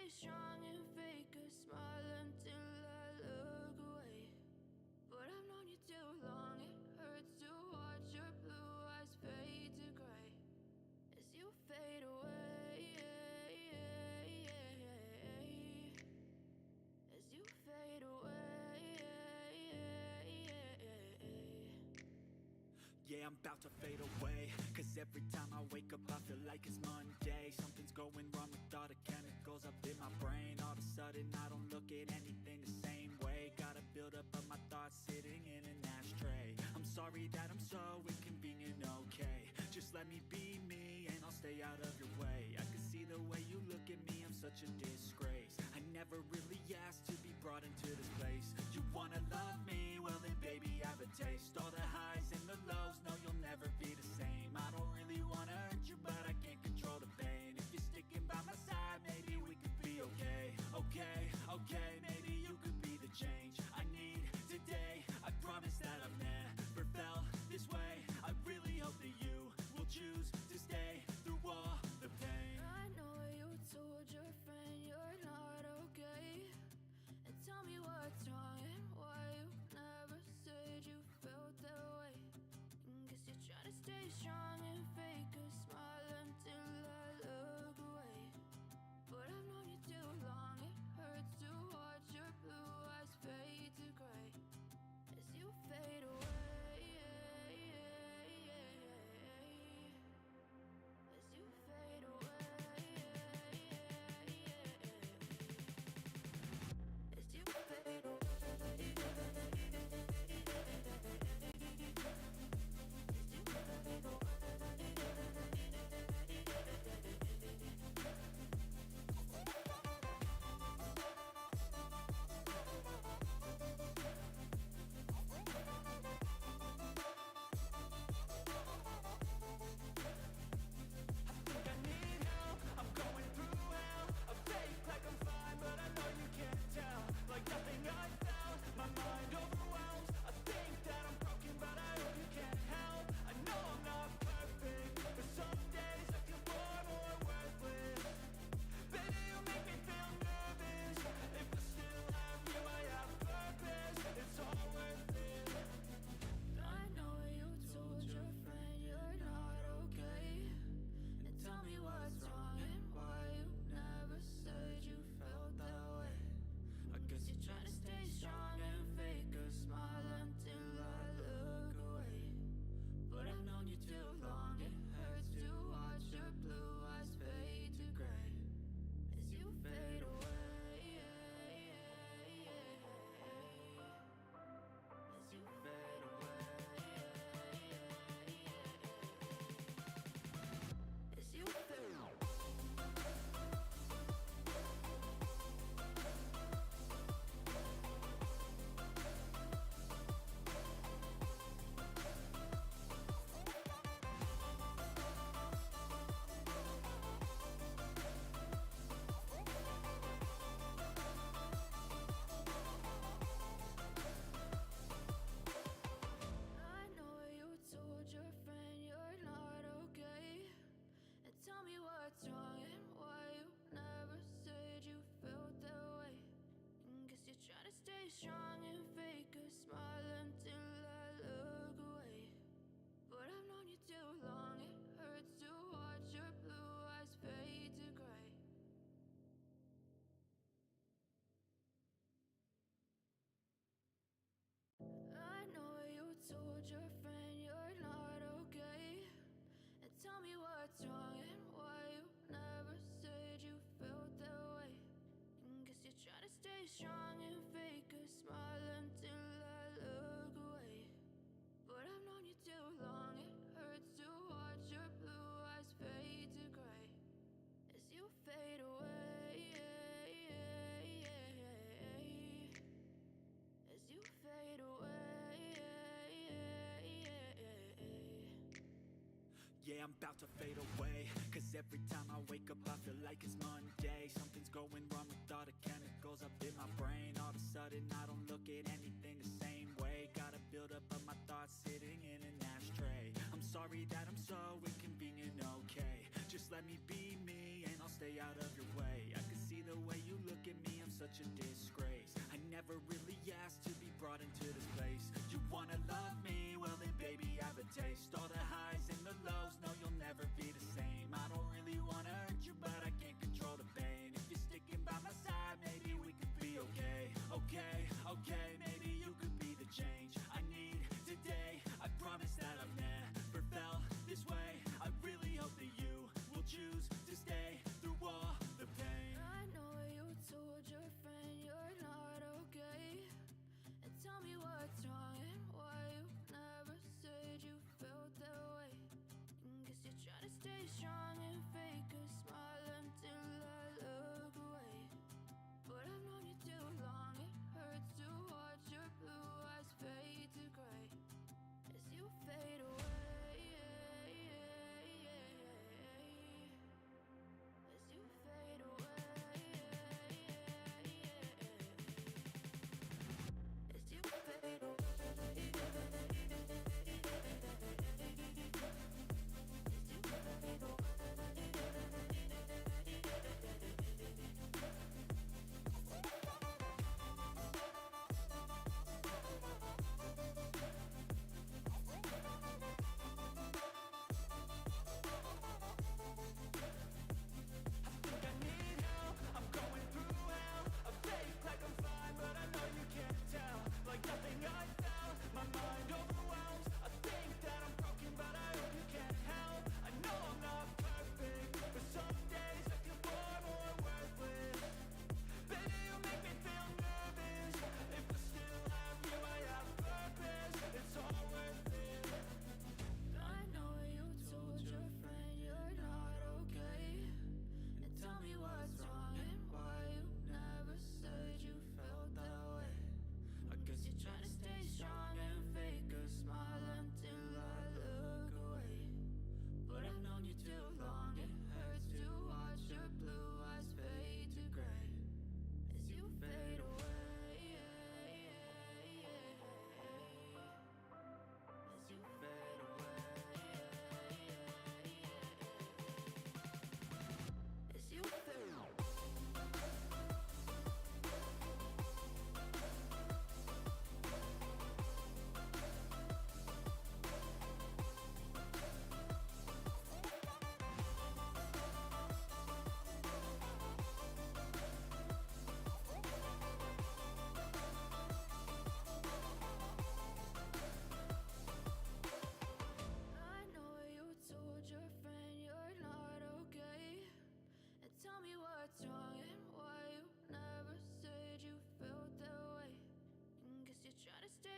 stay strong and fake a smile until I look away. But I've known you too long, it hurts to watch your blue eyes fade to gray as you fade away, as you fade away. Yeah, I'm about to fade away, cause every time I wake up I feel like it's Monday. Something's going wrong with all the chemicals up in my brain. All of a sudden I don't look at anything the same way. Got a buildup of my thoughts sitting in an ashtray. I'm sorry that I'm so inconvenient, okay. Just let me be me and I'll stay out of your way. I can see the way you look at me, I'm such a disgrace. I never really asked to be brought into this place. You wanna love me? Well then baby I have a taste. All the highs and the lows, no you'll never be the same. I don't really wanna hurt you but I can't control the pain. If you're sticking by my side maybe we could be okay. Okay, maybe you could be the change I need today. I promise that I've never felt this way. I really hope that you will choose to stay through all the pain. I know you told your friend you're not okay, and tell me what's wrong and why you never said you felt that way. Guess you're trying to stay strong and fake a smile until I look away. But I've known you too long, it hurts to watch your blue eyes fade to gray as you fade away, as you fade away, as you fade away. Told your friend you're not okay, and tell me what's wrong and why you never said you felt that way. Guess you're trying to stay strong and fake a smile until I look away. But I've known you too long, it hurts to watch your blue eyes fade to gray as you fade away, as you fade away. Yeah, I'm about to fade away, cause every time I wake up I feel like it's Monday. Something's going wrong with all the chemicals up in my brain. All of a sudden I don't look at anything the same way. Got a buildup of my thoughts sitting in an ashtray. I'm sorry that I'm so inconvenient, okay. Just let me be me and I'll stay out of your way. I can see the way such a disgrace. I never really asked to be brought into this place. You wanna love me? Well then baby, have a taste. All the highs and the lows, no you'll never be the same. I don't really wanna hurt you, but I can't control the pain. If you're sticking by my side, maybe we could be okay. Okay, maybe you could be the change I need today. I promise that I've never felt this way. I really hope that you will choose to stay through all the pain. I know you told your friend you're not okay, and tell me what's wrong and why you never said you felt that way. Guess you're trying to stay strong and fake a smile until I look away. But I've known you too long, it hurts to watch your blue eyes fade to gray as you fade away. As you fade away. As you fade away.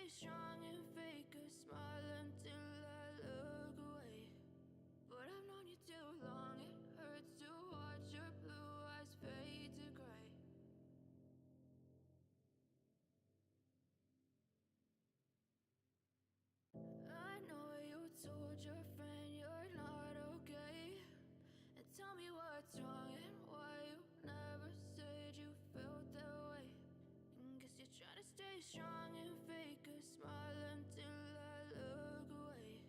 Strong and fake a smile until I look away. But I've known you too long, it hurts to watch your blue eyes fade to gray. I know you told your friend you're not okay, and tell me what's wrong and why you never said you felt that way. Guess you're trying to stay strong and fake a smile until I look away.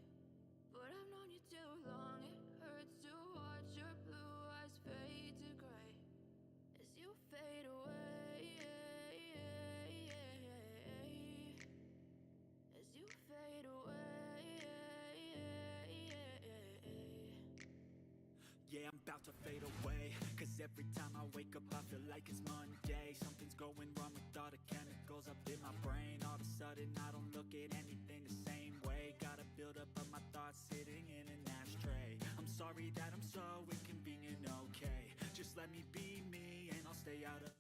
But I've known you too long, it hurts to watch your blue eyes fade to gray as you fade away. As you fade away. Yeah, I'm about to fade away, cause every time I wake up I feel like it's Monday. Something's going wrong with all the chemicals up in my brain. All of a sudden I don't look at anything the same way. Gotta build up of my thoughts sitting in an ashtray. I'm sorry that I'm so inconvenient, okay. Just let me be me and I'll stay out of.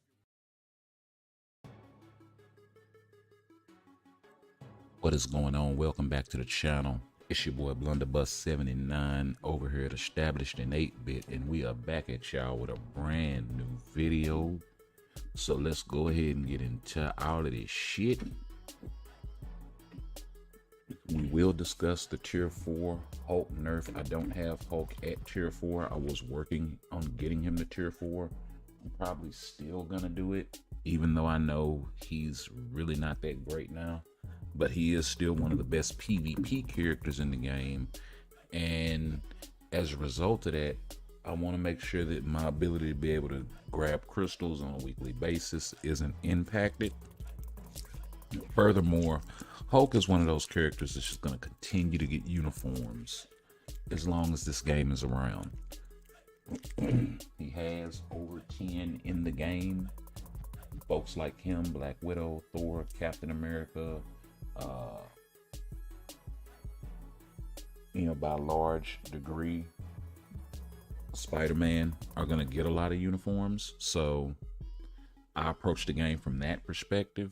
What is going on? Welcome back to the channel. It's your boy Blunderbuss79 over here at Established in 8-Bit, and we are back at y'all with a brand new video. So let's go ahead and get into all of this shit. We will discuss the tier 4 Hulk nerf. I don't have Hulk at tier 4. I was working on getting him to tier 4. I'm probably still gonna do it, even though I know he's really not that great now. But he is still one of the best PvP characters in the game, and as a result of that, I want to make sure that my ability to be able to grab crystals on a weekly basis isn't impacted. Furthermore, Hulk is one of those characters that's just going to continue to get uniforms as long as this game is around. He has over 10 in the game. Folks like him, Black Widow, Thor, Captain America, by a large degree, Spider-Man are going to get a lot of uniforms. So I approach the game from that perspective.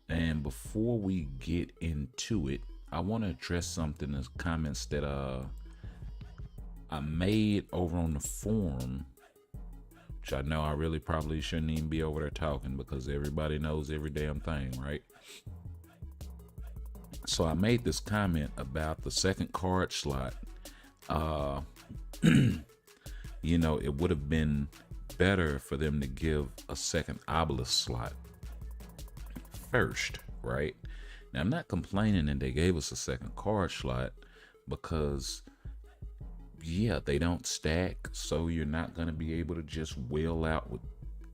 And before we get into it, I want to address something as comments that I made over on the forum, which I know I really probably shouldn't even be over there talking because everybody knows every damn thing, right? So I made this comment about the second card slot. It would have been better for them to give a second obelisk slot first, right? Now, I'm not complaining that they gave us a second card slot because, they don't stack, so you're not going to be able to just wheel out with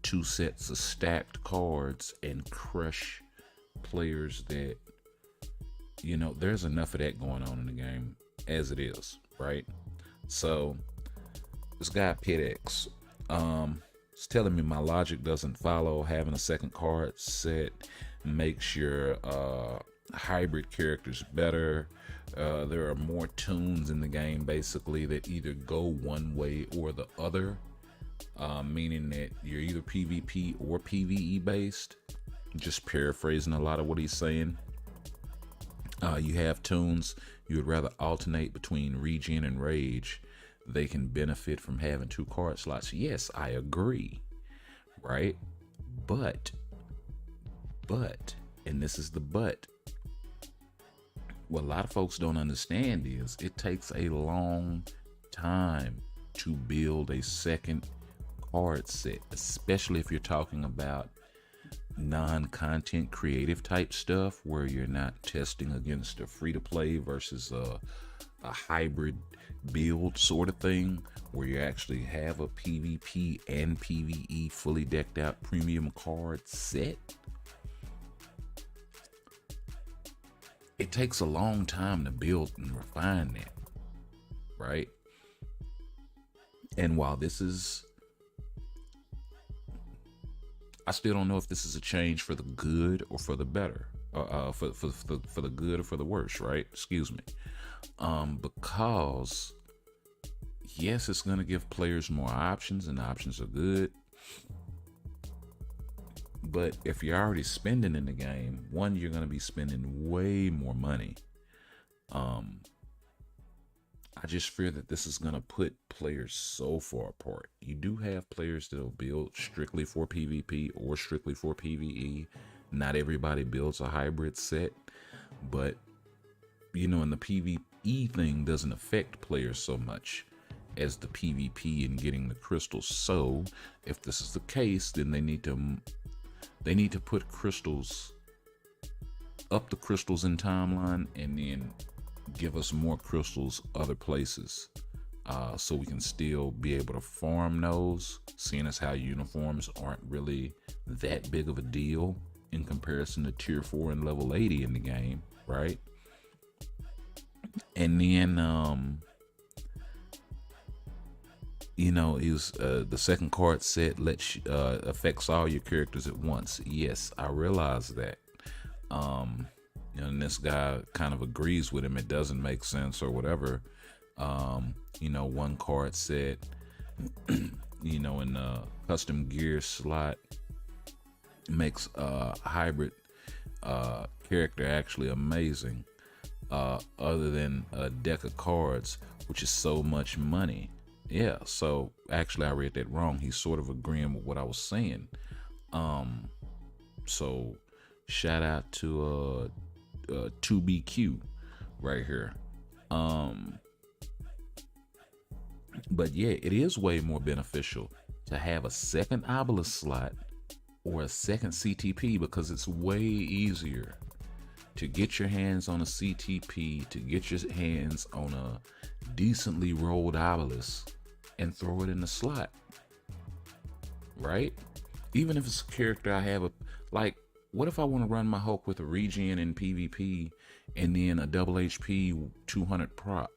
2 sets of stacked cards and crush players that, there's enough of that going on in the game as it is, right? So this guy PitX is telling me my logic doesn't follow. Having a second card set makes your hybrid characters better. There are more tunes in the game basically that either go one way or the other, meaning that you're either PvP or PvE based. Just paraphrasing a lot of what he's saying. You have tunes you would rather alternate between regen and rage. They can benefit from having 2 card slots. Yes, I agree, right? But, and this is the but, what a lot of folks don't understand is it takes a long time to build a second card set, especially if you're talking about non-content creative type stuff where you're not testing against a free-to-play versus a hybrid build sort of thing where you actually have a PvP and PvE fully decked out premium card set. It takes a long time to build and refine that, right? And while this is, I still don't know if this is a change for the good or for the better, for the good or for the worse, right? Excuse me. Because yes, it's going to give players more options, and options are good. But if you're already spending in the game, one, you're going to be spending way more money. I just fear that this is going to put players so far apart. You do have players that'll build strictly for PvP or strictly for PvE. Not everybody builds a hybrid set, but and the PvE thing doesn't affect players so much as the PvP and getting the crystals. So if this is the case, then they need to put crystals up, the crystals in timeline, and then give us more crystals other places, so we can still be able to farm those, seeing as how uniforms aren't really that big of a deal in comparison to tier 4 and level 80 in the game, right? And then is the second card set affects all your characters at once. Yes, I realize that. And this guy kind of agrees with him. It doesn't make sense or whatever. One card set, in the custom gear slot makes a hybrid character actually amazing. Other than a deck of cards, which is so much money. Yeah, so actually I read that wrong. He's sort of agreeing with what I was saying. So shout out to 2BQ right here. But yeah, it is way more beneficial to have a second obelisk slot or a second CTP, because it's way easier to get your hands on a CTP, to get your hands on a decently rolled obelisk, and throw it in the slot, right? Even if it's a character I have like, what if I want to run my Hulk with a regen in PvP and then a double HP 200 proc,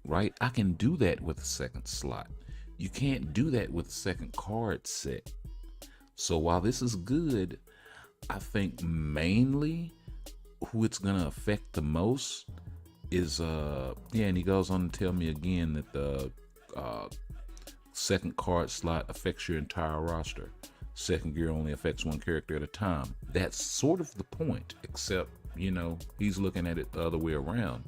right? I can do that with a second slot. You can't do that with a second card set. So while this is good, I think mainly who it's gonna affect the most is and he goes on to tell me again that the second card slot affects your entire roster. Second gear only affects one character at a time. That's sort of the point, except, he's looking at it the other way around,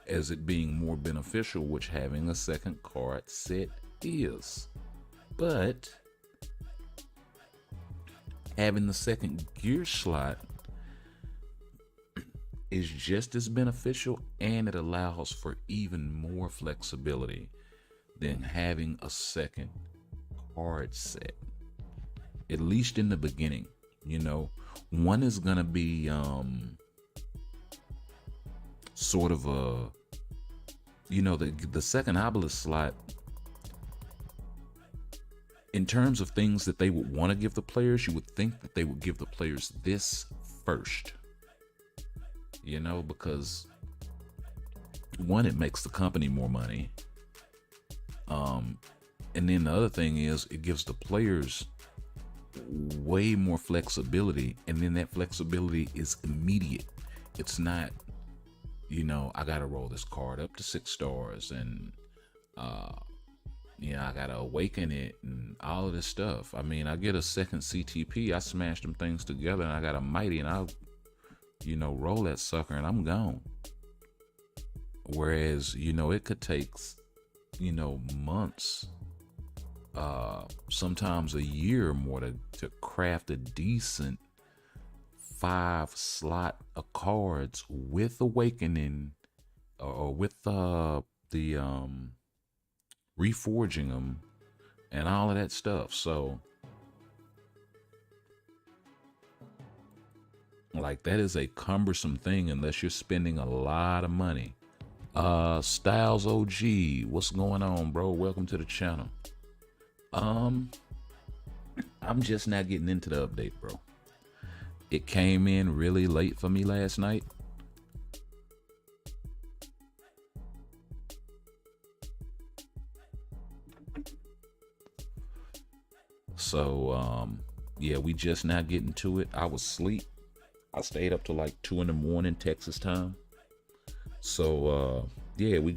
as it being more beneficial, which having a second card set is. But having the second gear slot is just as beneficial, and it allows for even more flexibility than having a second card set, at least in the beginning. One is gonna be sort of a, the second obelisk slot, in terms of things that they would want to give the players, you would think that they would give the players this first, because one, it makes the company more money, and then the other thing is it gives the players way more flexibility, and then that flexibility is immediate. It's not, I gotta roll this card up to 6 stars, and I gotta awaken it and all of this stuff. I mean, I get a second CTP, I smash them things together, and I got a mighty, and I'll roll that sucker and I'm gone. Whereas, it could take months, sometimes a year or more to craft a decent 5 slot of cards with awakening, or with the reforging them and all of that stuff. So like, that is a cumbersome thing unless you're spending a lot of money. Styles OG, what's going on, bro? Welcome to the channel. I'm just not getting into the update, bro. It came in really late for me last night. So, yeah, we just not getting to it. I was asleep. I stayed up till like 2 a.m. Texas time. So, yeah, we're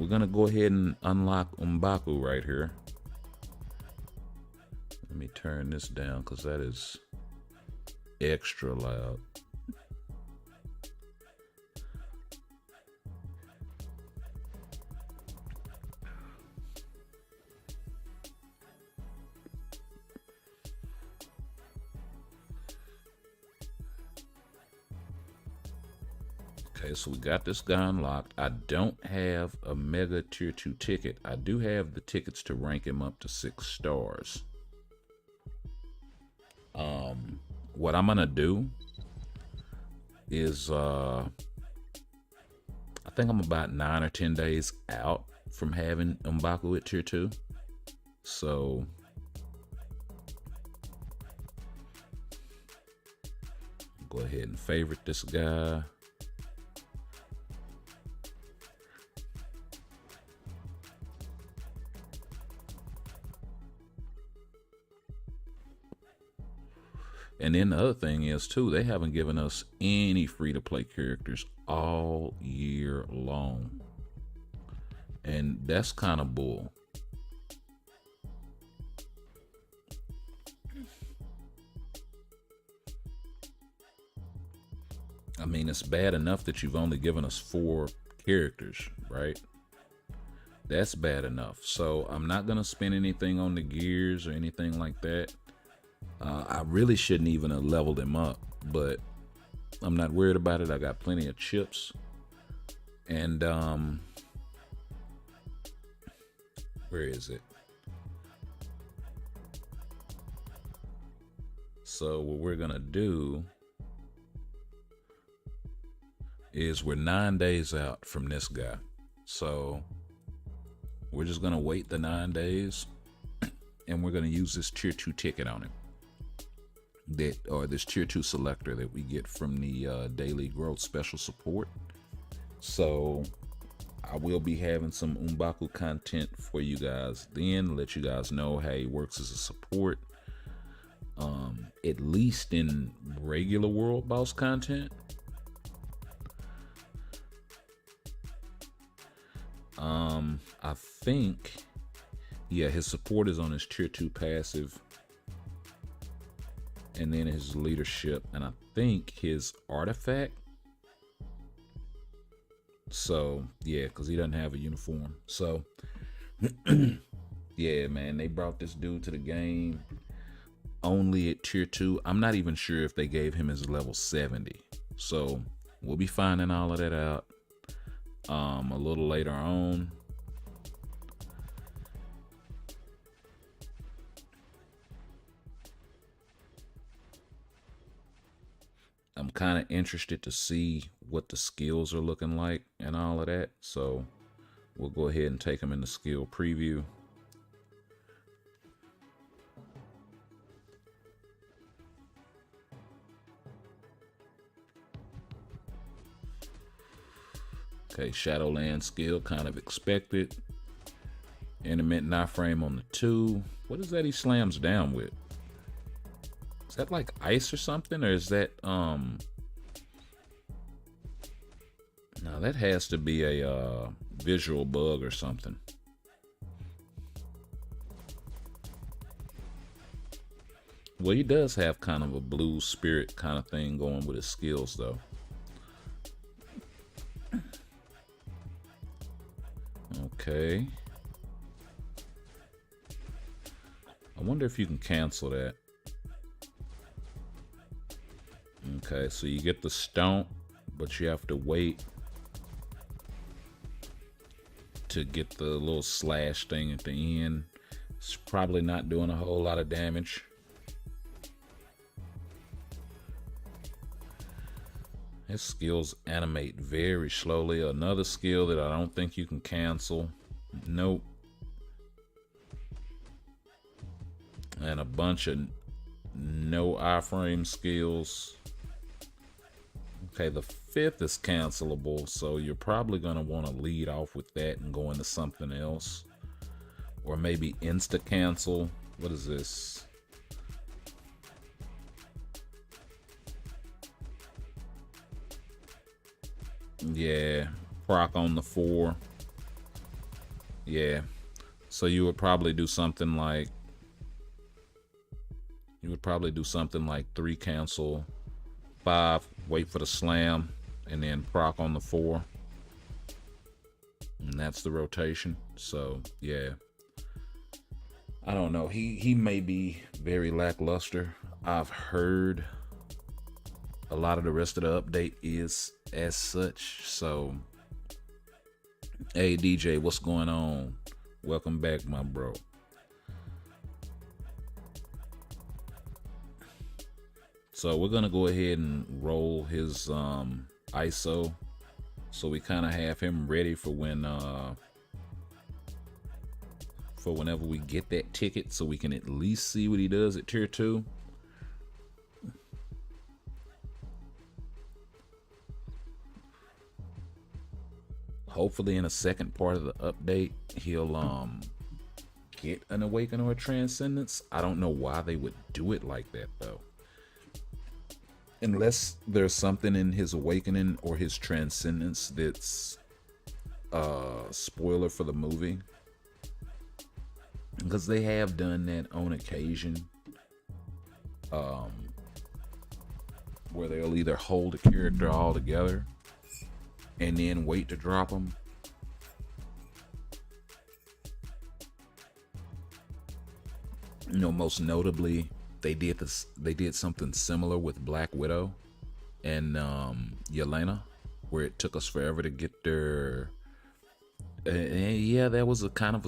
gonna go ahead and unlock M'Baku right here. Let me turn this down because that is extra loud. Okay, so we got this guy unlocked. I don't have a mega tier 2 ticket. I do have the tickets to rank him up to 6 stars. What I'm gonna do is I think I'm about 9 or 10 days out from having M'Baku at tier 2. So go ahead and favorite this guy. And then the other thing is, too, they haven't given us any free-to-play characters all year long. And that's kind of bull. I mean, it's bad enough that you've only given us 4 characters, right? That's bad enough. So I'm not going to spend anything on the gears or anything like that. I really shouldn't even have leveled him up, but I'm not worried about it. I got plenty of chips. And where is it? So what we're gonna do is we're 9 days out from this guy. So we're just gonna wait the 9 days, and we're gonna use this tier 2 ticket on him. Or this tier 2 selector that we get from the daily growth special support. So I will be having some M'Baku content for you guys then, let you guys know how he works as a support. At least in regular World Boss content. I think, yeah, his support is on his tier 2 passive, and then his leadership, and I think his artifact. So yeah, because he doesn't have a uniform. So yeah, man, they brought this dude to the game only at tier 2. I'm not even sure if they gave him his level 70. So we'll be finding all of that out a little later on. I'm kind of interested to see what the skills are looking like and all of that. So we'll go ahead and take them in the skill preview. Okay, Shadowland skill, kind of expected. Intermittent iframe on the 2. What is that he slams down with? Is that like ice or something? Or is that, no, that has to be a visual bug or something. Well, he does have kind of a blue spirit kind of thing going with his skills, though. Okay. I wonder if you can cancel that. Okay, so you get the stomp, but you have to wait to get the little slash thing at the end. It's probably not doing a whole lot of damage. His skills animate very slowly. Another skill that I don't think you can cancel. Nope. And a bunch of no iframe skills. Okay, the 5th is cancelable, so you're probably going to want to lead off with that and go into something else. Or maybe insta-cancel. What is this? Yeah, proc on the 4. Yeah, so you would probably do something like 3 cancel, 5 wait for the slam, and then proc on the 4, and that's the rotation. So yeah, I don't know, he may be very lackluster. I've heard a lot of the rest of the update is as such. So hey DJ, what's going on? Welcome back, my bro. So we're gonna go ahead and roll his ISO, so we kind of have him ready for whenever we get that ticket, so we can at least see what he does at tier 2. Hopefully in the second part of the update he'll get an awaken or a transcendence. I don't know why they would do it like that though, unless there's something in his awakening or his transcendence that's spoiler for the movie, because they have done that on occasion, where they'll either hold a character all together and then wait to drop them. You know, most notably, they did something similar with Black Widow and Yelena, where it took us forever to get their. Yeah, that was a kind of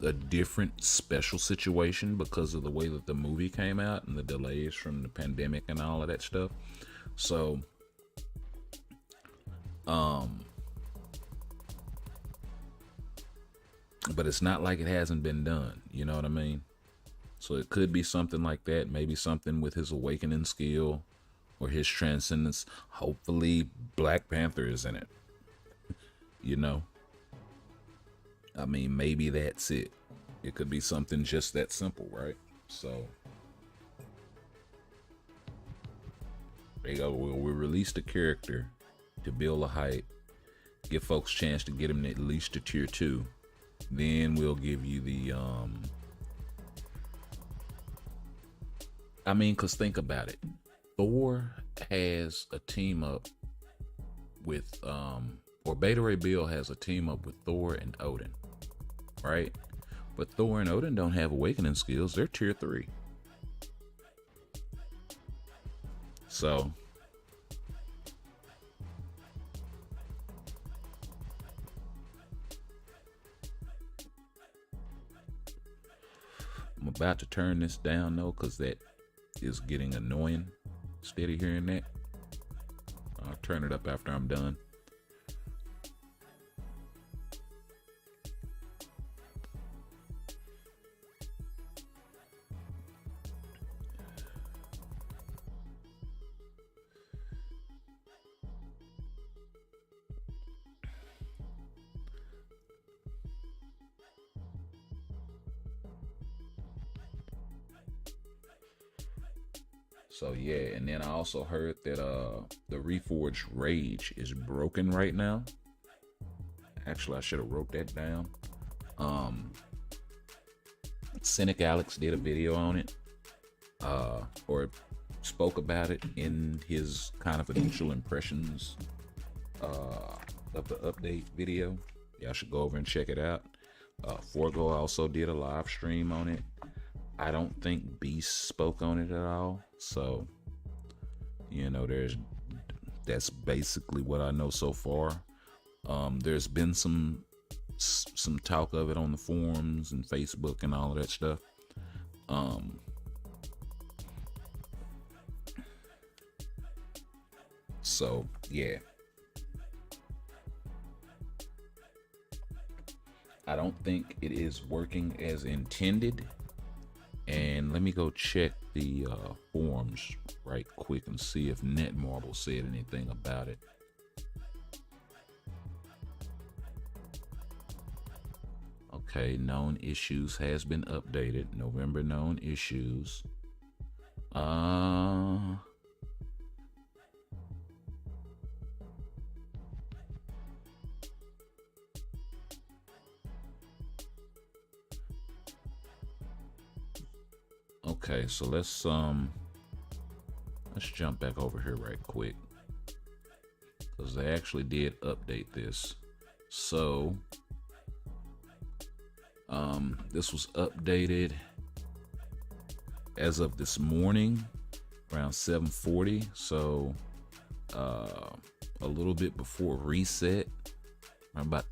a different special situation because of the way that the movie came out and the delays from the pandemic and all of that stuff. So but it's not like it hasn't been done. You know what I mean? So it could be something like that. Maybe something with his awakening skill or his transcendence. Hopefully, Black Panther is in it. You know? I mean, maybe that's it. It could be something just that simple, right? So, there you go. We'll release the character to build a hype, give folks a chance to get him at least to tier 2. Then we'll give you the, I mean, because think about it. Thor has a team up with, or Beta Ray Bill has a team up with Thor and Odin, right? But Thor and Odin don't have awakening skills. They're tier 3. So, I'm about to turn this down though, because that is getting annoying. Steady hearing that. I'll turn it up after I'm done. So yeah, and then I also heard that the Reforged Rage is broken right now. Actually, I should have wrote that down. Cynic Alex did a video on it, or spoke about it in his kind of initial impressions of the update video. Y'all should go over and check it out. Forgo also did a live stream on it. I don't think Beast spoke on it at all. So, you know, that's basically what I know so far. There's been some talk of it on the forums and Facebook and all of that stuff. So yeah, I don't think it is working as intended. And let me go check the forums right quick and see if Netmarble said anything about it. Okay, known issues has been updated. November known issues. Okay, so let's jump back over here right quick, because they actually did update this. So this was updated as of this morning around 7:40, so a little bit before reset, about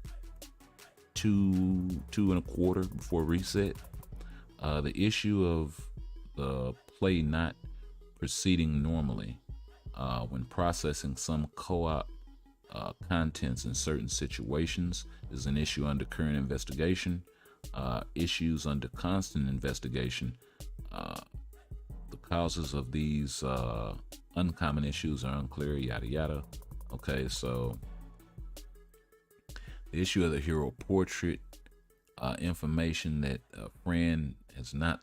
two and a quarter before reset. The issue of the play not proceeding normally when processing some co-op contents in certain situations is an issue under current investigation. Issues under constant investigation. The causes of these uncommon issues are unclear, yada yada. Okay, so the issue of the hero portrait, information that a friend has not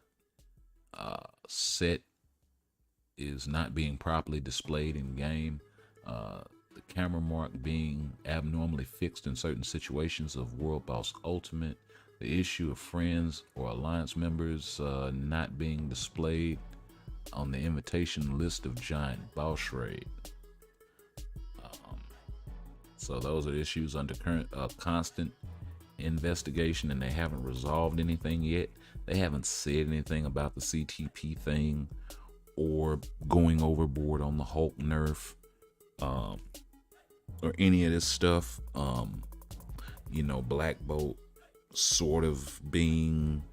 set is not being properly displayed in game. The camera mark being abnormally fixed in certain situations of World Boss Ultimate. The issue of friends or alliance members not being displayed on the invitation list of Giant Boss Raid. So those are issues under current constant investigation, and they haven't resolved anything yet. They haven't said anything about the CTP thing or going overboard on the Hulk nerf or any of this stuff. You know, Black Bolt sort of being,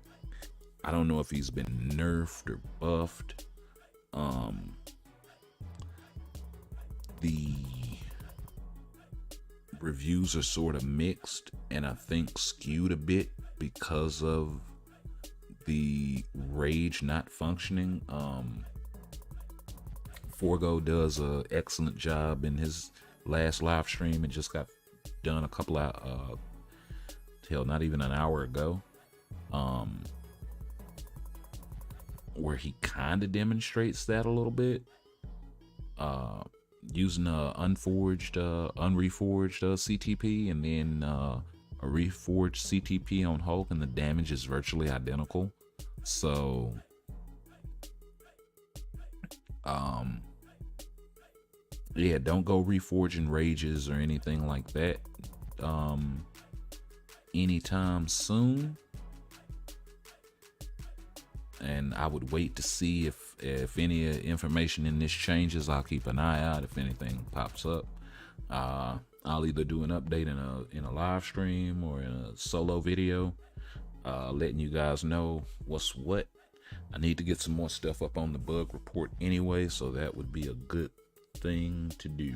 I don't know if he's been nerfed or buffed. reviews are sort of mixed, and I think skewed a bit because of the rage not functioning. Forgo does an excellent job in his last live stream. It just got done a couple of not even an hour ago, where he kind of demonstrates that a little bit, using a unreforged CTP, and then a reforged CTP on Hulk, and the damage is virtually identical. So yeah, don't go reforging rages or anything like that anytime soon. And I would wait to see if any information in this changes. I'll keep an eye out if anything pops up. I'll either do an update in a live stream or in a solo video, letting you guys know what's what. I need to get some more stuff up on the bug report anyway, so that would be a good thing to do.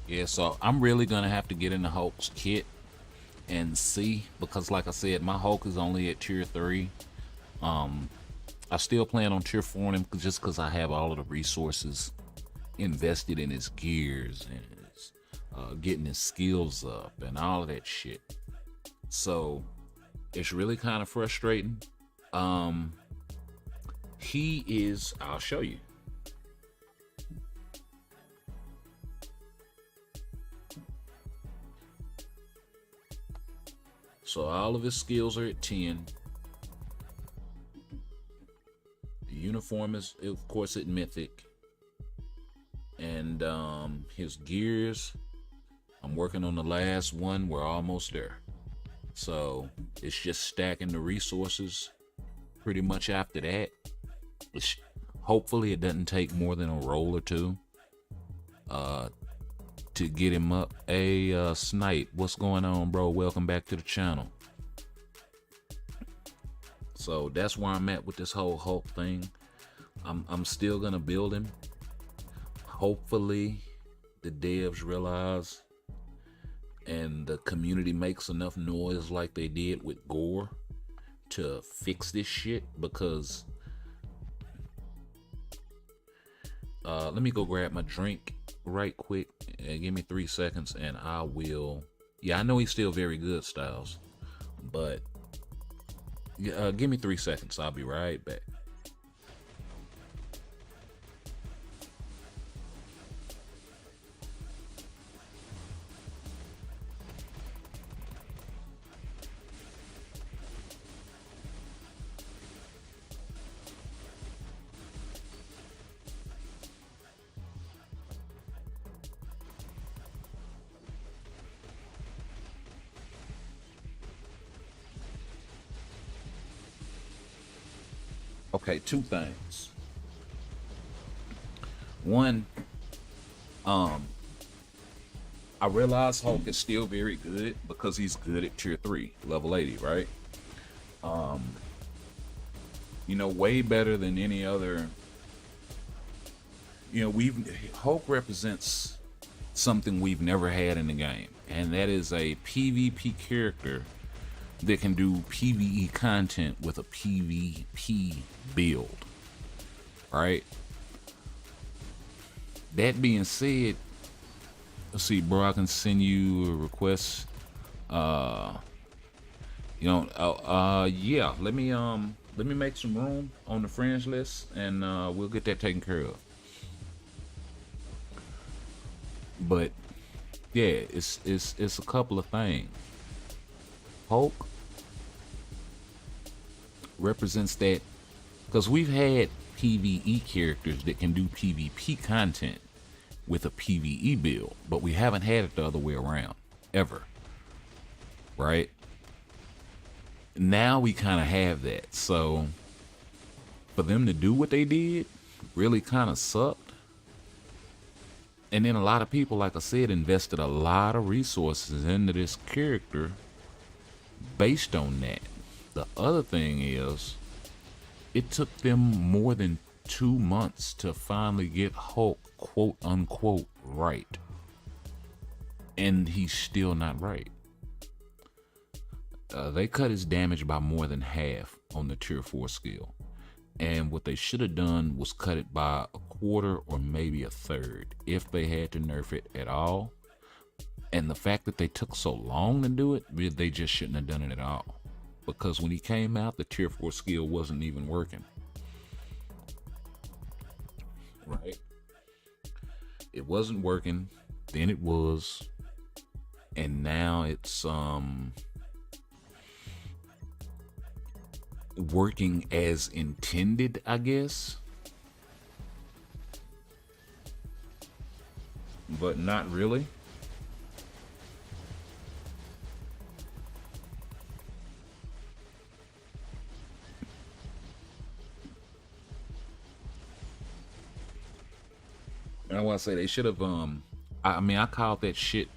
Yeah, so I'm really gonna have to get into Hulk's kit and see, because like I said, my Hulk is only at tier 3. I still plan on tier 4 him just because I have all of the resources invested in his gears and his, getting his skills up and all of that shit. So it's really kind of frustrating. He is, I'll show you. So all of his skills are at 10. The uniform is, of course, at Mythic. And his gears, I'm working on the last one. We're almost there. So it's just stacking the resources pretty much after that. Hopefully it doesn't take more than a roll or two to get him up. Hey, Snipe, what's going on, bro? Welcome back to the channel. So that's where I'm at with this whole Hulk thing. I'm still gonna build him. Hopefully the devs realize and the community makes enough noise like they did with Gore to fix this shit, because let me go grab my drink right quick and give me 3 seconds and I will. Yeah, I know he's still very good, Styles, but give me 3 seconds. I'll be right back. Okay, 2 things. One, I realize Hulk is still very good because he's good at tier 3, level 80, right? You know, way better than any other. You know, Hulk represents something we've never had in the game, and that is a PvP character that can do PvE content with a PvP build, right? That being said, let's see, bro, I can send you a request. Yeah, let me make some room on the friends list, and we'll get that taken care of. But yeah, it's a couple of things. Hulk represents that, because we've had PvE characters that can do PvP content with a PvE build, but we haven't had it the other way around ever, right? Now we kind of have that, so for them to do what they did really kind of sucked. And then a lot of people, like I said, invested a lot of resources into this character based on that. The other thing is, it took them more than 2 months to finally get Hulk, quote unquote, right. And he's still not right. They cut his damage by more than half on the tier 4 skill. And what they should have done was cut it by a quarter or maybe a third, if they had to nerf it at all. And the fact that they took so long to do it, they just shouldn't have done it at all. Because when he came out, the tier 4 skill wasn't even working. Right? It wasn't working, then it was, and now it's working as intended, I guess. But not really. And I want to say they should have I called that shit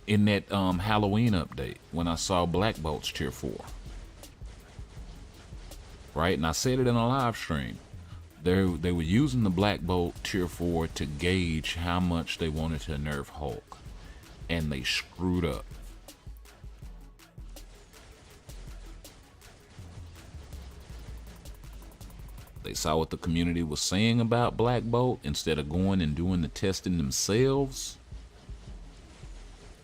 in that Halloween update when I saw Black Bolt's tier 4. Right? And I said it in a live stream. They were using the Black Bolt tier 4 to gauge how much they wanted to nerf Hulk. And they screwed up. They saw what the community was saying about Black Bolt instead of going and doing the testing themselves.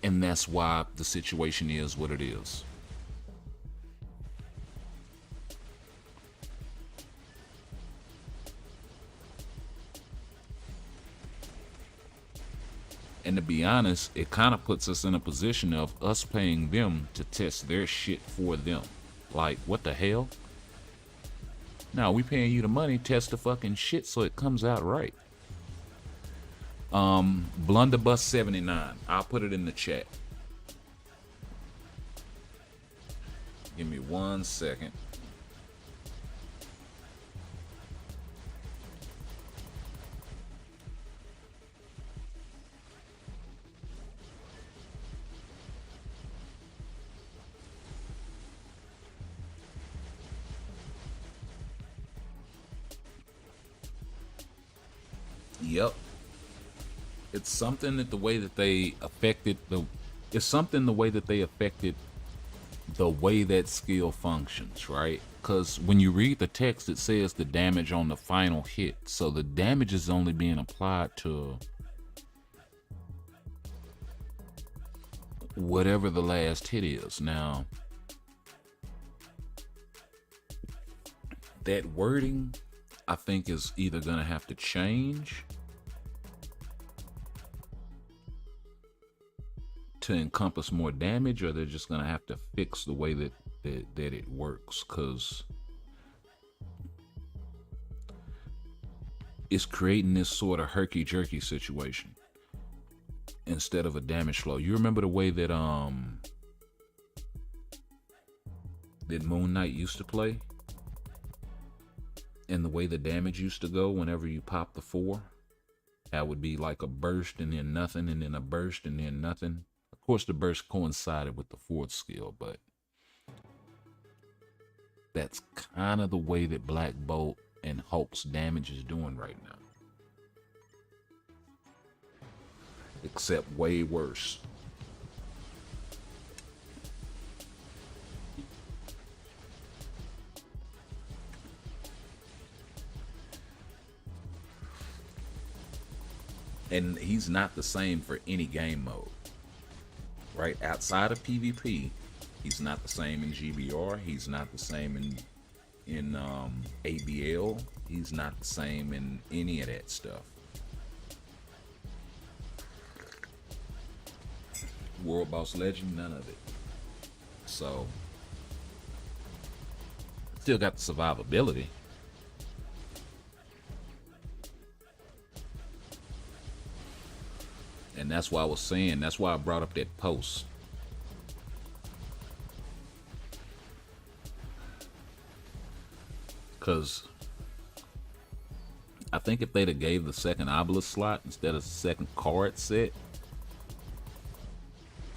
And that's why the situation is what it is. And to be honest, it kind of puts us in a position of us paying them to test their shit for them. Like, what the hell? Now we paying you the money, test the fucking shit so it comes out right. Blunderbus 79. I'll put it in the chat. Give me 1 second. Yep. It's something that the way that they affected the. It's something the way that they affected the way that skill functions, right? Because when you read the text, it says the damage on the final hit. So the damage is only being applied to whatever the last hit is. Now, that wording, I think, is either going to have to change to encompass more damage, or they're just going to have to fix the way that it works, because it's creating this sort of herky-jerky situation instead of a damage flow. You remember the way that that Moon Knight used to play, and the way the damage used to go whenever you pop the 4? That would be like a burst and then nothing, and then a burst and then nothing. Of course, the burst coincided with the 4th skill, but that's kind of the way that Black Bolt and Hulk's damage is doing right now. Except way worse. And he's not the same for any game mode. Right? Outside of PvP, he's not the same in GBR. He's not the same in ABL. He's not the same in any of that stuff. World Boss Legend, none of it. So, still got the survivability. And that's why I was saying, that's why I brought up that post. Because I think if they'd have gave the second obelisk slot instead of the second card set,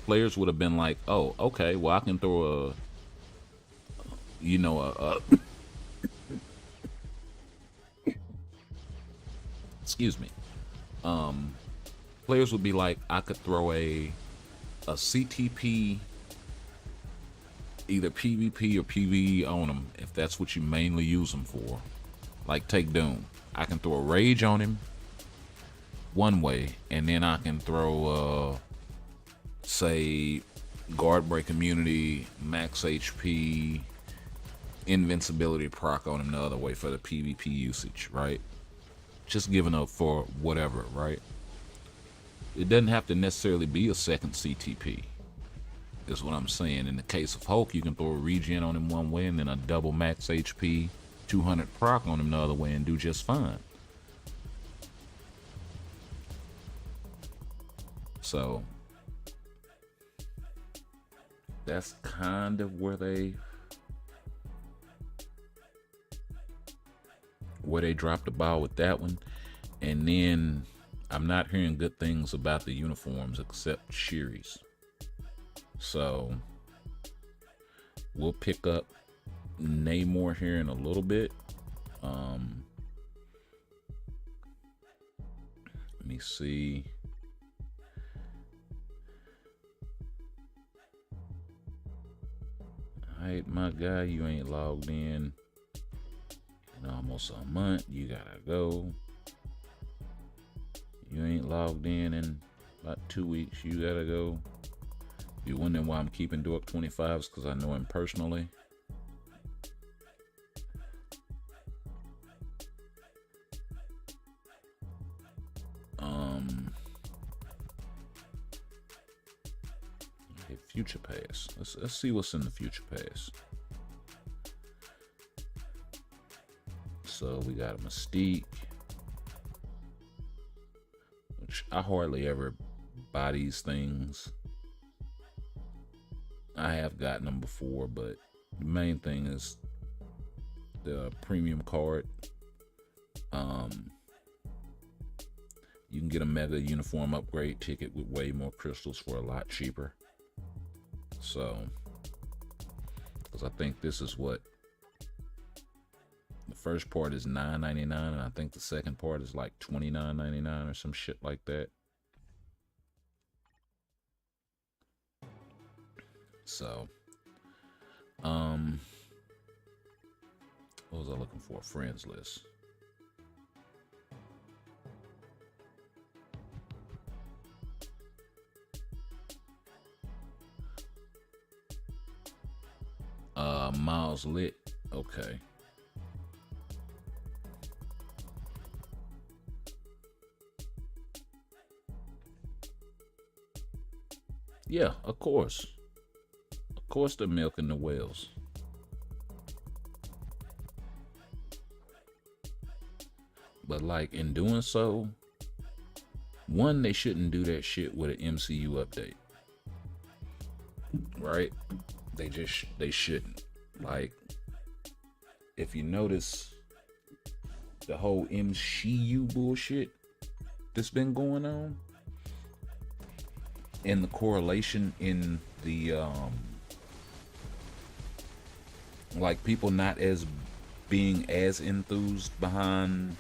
players would have been like, oh, okay, well, I can throw excuse me. Players would be like, I could throw a CTP, either PvP or PvE on them, if that's what you mainly use them for. Like, take Doom. I can throw a Rage on him one way, and then I can throw, say, Guard Break Immunity, Max HP, Invincibility proc on him the other way for the PvP usage, right? Just giving up for whatever, right? It doesn't have to necessarily be a second CTP, is what I'm saying. In the case of Hulk, you can throw a regen on him one way and then a double max HP 200 proc on him the other way and do just fine. So that's kind of where they dropped the ball with that one. And then I'm not hearing good things about the uniforms except Shiri's. So we'll pick up Namor here in a little bit. Let me see. Alright, my guy, you ain't logged in almost a month. You gotta go. You ain't logged in about 2 weeks. You gotta go. If you're wondering why I'm keeping Dork 25s, because I know him personally. Okay, Future Pass. Let's see what's in the Future Pass. So we got a Mystique. I hardly ever buy these things. I have gotten them before, but the main thing is the premium card. You can get a mega uniform upgrade ticket with way more crystals for a lot cheaper. So, because I think this is what the first part is $9.99, and I think the second part is like $29.99 or some shit like that. So, what was I looking for? Friends list. Miles Lit. Okay. Yeah, of course. Of course they're milking the whales. But like in doing so, one, they shouldn't do that shit with an MCU update. Right? They shouldn't. Like, if you notice the whole MCU bullshit that's been going on, and the correlation in the like people not as being as enthused behind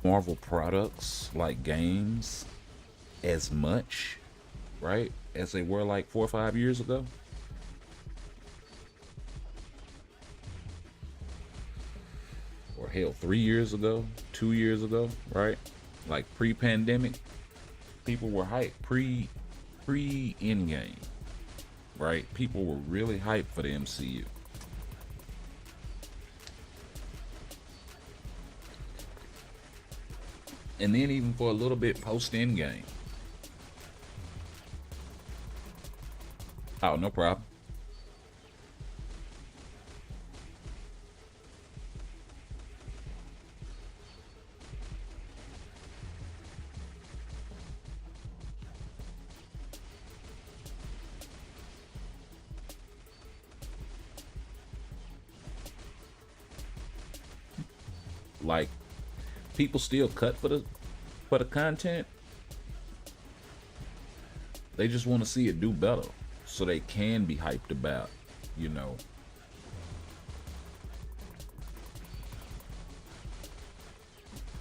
Marvel products like games as much, right, as they were like 4 or 5 years ago. Or hell, 3 years ago, 2 years ago, right? Like pre-pandemic, people were hyped. Pre-Endgame, right? People were really hyped for the MCU. And then even for a little bit post-Endgame. Oh, no problem. Like, people still cut for the content. They just want to see it do better, so they can be hyped about, you know.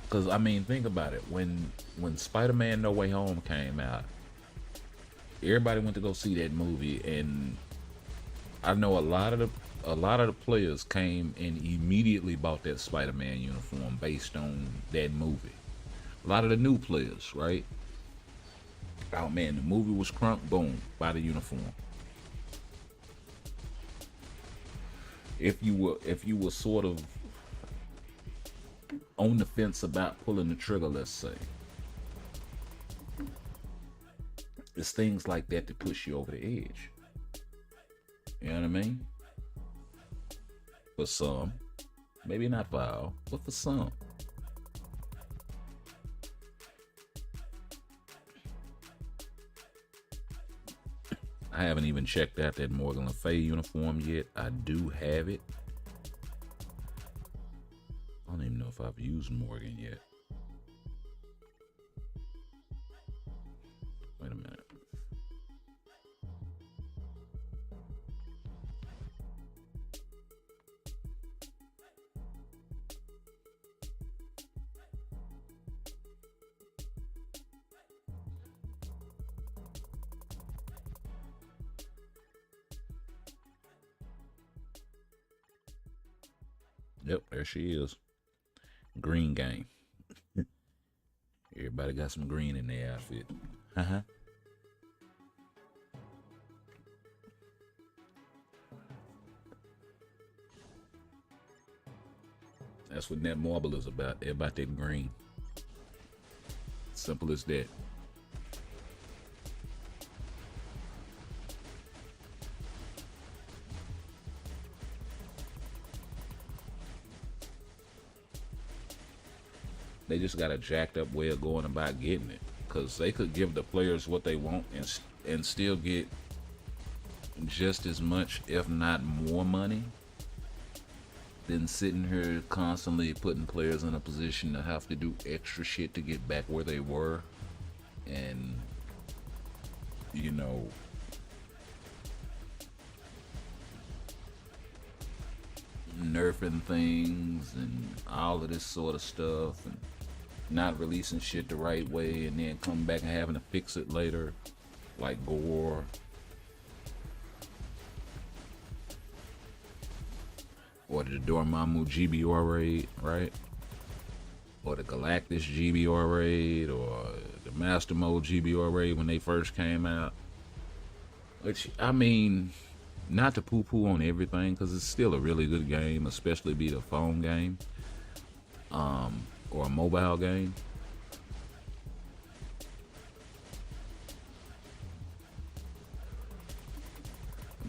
Because I mean, think about it. When Spider-Man No Way Home came out, everybody went to go see that movie, and I know a lot of the players came and immediately bought that Spider-Man uniform based on that movie. A lot of the new players, right? Oh man, the movie was crunk, boom, buy the uniform. If you were sort of on the fence about pulling the trigger, let's say, it's things like that that push you over the edge. You know what I mean? For some, maybe not for all, but for some. I haven't even checked out that Morgan Le Fay uniform yet. I do have it. I don't even know if I've used Morgan yet. Wait a minute. Yep, there she is. Green gang. Everybody got some green in their outfit. That's what Net Marble is about. They're about that green. Simple as that. They just got a jacked up way of going about getting it, because they could give the players what they want and still get just as much, if not more money, than sitting here constantly putting players in a position to have to do extra shit to get back where they were, and you know, nerfing things and all of this sort of stuff, and not releasing shit the right way, and then come back and having to fix it later, like Gore. or the Dormammu GBR raid, right? Or the Galactus GBR raid, or the Master Mode GBR raid when they first came out. Which, I mean, not to poo-poo on everything, because it's still a really good game, especially be the phone game, or a mobile game.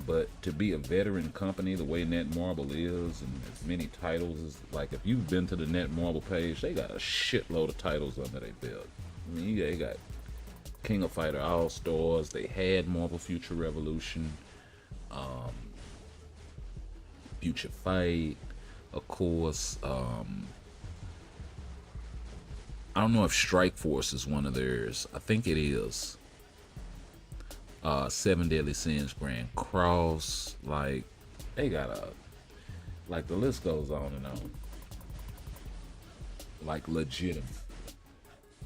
But to be a veteran company the way Netmarble is, and as many titles as, like, if you've been to the Netmarble page, they got a shitload of titles under their belt. I mean, they got King of Fighter All Stars, they had Marvel Future Revolution, Future Fight, of course. I don't know if Strike Force is one of theirs. I think it is. Seven Deadly Sins Grand Cross. Like, they got like, the list goes on and on. Like, legitimate.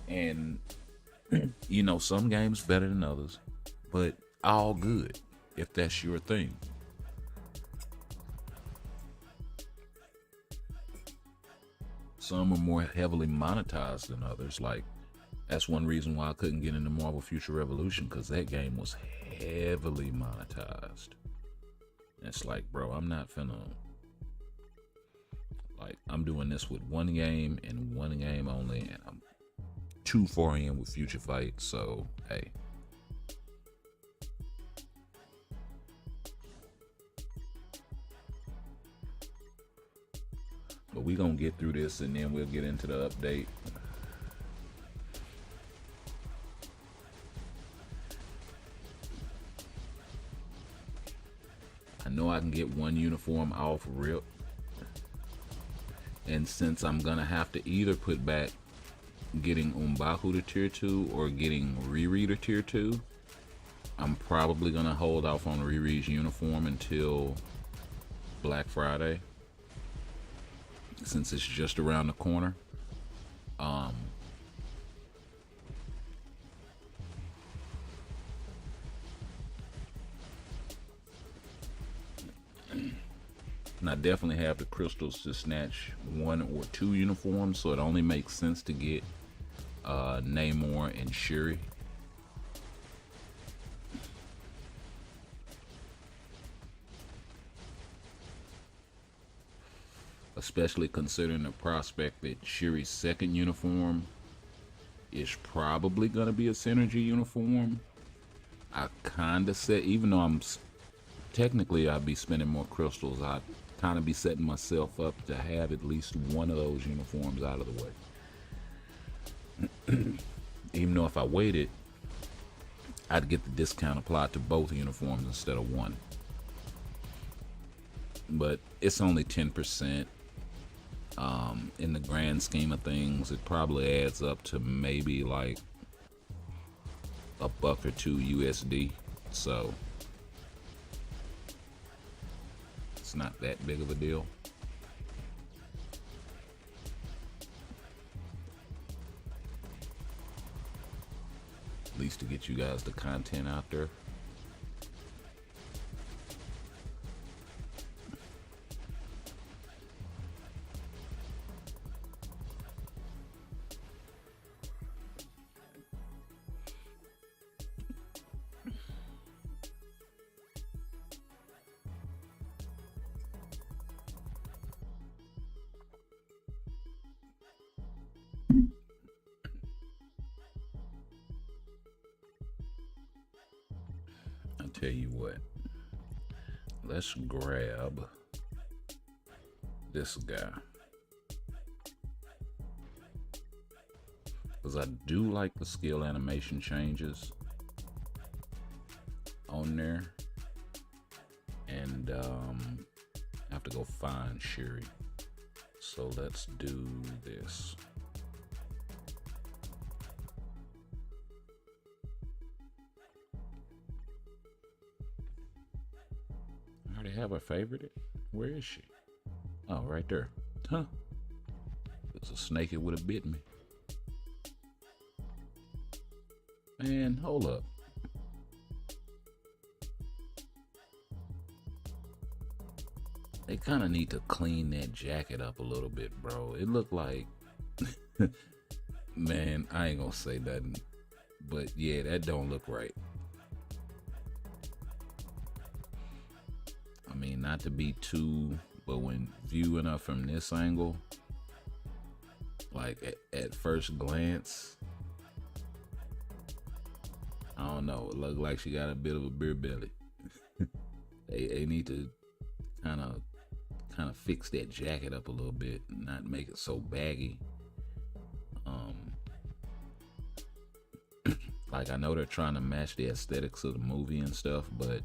And, you know, some games better than others, but all good if that's your thing. Some are more heavily monetized than others. Like, that's one reason why I couldn't get into Marvel Future Revolution, because that game was heavily monetized. And it's like, bro, I'm not finna, like, I'm doing this with one game and one game only, and I'm too far in with Future Fight, so hey. But we gonna get through this and then we'll get into the update. I know I can get one uniform off rip. And since I'm gonna have to either put back getting M'Baku to tier 2 or getting Riri to tier 2, I'm probably gonna hold off on Riri's uniform until Black Friday, since it's just around the corner. And I definitely have the crystals to snatch one or two uniforms, so it only makes sense to get Namor and Shuri. Especially considering the prospect that Shuri's second uniform is probably going to be a synergy uniform. I kind of said, even though technically I'd be spending more crystals, I'd kind of be setting myself up to have at least one of those uniforms out of the way. Even though if I waited, I'd get the discount applied to both uniforms instead of one. But it's only 10%. In the grand scheme of things, it probably adds up to maybe like $1 or $2 USD. So it's not that big of a deal. At least to get you guys the content out there. Tell you what, let's grab this guy, because I do like the skill animation changes on there, and I have to go find Shuri, so let's do this. Have I favorited? Where is she? Oh, right there. Huh. If it's a snake, it would have bit me. Man, hold up. They kind of need to clean that jacket up a little bit, bro. It looked like, man, I ain't gonna say nothing, but yeah, that don't look right. I mean, not to be too, but when viewing her from this angle, like at first glance, I don't know, it looked like she got a bit of a beer belly. They need to kind of fix that jacket up a little bit, and not make it so baggy. Like, I know they're trying to match the aesthetics of the movie and stuff, but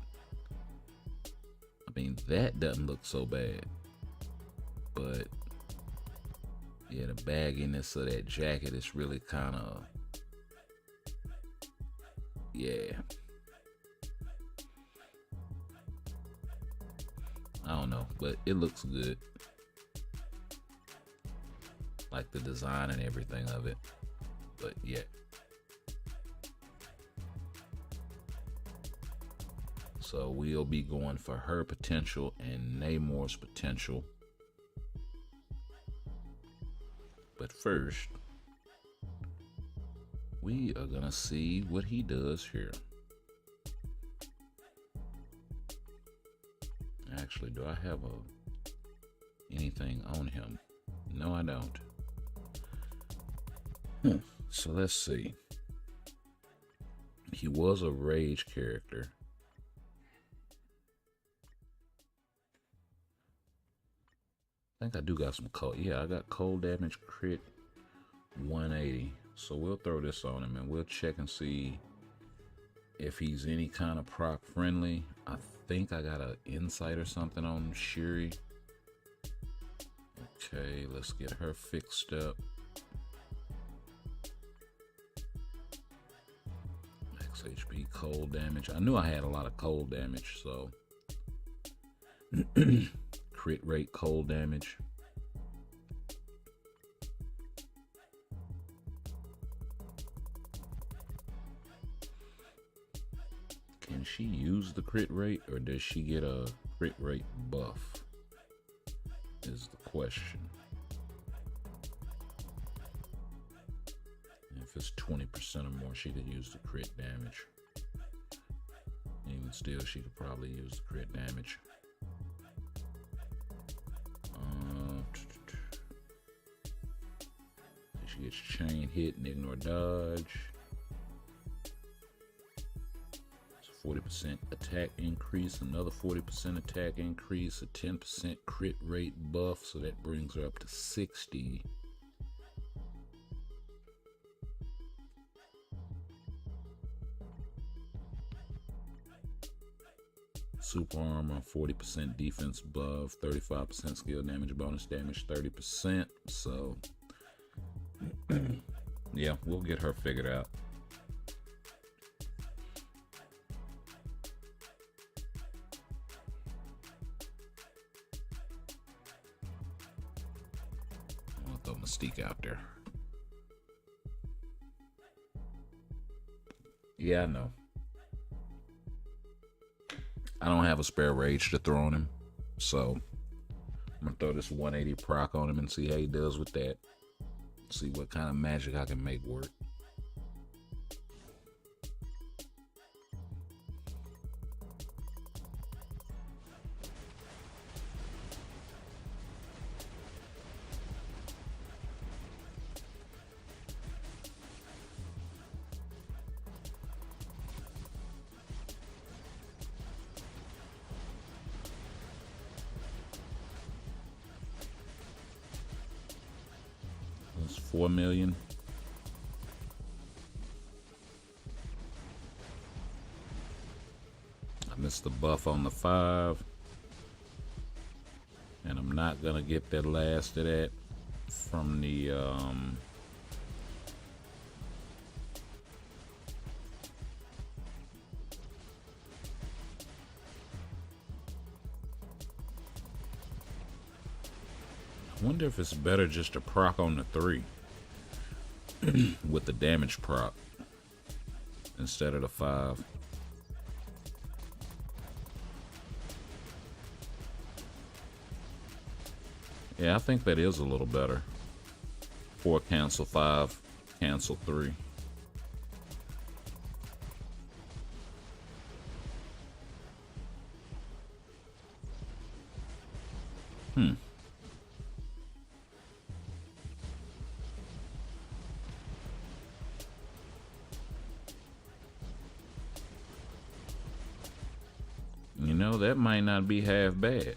I mean, that doesn't look so bad. But yeah, the bagginess of that jacket is really kind of, yeah. I don't know, but it looks good. Like the design and everything of it. But yeah. So we'll be going for her potential and Namor's potential. But first, we are gonna see what he does here. Actually, do I have anything on him? No, I don't. So let's see. He was a rage character. I think I do got some cold. Yeah, I got cold damage crit 180. So we'll throw this on him and we'll check and see if he's any kind of proc friendly. I think I got an insight or something on Shuri. Okay, let's get her fixed up. Max HP, cold damage. I knew I had a lot of cold damage, so crit rate, cold damage. Can she use the crit rate, or does she get a crit rate buff? Is the question. If it's 20% or more, she could use the crit damage. Even still, she could probably use the crit damage. She gets chain hit and ignore dodge. 40% attack increase, another 40% attack increase, a 10% crit rate buff, so that brings her up to 60. Super armor, 40% defense buff, 35% skill damage, bonus damage 30%. So yeah, we'll get her figured out. I'll throw Mystique out there. Yeah, I know. I don't have a spare rage to throw on him, so I'm gonna throw this 180 proc on him and see how he does with that. See what kind of magic I can make work. That's 4 million. I missed the buff on the 5. And I'm not gonna get that last of that from the I wonder if it's better just to proc on the 3 with the damage proc instead of the 5. Yeah, I think that is a little better. 4 cancel 5, cancel 3. You know, that might not be half bad.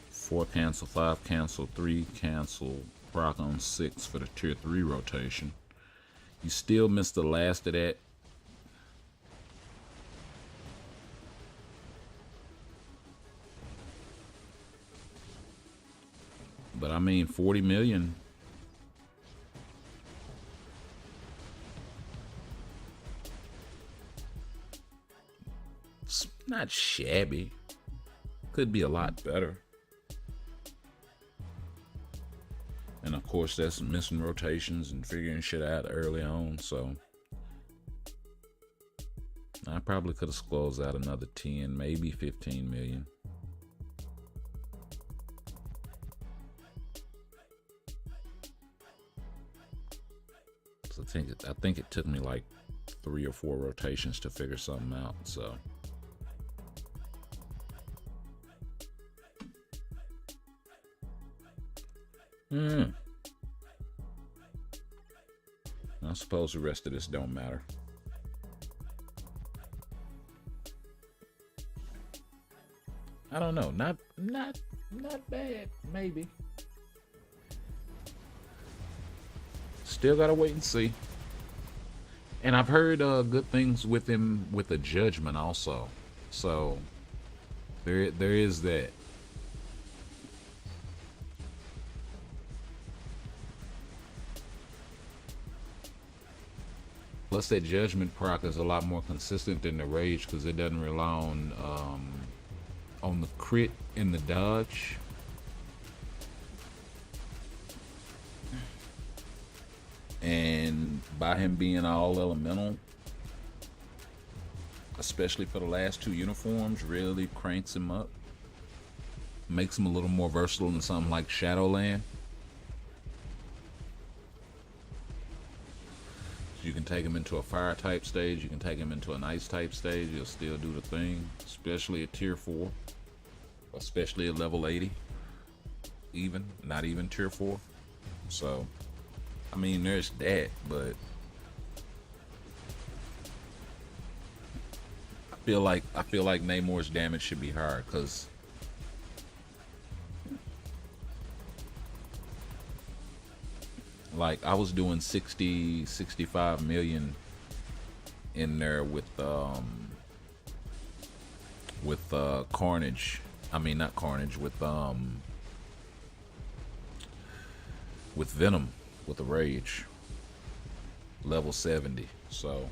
4 cancel 5, cancel 3, cancel proc on 6 for the tier 3 rotation. You still miss the last of that. But I mean, 40 million. It's not shabby. Could be a lot better. And of course, that's missing rotations and figuring shit out early on. So I probably could have squeezed out another 10, maybe 15 million. So I think it took me like 3 or 4 rotations to figure something out. So I suppose the rest of this don't matter. I don't know. Not bad, maybe. Still gotta wait and see. And I've heard good things with him with the judgment also. So there is that. Plus, that judgment proc is a lot more consistent than the rage because it doesn't rely on the crit and the dodge. And by him being all elemental, especially for the last 2 uniforms, really cranks him up. Makes him a little more versatile than something like Shadowland. You can take him into a fire type stage, you can take him into an ice type stage, he'll still do the thing, especially at tier 4, especially at level 80, not even tier 4. So, I mean, there's that, but I feel like Namor's damage should be higher, because like I was doing 65 million in there with Carnage. I mean, not Carnage, with Venom, with the Rage, level 70. So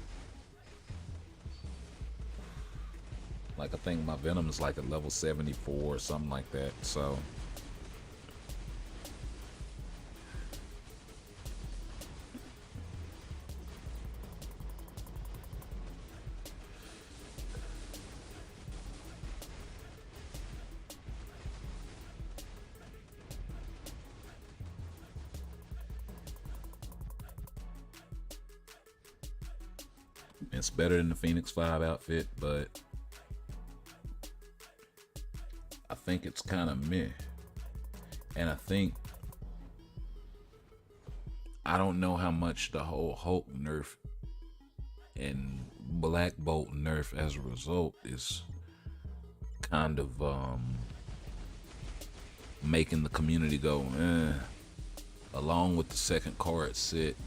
like I think my Venom is like a level 74 or something like that. So it's better than the Phoenix 5 outfit, but I think it's kind of meh. And I don't know how much the whole Hulk nerf and Black Bolt nerf as a result is kind of making the community go along with the second card set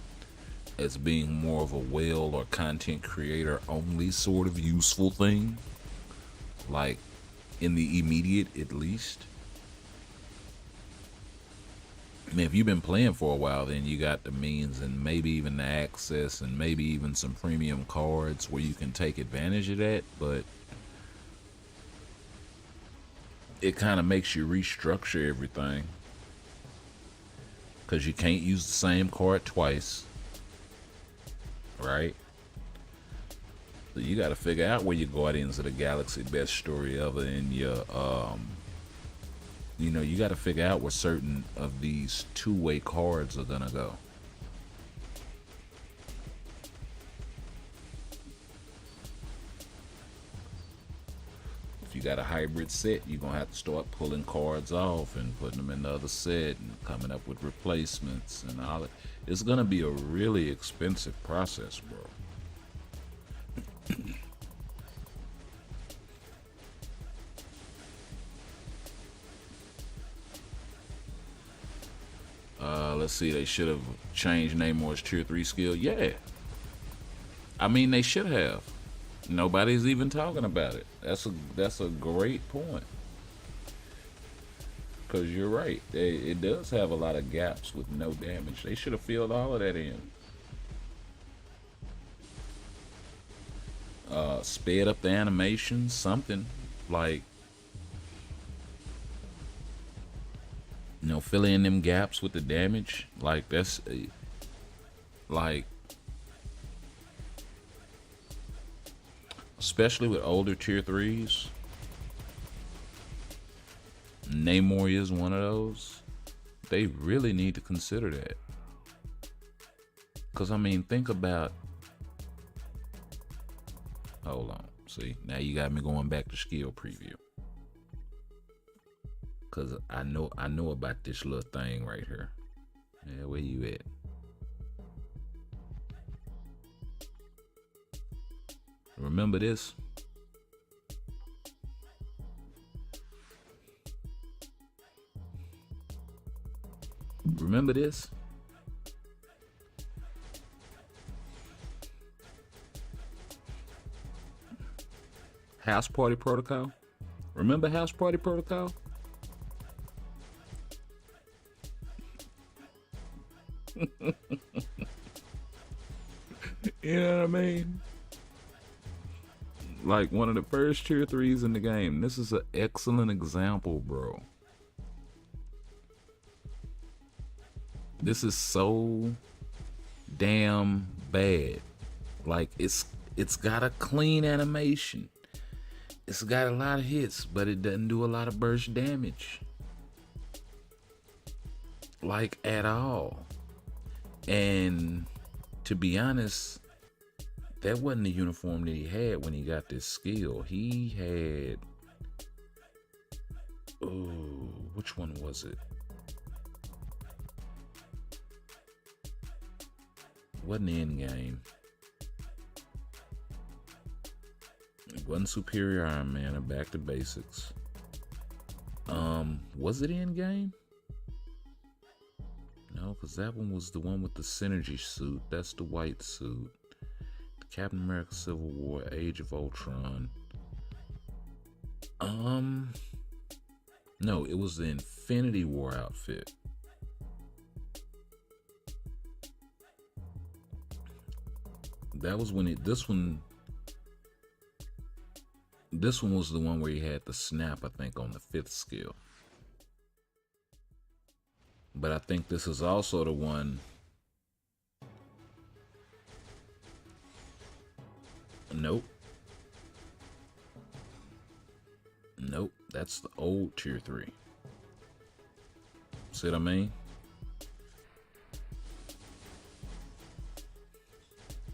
as being more of a whale or content creator only sort of useful thing, like in the immediate at least. I mean, if you've been playing for a while, then you got the means and maybe even the access and maybe even some premium cards where you can take advantage of that, but it kind of makes you restructure everything because you can't use the same card twice, right? So you got to figure out where your Guardians of the Galaxy best story ever in your you know, you got to figure out where certain of these two-way cards are gonna go. If you got a hybrid set, you're gonna have to start pulling cards off and putting them in the other set and coming up with replacements and all that. It's gonna be a really expensive process, bro. Let's see, they should have changed Namor's tier 3 skill. Yeah. I mean, they should have. Nobody's even talking about it. That's a great point. Because you're right. It does have a lot of gaps with no damage. They should have filled all of that in. Sped up the animation, something like, you know, fill in them gaps with the damage. Like, that's like, especially with older tier 3s. Namor is one of those. They really need to consider that. Because, I mean, think about... Hold on. See, now you got me going back to skill preview. Because I know about this little thing right here. Yeah, where you at? Remember this? Remember this? House Party Protocol? Remember House Party Protocol? You know what I mean? Like one of the first tier 3s in the game. This is an excellent example, bro. This is so damn bad. Like it's got a clean animation. It's got a lot of hits, but it doesn't do a lot of burst damage. Like at all. And to be honest, that wasn't the uniform that he had when he got this skill. He had, oh, which one was it? Wasn't the end game. It wasn't Superior Iron Man or Back to Basics. Was it end game? No, because that one was the one with the synergy suit. That's the white suit. Captain America Civil War, Age of Ultron. No, it was the Infinity War outfit. That was when this one was the one where he had the snap, I think, on the 5th skill. But I think this is also the one. Nope. Nope. That's the old tier 3. See what I mean?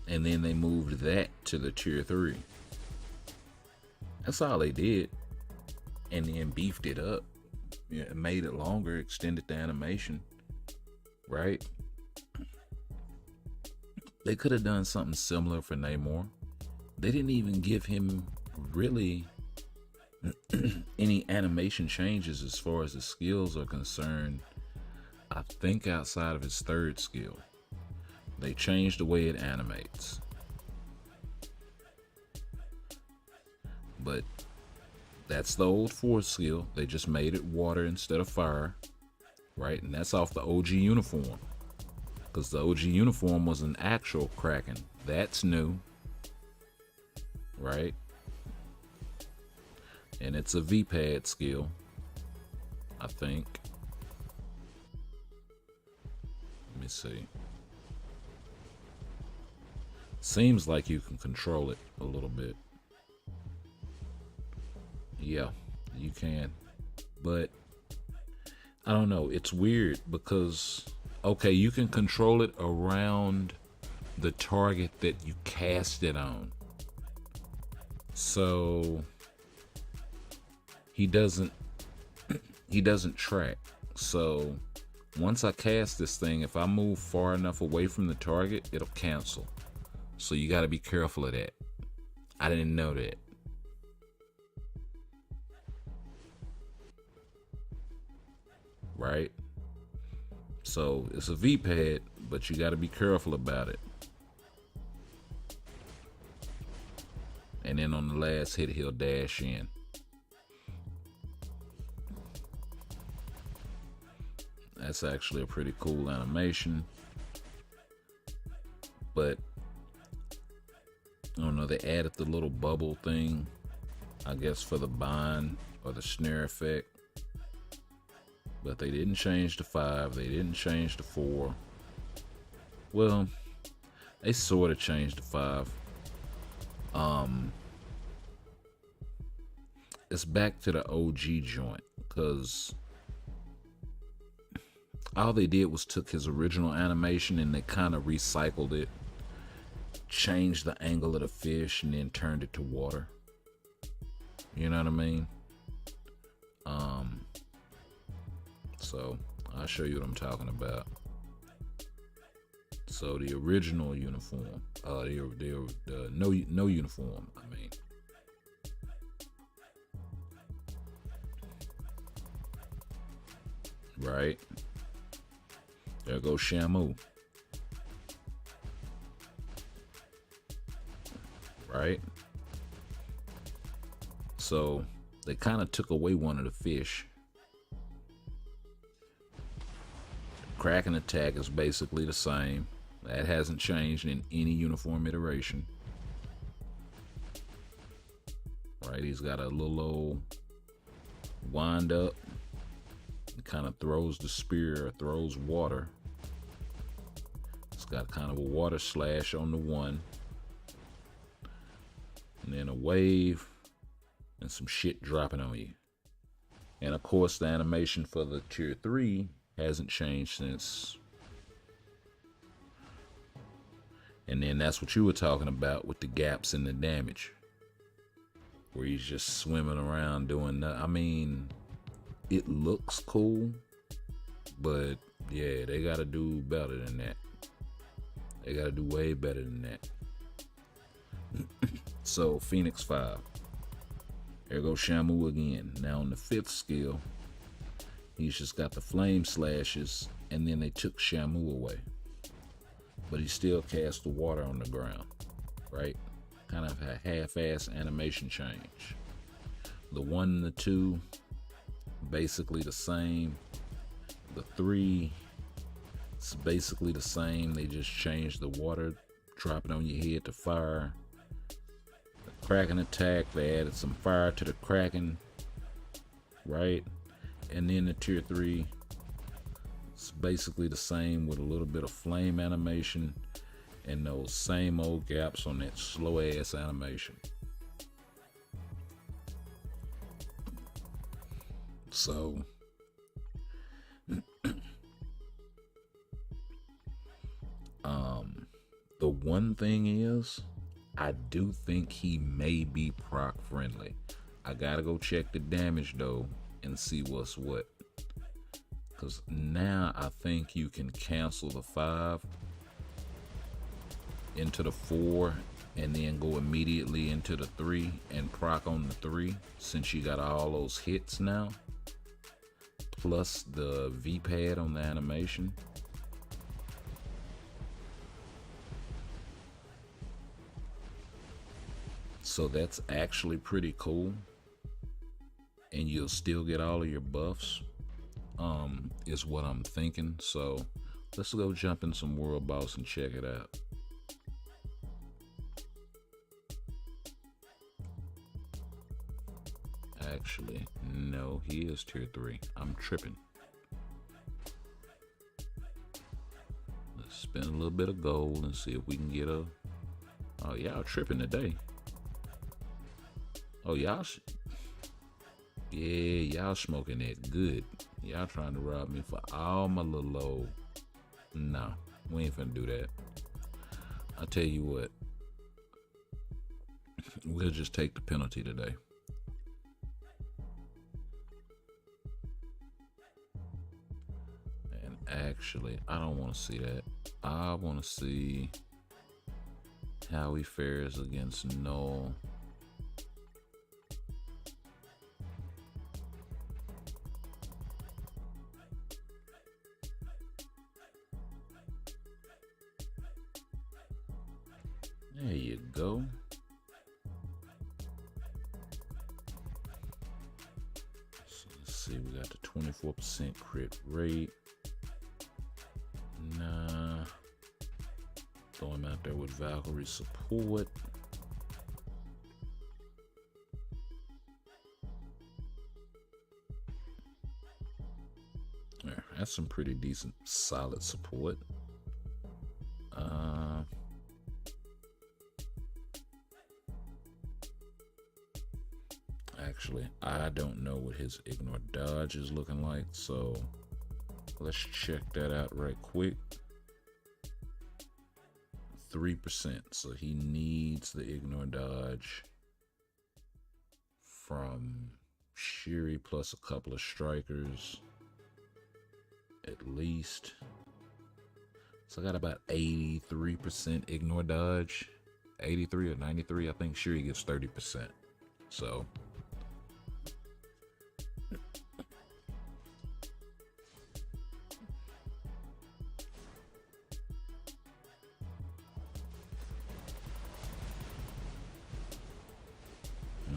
And then they moved that to the tier 3. That's all they did. And then beefed it up. Yeah, made it longer, extended the animation. Right? They could have done something similar for Namor. They didn't even give him really any animation changes as far as his skills are concerned. I think outside of his 3rd skill. They changed the way it animates. But that's the old 4th skill. They just made it water instead of fire. Right? And that's off the OG uniform. Because the OG uniform was an actual Kraken. That's new. Right? And it's a V-pad skill, I think. Let me see. Seems like you can control it a little bit. Yeah, you can. But I don't know. It's weird because, okay, you can control it around the target that you cast it on. So he doesn't track. So once I cast this thing, if I move far enough away from the target, it'll cancel. So you got to be careful of that. I didn't know that. Right? So it's a V-pad, but you got to be careful about it. And then on the last hit, he'll dash in. That's actually a pretty cool animation. But I don't know, they added the little bubble thing, I guess for the bind or the snare effect. But they didn't change the 5, they didn't change the 4. Well, they sort of changed the 5. It's back to the OG joint, because all they did was took his original animation and they kind of recycled it, changed the angle of the fish, and then turned it to water. You know what I mean? So I'll show you what I'm talking about. So the original uniform, no uniform, I mean. Right? There goes Shamu. Right? So they kind of took away one of the fish. Kraken attack is basically the same. That hasn't changed in any uniform iteration. Right? He's got a little old wind up. It kind of throws the spear, or throws water. It's got kind of a water slash on the one. And then a wave and some shit dropping on you. And of course the animation for the tier 3 hasn't changed since. And then that's what you were talking about with the gaps in the damage, where he's just swimming around doing that. I mean, it looks cool, but yeah, they gotta do better than that. They gotta do way better than that. So Phoenix 5. There goes Shamu again. Now on the 5th skill, he's just got the flame slashes, and then they took Shamu away. But he still cast the water on the ground, right? Kind of a half-ass animation change. The 1 and the 2, basically the same. The 3, it's basically the same. They just changed the water dropping on your head to fire. The Kraken attack, they added some fire to the Kraken, right? And then the tier 3, it's basically the same with a little bit of flame animation and those same old gaps on that slow ass animation. So the one thing is, I do think he may be proc friendly. I gotta go check the damage though and see what's what. Because now I think you can cancel the 5 into the 4 and then go immediately into the 3 and proc on the 3, since you got all those hits now, plus the V-pad on the animation. So that's actually pretty cool, and you'll still get all of your buffs, is what I'm thinking. So let's go jump in some World Boss and check it out. Actually, no, he is tier 3. I'm tripping. Let's spend a little bit of gold and see if we can get a Oh, y'all tripping today. Oh, y'all. Yeah, y'all smoking that good. Y'all trying to rob me for all my little old. Nah, we ain't finna do that. I'll tell you what. We'll just take the penalty today. And actually, I don't want to see that. I want to see how he fares against Noel. There you go. So let's see, we got the 24% crit rate. Nah. Throw him out there with Valkyrie support. There, that's some pretty decent, solid support. Actually, I don't know what his ignore dodge is looking like, so let's check that out right quick. 3%, so he needs the ignore dodge from Shuri plus a couple of strikers at least. So I got about 83% ignore dodge, 83 or 93. I think Shuri gets 30%. So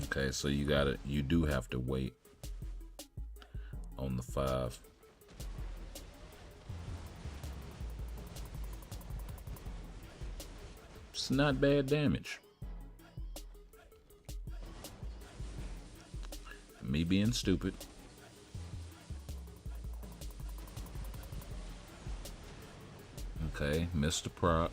okay, so you do have to wait on the 5. It's not bad damage. Me being stupid. Okay, Mr. Prop.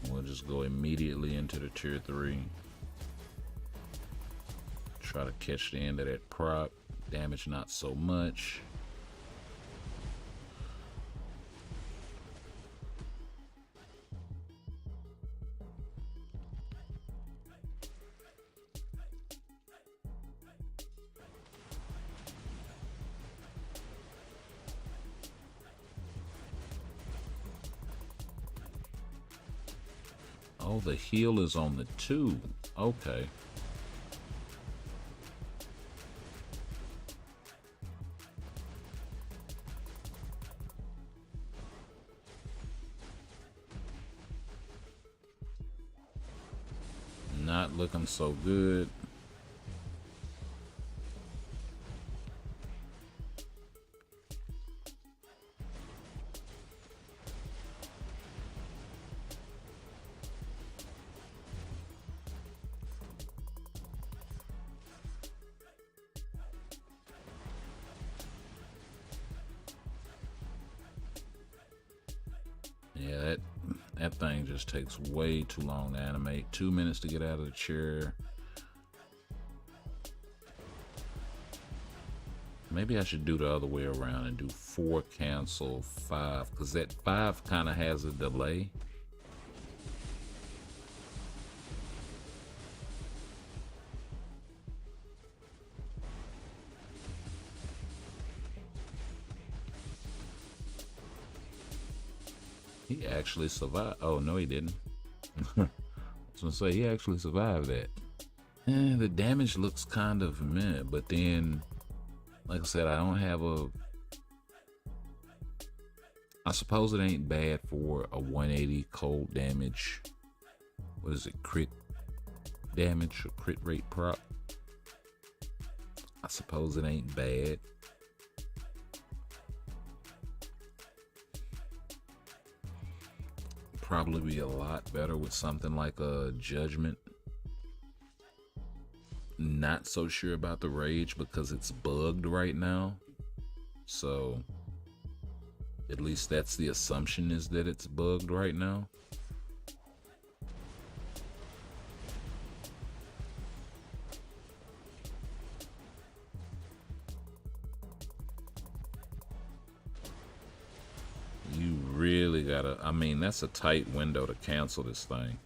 We'll just go immediately into the tier 3. Try to catch the end of that prop. Damage not so much. Oh, the heal is on the 2. Okay. Not looking so good. Yeah, that thing just takes way too long to animate. 2 minutes to get out of the chair. Maybe I should do the other way around and do 4 cancel 5, because that 5 kind of has a delay. He actually survived. Oh, no, he didn't. I was gonna say, he actually survived that. The damage looks kind of meh, but then, like I said, I don't have I suppose it ain't bad for a 180 cold damage. What is it? Crit damage or crit rate prop? I suppose it ain't bad. probably be a lot better with something like a Judgment. Not so sure about the Rage because it's bugged right now. So at least that's the assumption, is that it's bugged right now. You really gotta, I mean, that's a tight window to cancel this thing.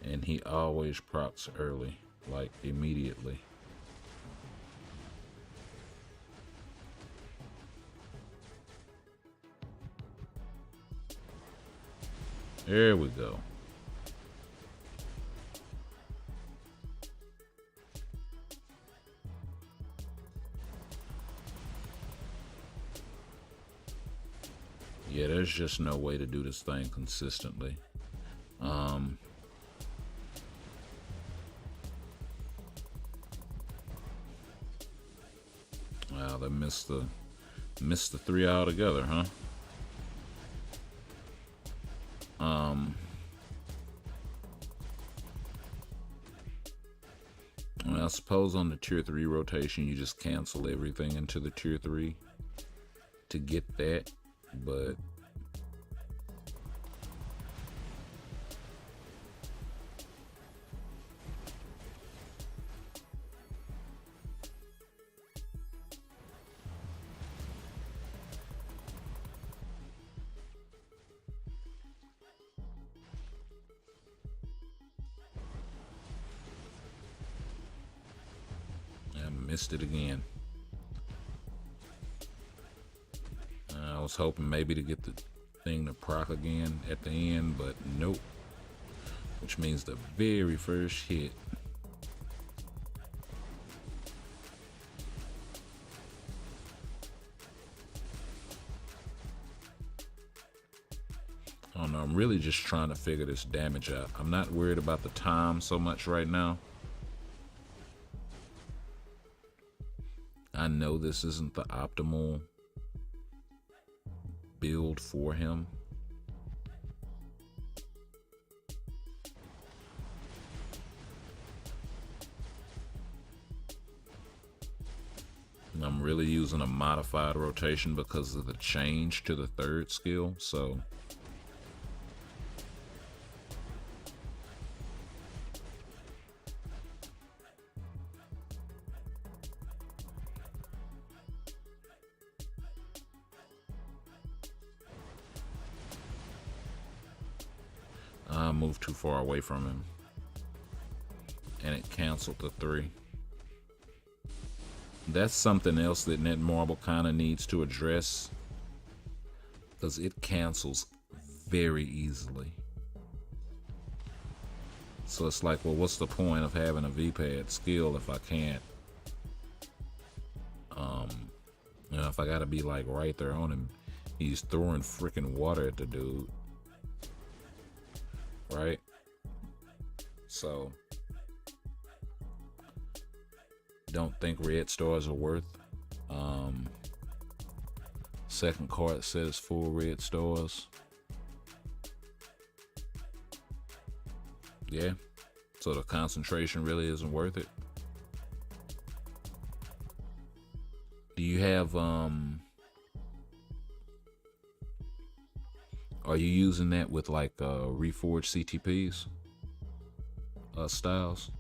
And he always procs early, like immediately. There we go. Yeah, there's just no way to do this thing consistently. Wow, they missed the 3 altogether, huh? Well, I suppose on the tier 3 rotation, you just cancel everything into the tier 3 to get that, but missed it again. I was hoping maybe to get the thing to proc again at the end, but nope. Which means the very first hit. I don't know, I'm really just trying to figure this damage out. I'm not worried about the time so much right now. I know this isn't the optimal build for him. I'm really using a modified rotation because of the change to the 3rd skill, so I moved too far away from him, and it canceled the 3. That's something else that Netmarble kind of needs to address, because it cancels very easily. So it's like, well, what's the point of having a V-pad skill if I can't, you know, if I gotta be like right there on him, he's throwing freaking water at the dude. Right? So, don't think red stars are worth. Second card says 4 red stars. Yeah. So the concentration really isn't worth it. Do you have are you using that with like reforged CTPs styles?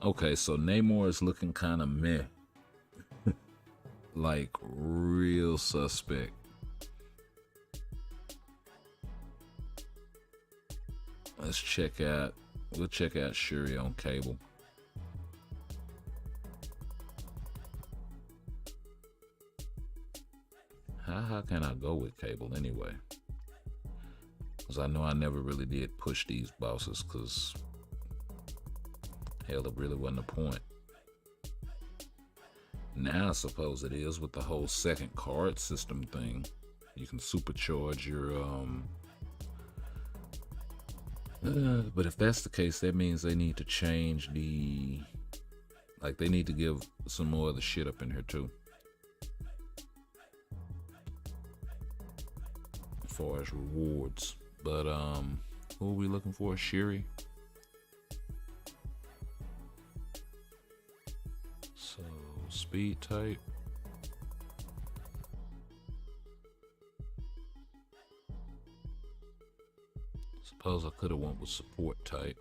Okay, so Namor is looking kind of meh. Like, real suspect. Let's check out, we'll check out Shuri on Cable. How can I go with cable anyway? Because I know I never really did push these bosses, because hell, it really wasn't a point. Now I suppose it is with the whole second card system thing. You can supercharge your but if that's the case, that means they need to change the, like, they need to give some more of the shit up in here too. As far as rewards. But who are we looking for? Shiri? So speed type. Suppose I could have went with support type.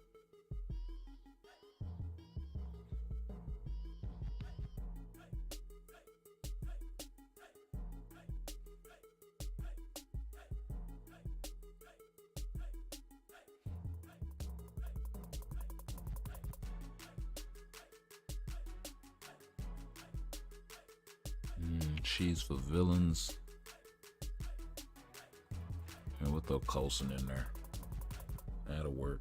She's for villains. And we'll throw Coulson in there. That'll work.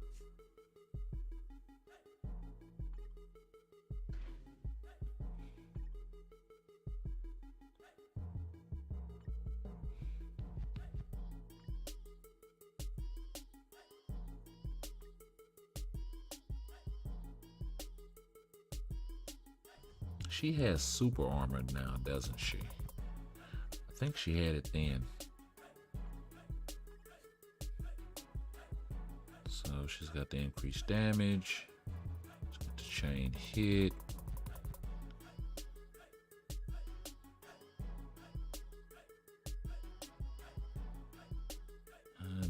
She has super armor now, doesn't she? I think she had it then. So she's got the increased damage. She's got the chain hit.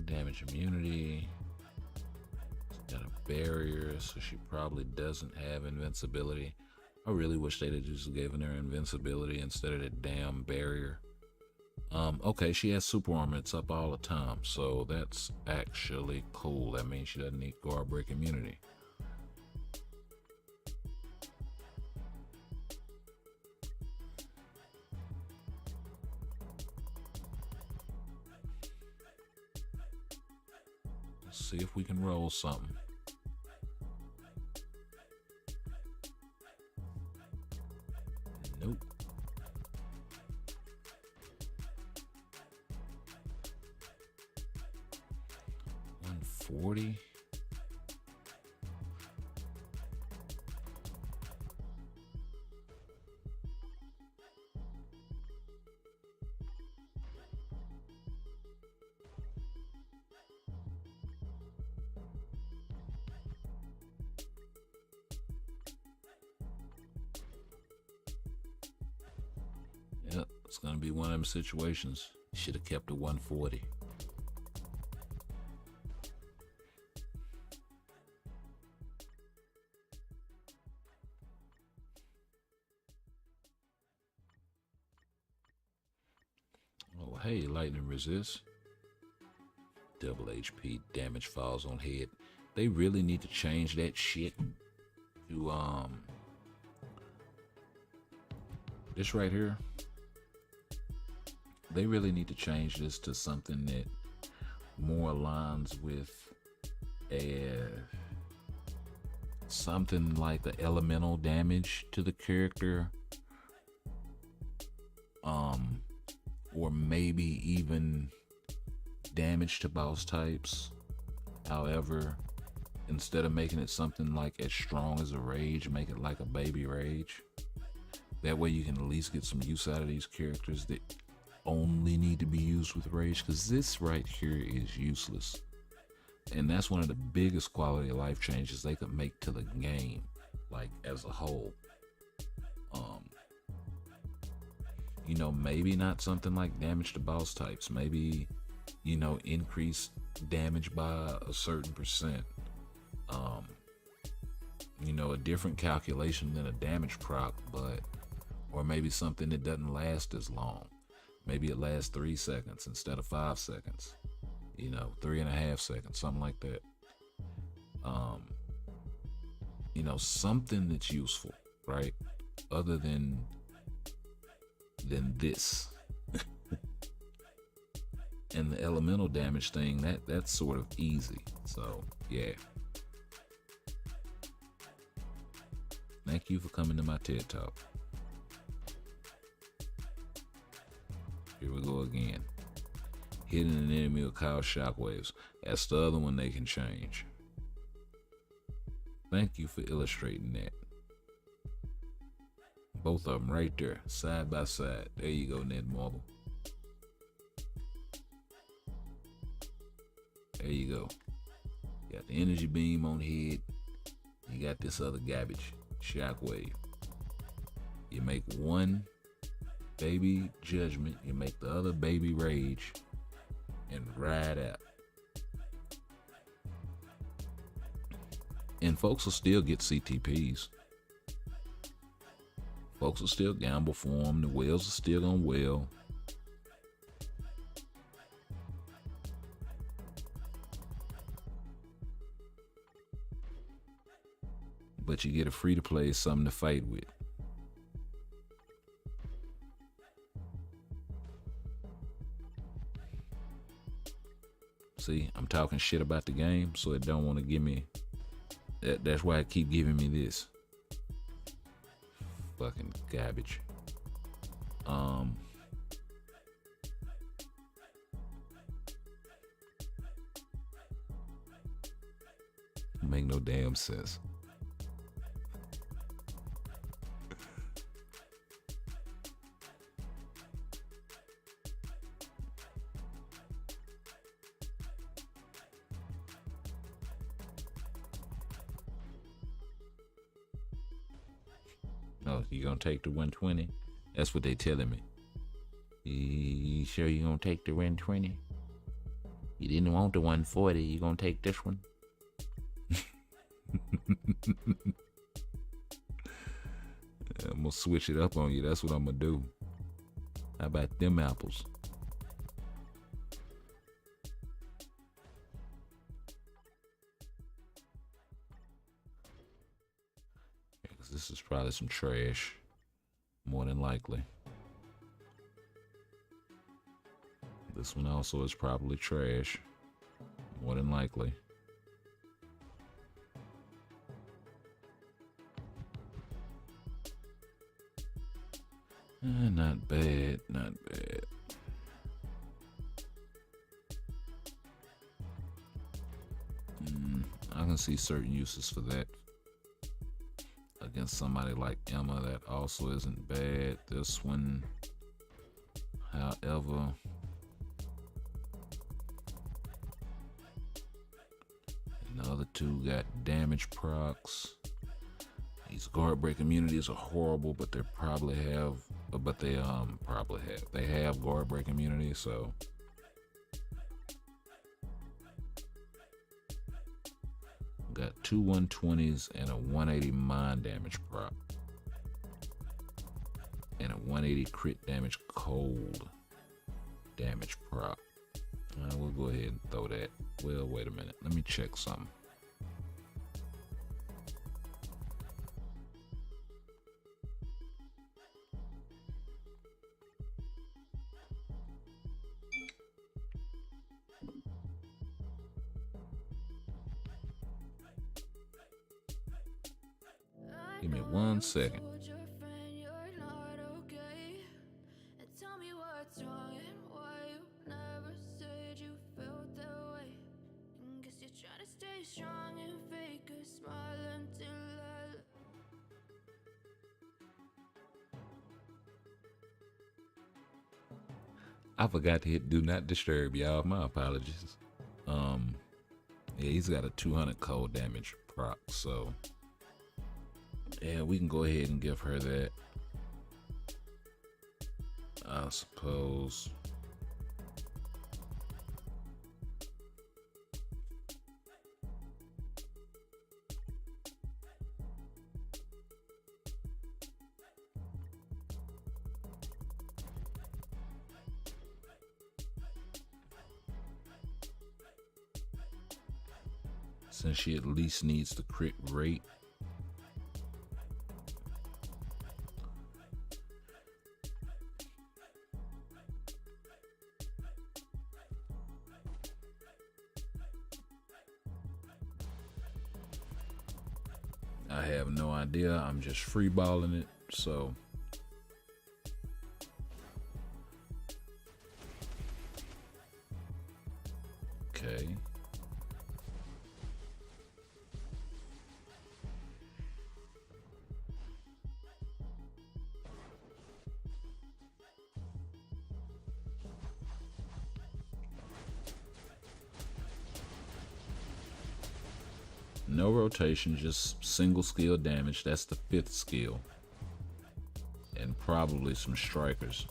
Damage immunity. She's got a barrier, so she probably doesn't have invincibility. I really wish they'd have just given her invincibility instead of that damn barrier. Okay, she has super armor. It's up all the time, so that's actually cool. That means she doesn't need guard break immunity. Let's see if we can roll something. Nope. $140. Yep, it's gonna be one of them situations. Should have kept it 140. Oh, hey, lightning resist. Double HP, damage falls on head. They really need to change that shit to this right here. They really need to change this to something that more aligns with something like the elemental damage to the character, or maybe even damage to boss types. However, instead of making it something like as strong as a rage, make it like a baby rage. That way you can at least get some use out of these characters that only need to be used with rage, because this right here is useless. And that's one of the biggest quality of life changes they could make to the game, like as a whole. You know, maybe not something like damage to boss types, maybe, you know, increase damage by a certain percent. You know, a different calculation than a damage proc, but, or maybe something that doesn't last as long. Maybe it lasts 3 seconds instead of 5 seconds. You know, 3.5 seconds, something like that. You know, something that's useful, right? Other than this. And the elemental damage thing, that's sort of easy. So yeah. Thank you for coming to my TED Talk. Here we go again. Hitting an enemy will cause shockwaves. That's the other one they can change. Thank you for illustrating that. Both of them right there, side by side. There you go, Ned Marble. There you go. You got the energy beam on head. You got this other garbage, shockwave. You make one baby judgment, you make the other baby rage, and ride out. And folks will still get CTPs. Folks will still gamble for them. The whales are still on whale. But you get a free to play, something to fight with. See, I'm talking shit about the game, so it don't want to give me. That's why it keep giving me this. Fucking garbage. Make no damn sense. Oh, you gonna take the 120? That's what they telling me. You sure you gonna take the 120? You didn't want the 140. You gonna take this one? I'm gonna switch it up on you. That's what I'm gonna do. How about them apples? This is probably some trash, more than likely. This one also is probably trash, more than likely. Not bad, not bad. I can see certain uses for that. Against somebody like Emma, that also isn't bad. This one, however, and the other two got damage procs. These guard break immunities are horrible, but they probably have, they have guard break immunity, so. Got two 120s and a 180 mind damage prop. And a 180 crit damage cold damage prop. We'll go ahead and throw that. Well, wait a minute. Let me check something. Give me 1 second. I forgot to hit do not disturb, y'all. My apologies. Yeah, he's got a 200 cold damage proc, so yeah, we can go ahead and give her that, I suppose. Since she at least needs the crit rate. I have no idea. I'm just freeballing it. So okay. No rotation, just single skill damage. That's the 5th skill. And probably some strikers.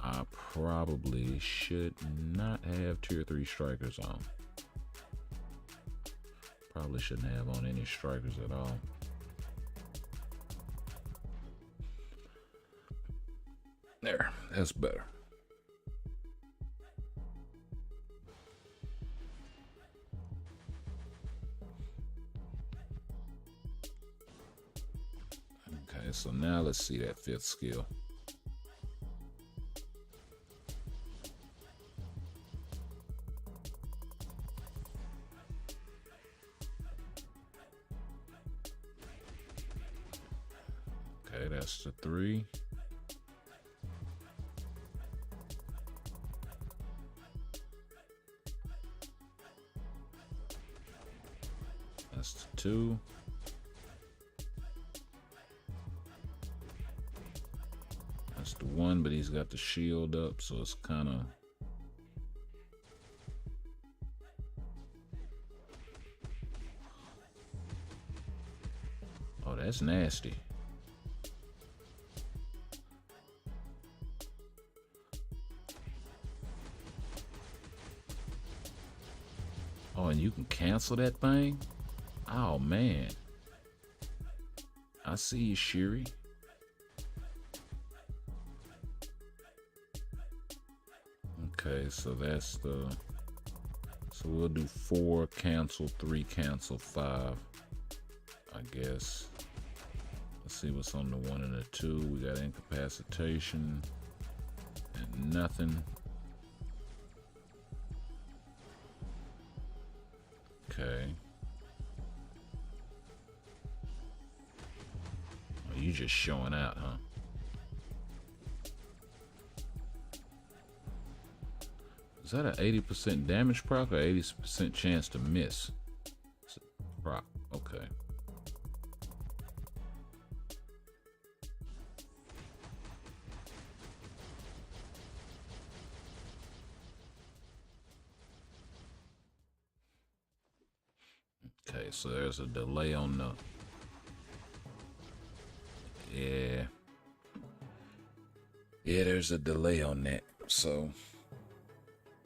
I probably should not have tier 3 strikers on. Probably shouldn't have on any strikers at all. There, that's better. Okay, so now let's see that 5th skill. Okay, that's the 3. That's the 2. That's the 1, but he's got the shield up, so it's kind of... Oh, that's nasty. Oh, and you can cancel that thing? Oh, man. I see you, Shiri. Okay, so that's the... So we'll do 4, cancel, 3, cancel, 5. I guess. Let's see what's on the 1 and the 2. We got incapacitation. And nothing. Okay. Oh, you just showing out, huh? Is that an 80% damage proc or 80% chance to miss? It's a proc. Okay. Okay, so there's a delay on the... Yeah. Yeah, there's a delay on that. So,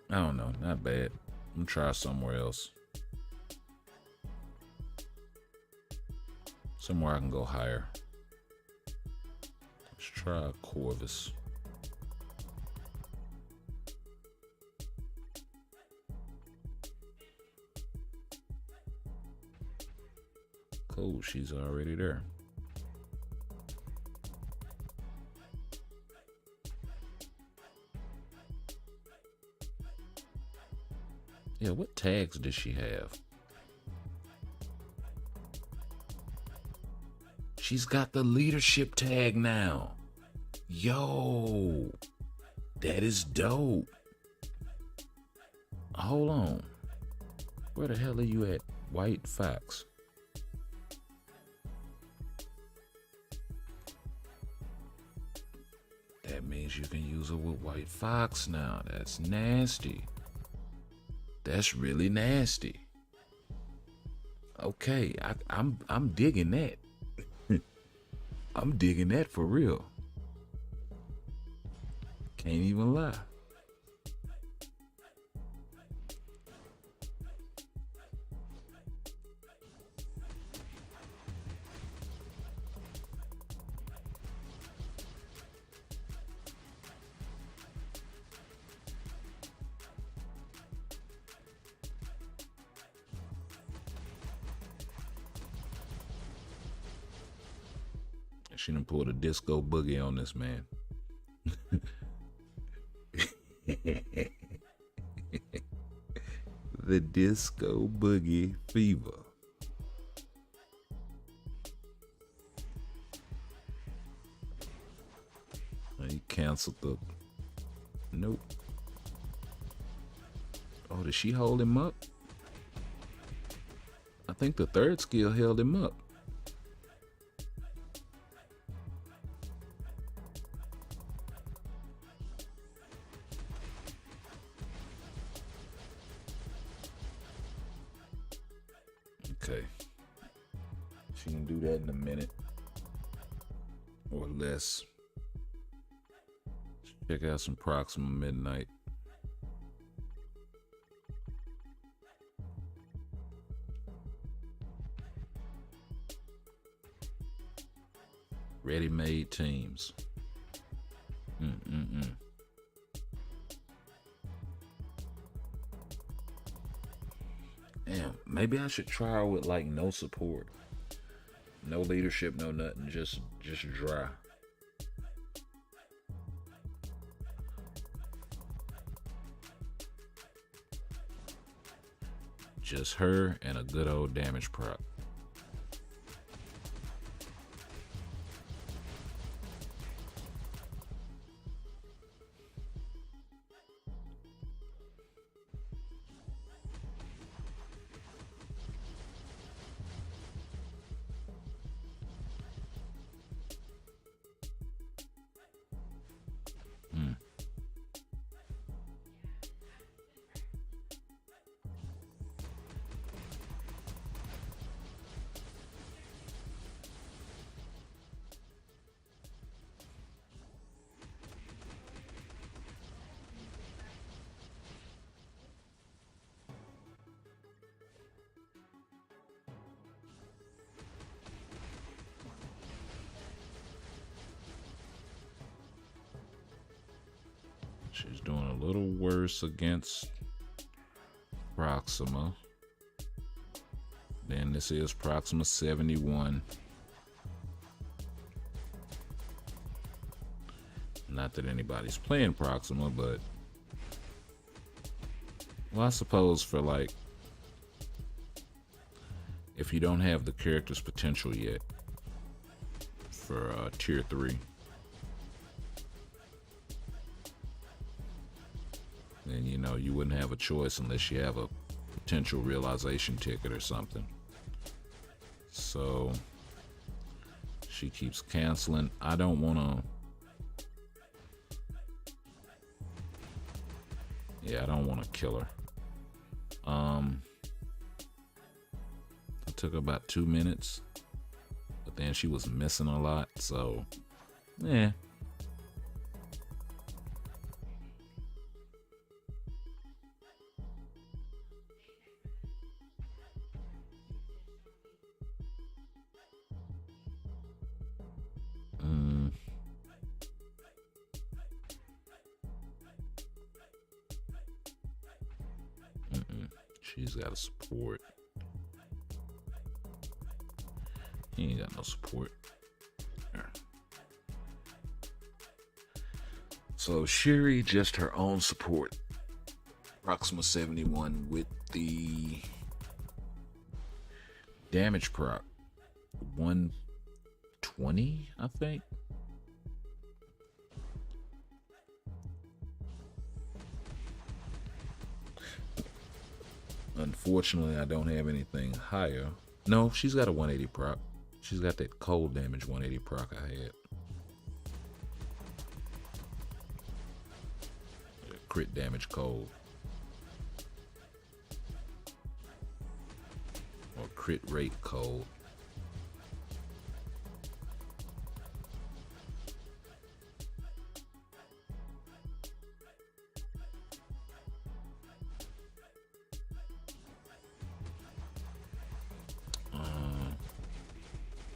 I don't know. Not bad. I'm gonna try somewhere else. Somewhere I can go higher. Let's try Corvus. Cool, she's already there. Yeah, what tags does she have? She's got the leadership tag now. Yo, that is dope. Hold on. Where the hell are you at, White Fox? That means you can use her with White Fox now. That's nasty. That's really nasty. Okay, I'm digging that. I'm digging that for real. Can't even lie. She done pulled a disco boogie on this man. The disco boogie fever. canceled the... Nope. Oh, did she hold him up? I think the third skill held him up. Okay. She can do that in a minute or less. Check out some Proxima Midnight. Ready-made teams. Damn, maybe I should try her with like no support. No leadership, no nothing, just dry. Just her and a good old damage proc. She's doing a little worse against Proxima. Then this is Proxima 71. Not that anybody's playing Proxima, but well, I suppose for like if you don't have the character's potential yet for tier 3. Then you know you wouldn't have a choice unless you have a potential realization ticket or something. So she keeps canceling. I don't want to. Yeah, I don't want to kill her. It took about 2 minutes, but then she was missing a lot. So, yeah. She's got a support. He ain't got no support. There. So Shuri, just her own support. Proxima 71 with the damage proc 120, I think. Unfortunately, I don't have anything higher. No, she's got a 180 proc. She's got that cold damage 180 proc I had. Crit damage cold. Or crit rate cold.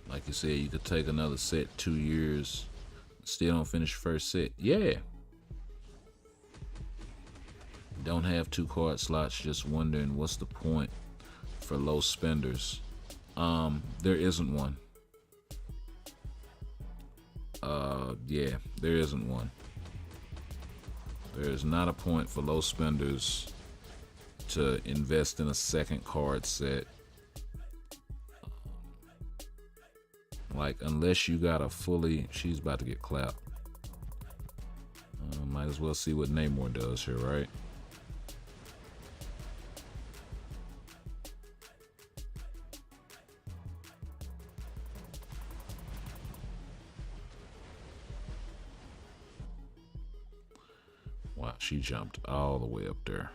Like you said, you could take another set 2 years, still don't finish first set. Yeah. Don't have 2 card slots, just wondering what's the point for low spenders. There isn't one. Yeah, there isn't one. There is not a point for low spenders to invest in a second card set. Like, unless you got a fully... She's about to get clapped. Might as well see what Namor does here, right? Wow, she jumped all the way up there.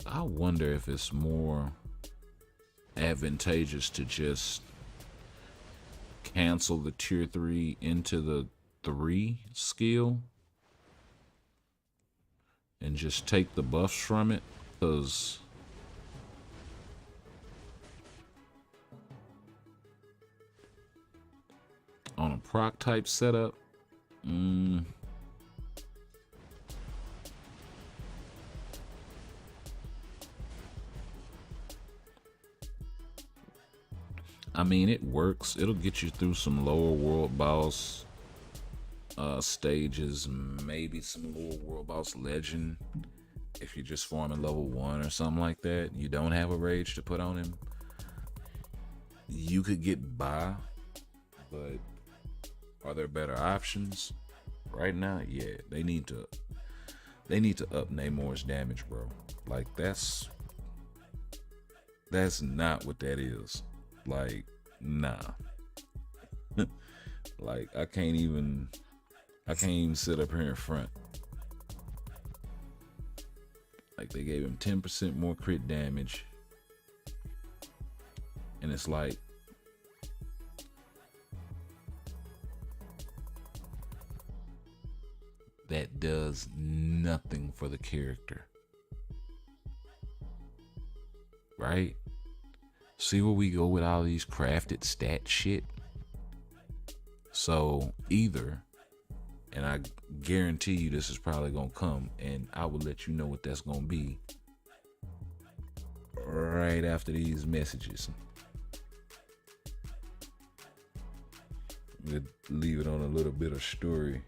I wonder if it's more advantageous to just cancel the tier 3 into the 3 skill and just take the buffs from it, because on a proc type setup, I mean, it works. It'll get you through some lower world boss stages, maybe some lower world boss legend. If you're just farming level 1 or something like that, you don't have a rage to put on him, you could get by. But are there better options right now? Yeah, they need to up Namor's damage, bro. Like, that's not what that is. Like, nah. Like, I can't even sit up here in front. Like, they gave him 10% more crit damage, and it's like, that does nothing for the character, right? See where we go with all these crafted stat shit? So either, and I guarantee you this is probably gonna come, and I will let you know what that's gonna be right after these messages. We'll leave it on a little bit of story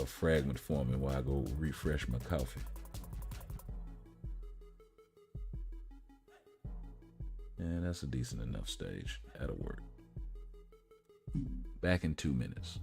fragment forming while I go refresh my coffee. And that's a decent enough stage. That'll work. Back in 2 minutes.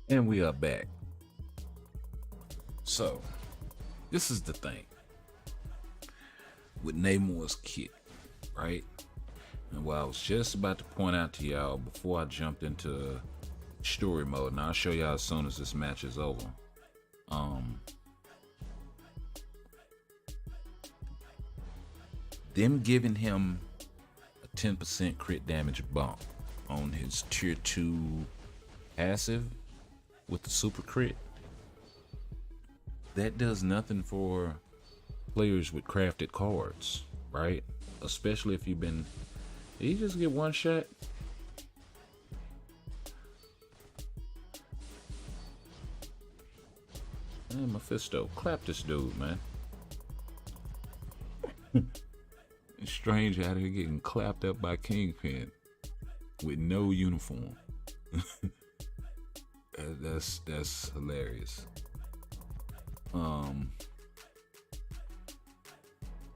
And we are back. So, this is the thing with Namor's kit, right? And what I was just about to point out to y'all before I jumped into story mode, and I'll show y'all as soon as this match is over. Them giving him a 10% crit damage bump on his tier 2 passive with the super crit, that does nothing for players with crafted cards, right? Especially if you've been, did he just get one shot? Man, Mephisto, clap this dude, man. It's strange out here getting clapped up by Kingpin with no uniform. That's hilarious.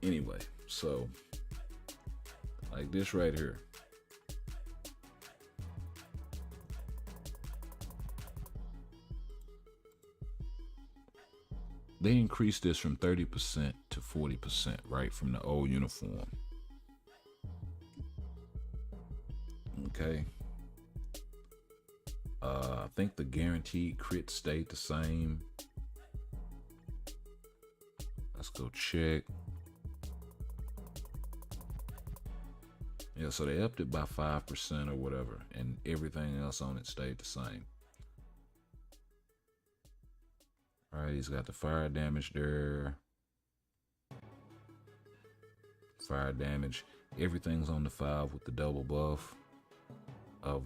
Anyway, so like this right here. They increased this from 30% to 40%, right, from the old uniform. Okay. I think the guaranteed crit stayed the same. Let's go check. Yeah, so they upped it by 5% or whatever, and everything else on it stayed the same. All right, he's got the fire damage there. Fire damage. Everything's on the 5 with the double buff of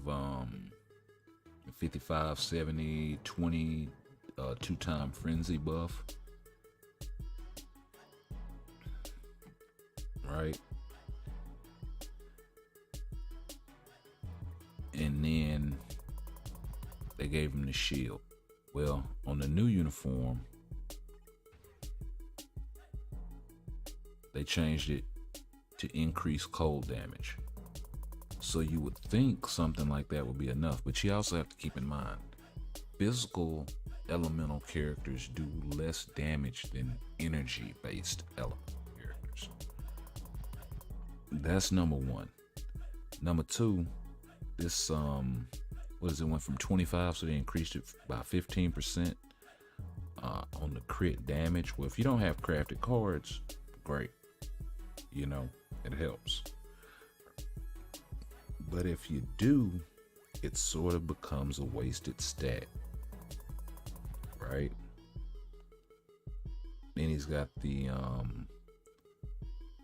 55, 70, 20, 2-time frenzy buff. Right. And then they gave him the shield. Well, on the new uniform, they changed it to increase cold damage. So you would think something like that would be enough, but you also have to keep in mind, physical elemental characters do less damage than energy-based elemental characters. That's number one. Number two, this what is it, went from 25, so they increased it by 15% on the crit damage. Well, if you don't have crafted cards, great, you know, it helps. But if you do, it sort of becomes a wasted stat, right? Then he's got the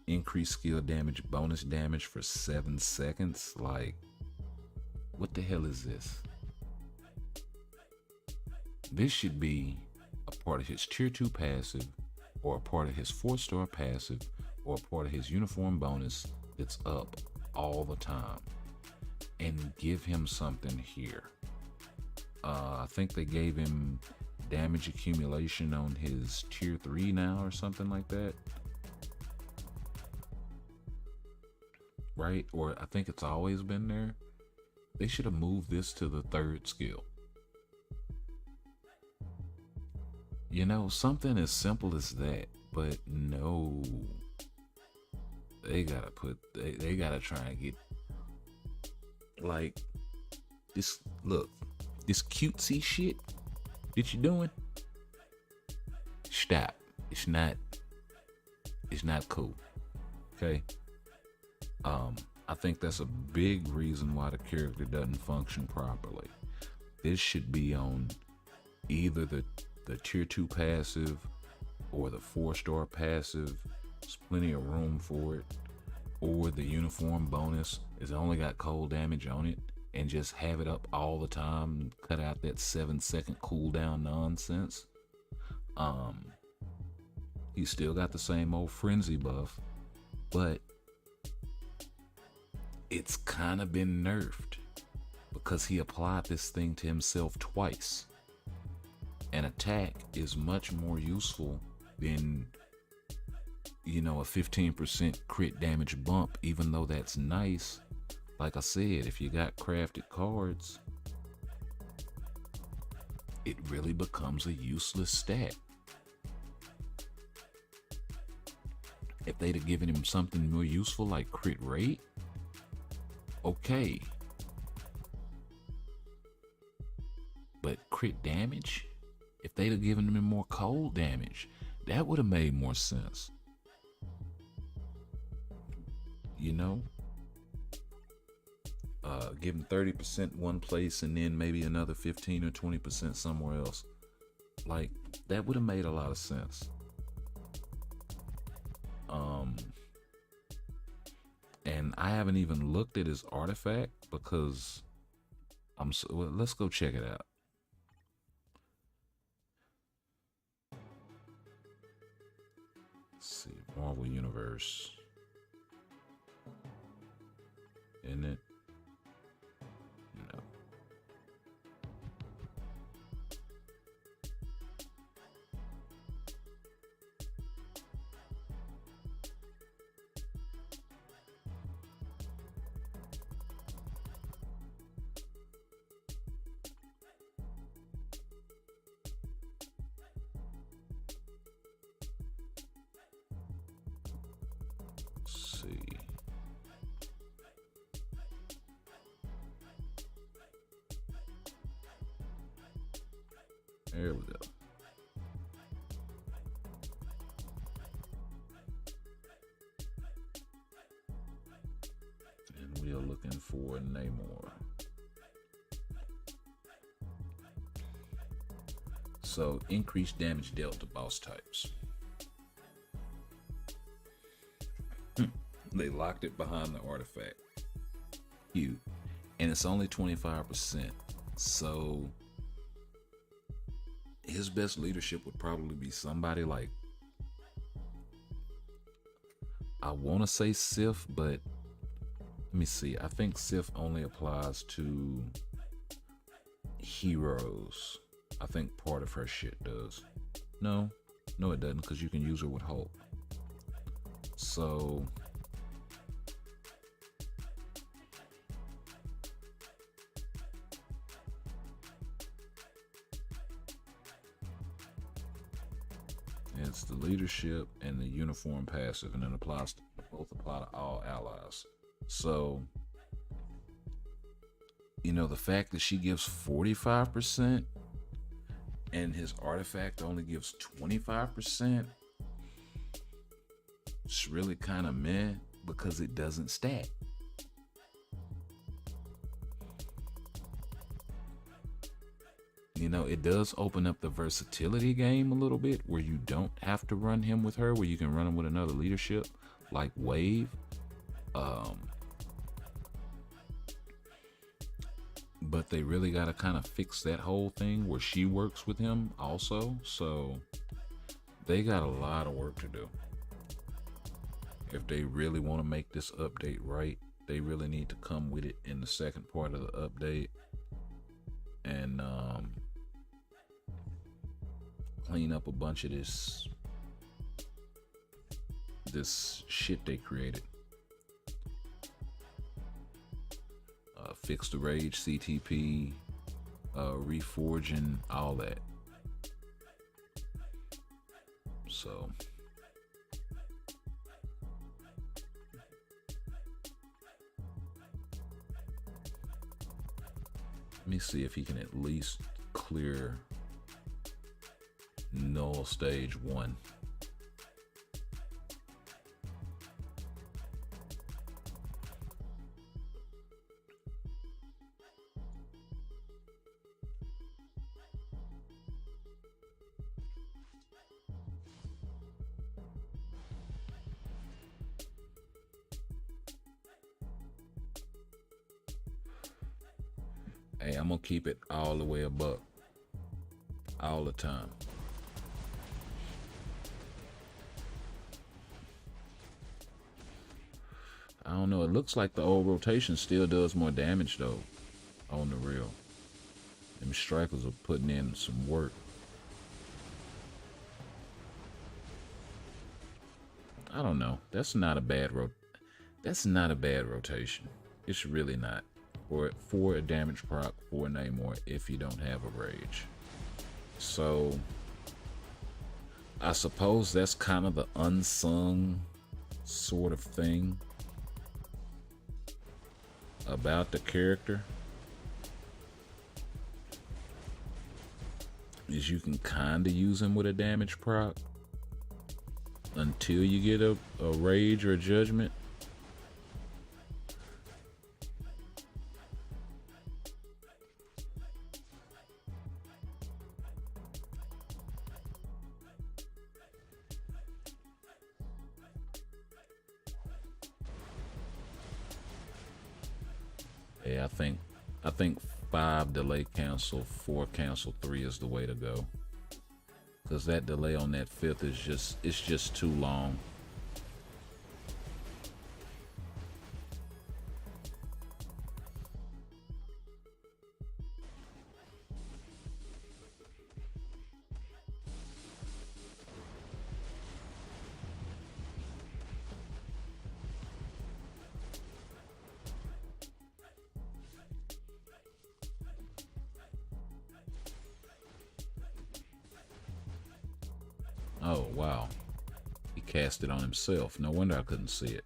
increased skill damage, bonus damage for 7 seconds. Like, what the hell is this? This should be a part of his tier 2 passive, or a part of his 4-star passive, or a part of his uniform bonus that's up all the time. And give him something here. I think they gave him damage accumulation on his tier 3 now, or something like that. Right? Or I think it's always been there. They should have moved this to the 3rd skill. You know, something as simple as that. But no. They gotta they gotta try and get, like, this, look, this cutesy shit that you're doing, stop. It's not cool. Okay? I think that's a big reason why the character doesn't function properly. This should be on either the tier 2 passive or the 4-star passive. There's plenty of room for it. Or the uniform bonus is only got cold damage on it, and just have it up all the time and cut out that 7-second cooldown nonsense. He's still got the same old frenzy buff, but it's kind of been nerfed because he applied this thing to himself twice. An attack is much more useful than, you know, a 15% crit damage bump, even though that's nice. Like I said, if you got crafted cards, it really becomes a useless stat. If they'd have given him something more useful like crit rate, okay. But crit damage, if they'd have given him more cold damage, that would have made more sense. You know? Give him 30% one place and then maybe another 15 or 20% somewhere else. Like, that would have made a lot of sense. And I haven't even looked at his artifact because well, let's go check it out. Let's see, Marvel Universe. Isn't it? No. Let's see. There we go. And we are looking for Namor. So, increased damage dealt to boss types. They locked it behind the artifact. Cute. And it's only 25%. So, his best leadership would probably be somebody like, I want to say Sif, but let me see. I think Sif only applies to heroes. I think part of her shit does. No, it doesn't, because you can use her with Hulk. So it's the leadership and the uniform passive, and it applies to, both apply to all allies. So, you know, the fact that she gives 45% and his artifact only gives 25%, it's really kind of meh because it doesn't stack. You know, it does open up the versatility game a little bit, where you don't have to run him with her, where you can run him with another leadership like Wave. But they really got to kind of fix that whole thing where she works with him also. So they got a lot of work to do. If they really want to make this update right, they really need to come with it in the second part of the update and clean up a bunch of this shit they created. Fix the rage, CTP, reforging, all that. So let me see if he can at least clear null stage 1. Hey, I'm gonna keep it all the way above, all the time. I don't know. It looks like the old rotation still does more damage though, on the real. Them strikers are putting in some work. I don't know. That's not a bad rotation. It's really not. For a damage proc for Namor if you don't have a rage. So I suppose that's kind of the unsung sort of thing about the character, is you can kind of use him with a damage proc until you get a rage or a judgment. Yeah, I think 5 delay cancel, 4 cancel 3 is the way to go. Cause that delay on that 5th is just too long. Oh, wow. He cast it on himself. No wonder I couldn't see it.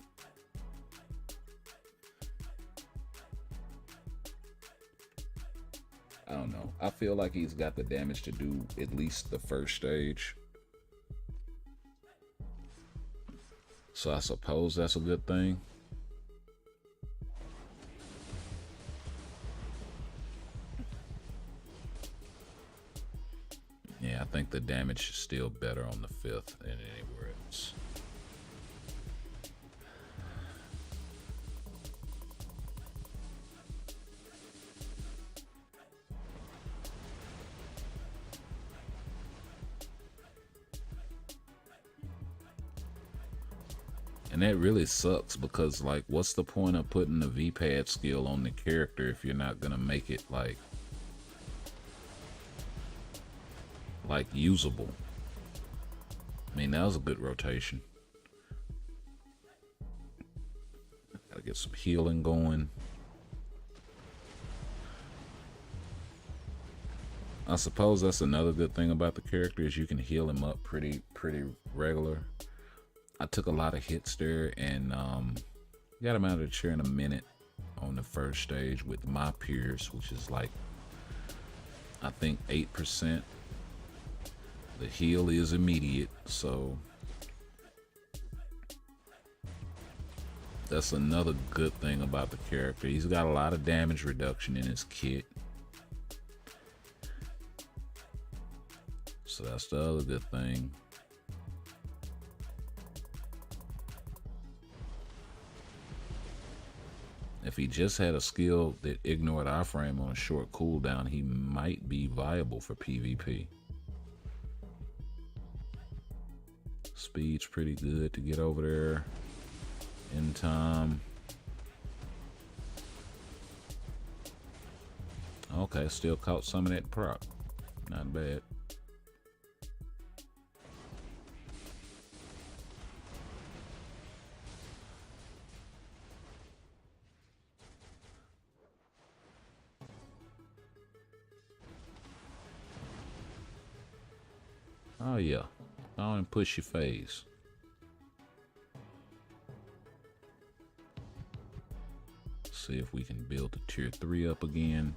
I don't know. I feel like he's got the damage to do at least the first stage. So I suppose that's a good thing. Yeah, I think the damage is still better on the 5th than anywhere else. And that really sucks because, like, what's the point of putting the V-pad skill on the character if you're not gonna make it like usable? I mean, that was a good rotation. Gotta get some healing going. I suppose that's another good thing about the character, is you can heal him up pretty regular. I took a lot of hits there, and got him out of the chair in a minute on the first stage with my Pierce, which is like, I think 8%. The heal is immediate, so that's another good thing about the character. He's got a lot of damage reduction in his kit. So that's the other good thing. If he just had a skill that ignored iframe on a short cooldown, he might be viable for PvP. Speed's pretty good to get over there in time. Okay, still caught some of that proc. Not bad. Oh yeah, go on and push your phase. See if we can build the tier 3 up again.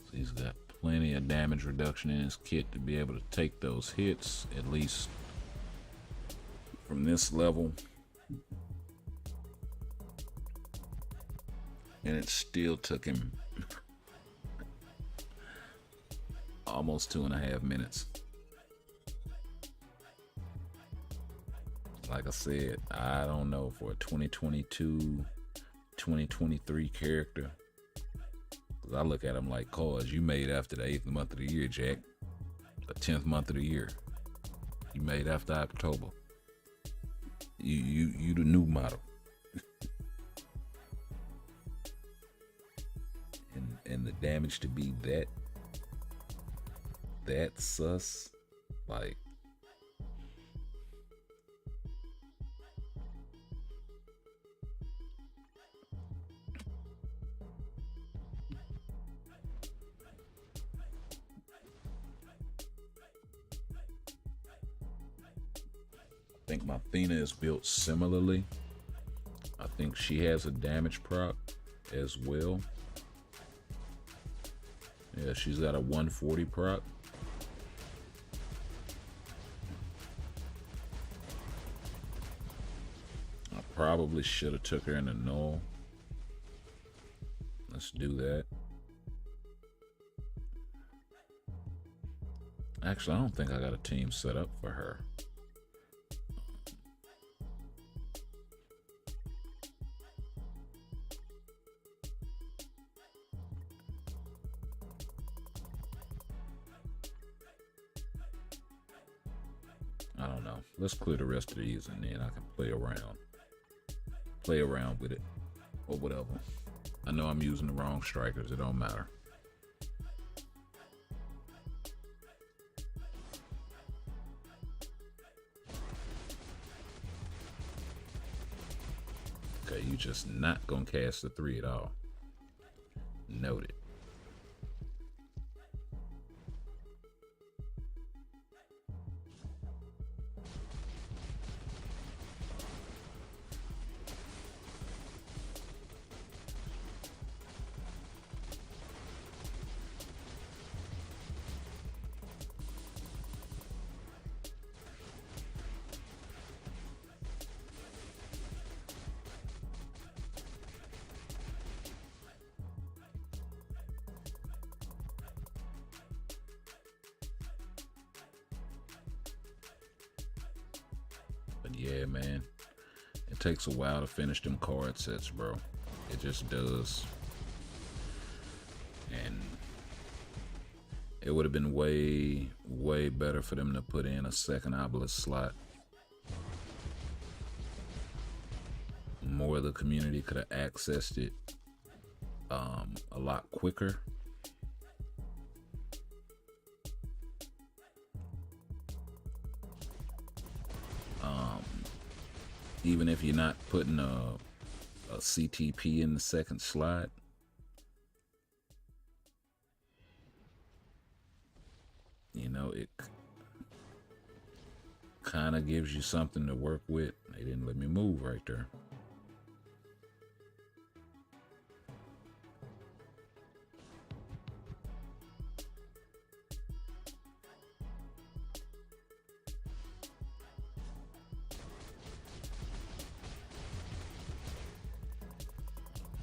So he's got plenty of damage reduction in his kit to be able to take those hits, at least from this level. And it still took him almost 2.5 minutes. Like I said, I don't know, for a 2022, 2023 character. Cause I look at him like, cause you made after the 8th month of the year, Jack. The 10th month of the year. You made after October. You the new model. And the damage to be that sus, like, think my Athena is built similarly. I think she has a damage proc as well. Yeah, she's got a 140 proc. I probably should have took her in the null. Let's do that. Actually, I don't think I got a team set up for her. I don't know. Let's clear the rest of these and then I can play around. Play around with it or whatever. I know I'm using the wrong strikers. It don't matter. Okay, you just not gonna cast the 3 at all. Noted. But yeah, man, it takes a while to finish them card sets, bro. It just does. And it would have been way, way better for them to put in a second obelisk slot. More of the community could have accessed it a lot quicker. Even if you're not putting a CTP in the second slot, you know, it kind of gives you something to work with. They didn't let me move right there.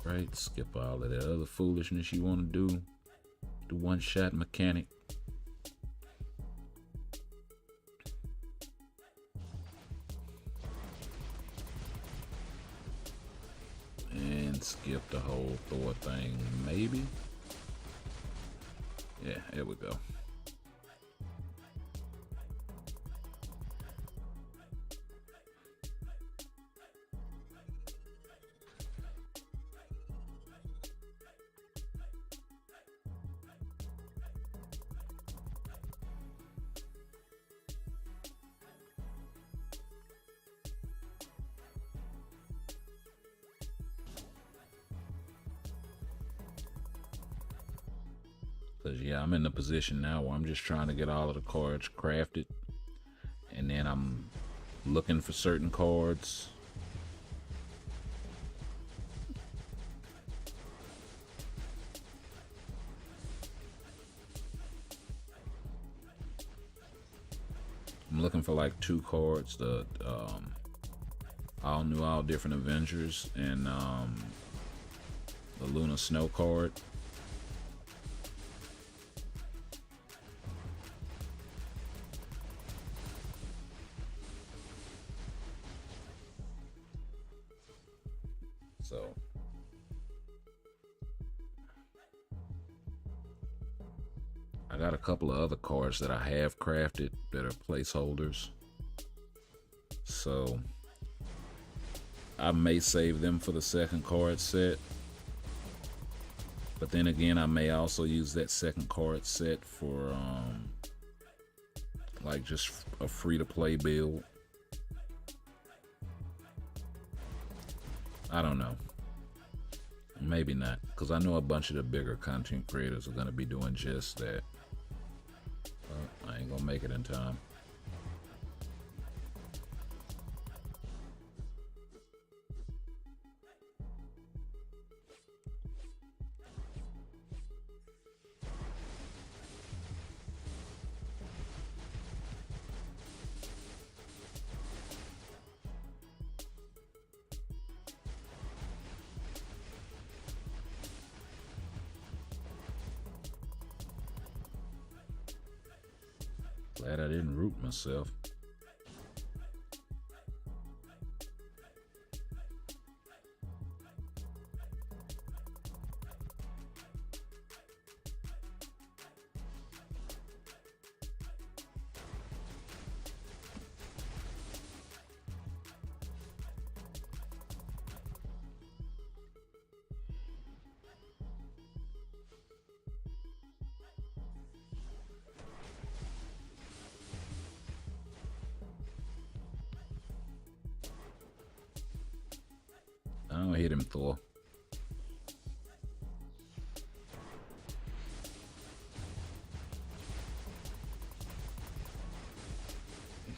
Right, skip all of that other foolishness you want to do. The one-shot mechanic. And skip the whole Thor thing, maybe? Yeah, there we go. Because, yeah, I'm in the position now where I'm just trying to get all of the cards crafted. And then I'm looking for certain cards. I'm looking for like 2 cards. The all new, all different Avengers and the Luna Snow card. So I got a couple of other cards that I have crafted that are placeholders. So I may save them for the second card set. But then again, I may also use that second card set for like just a free-to-play build. I don't know. Maybe not, because I know a bunch of the bigger content creators are going to be doing just that. I ain't going to make it in time. Glad I didn't root myself. I don't hit him, Thor.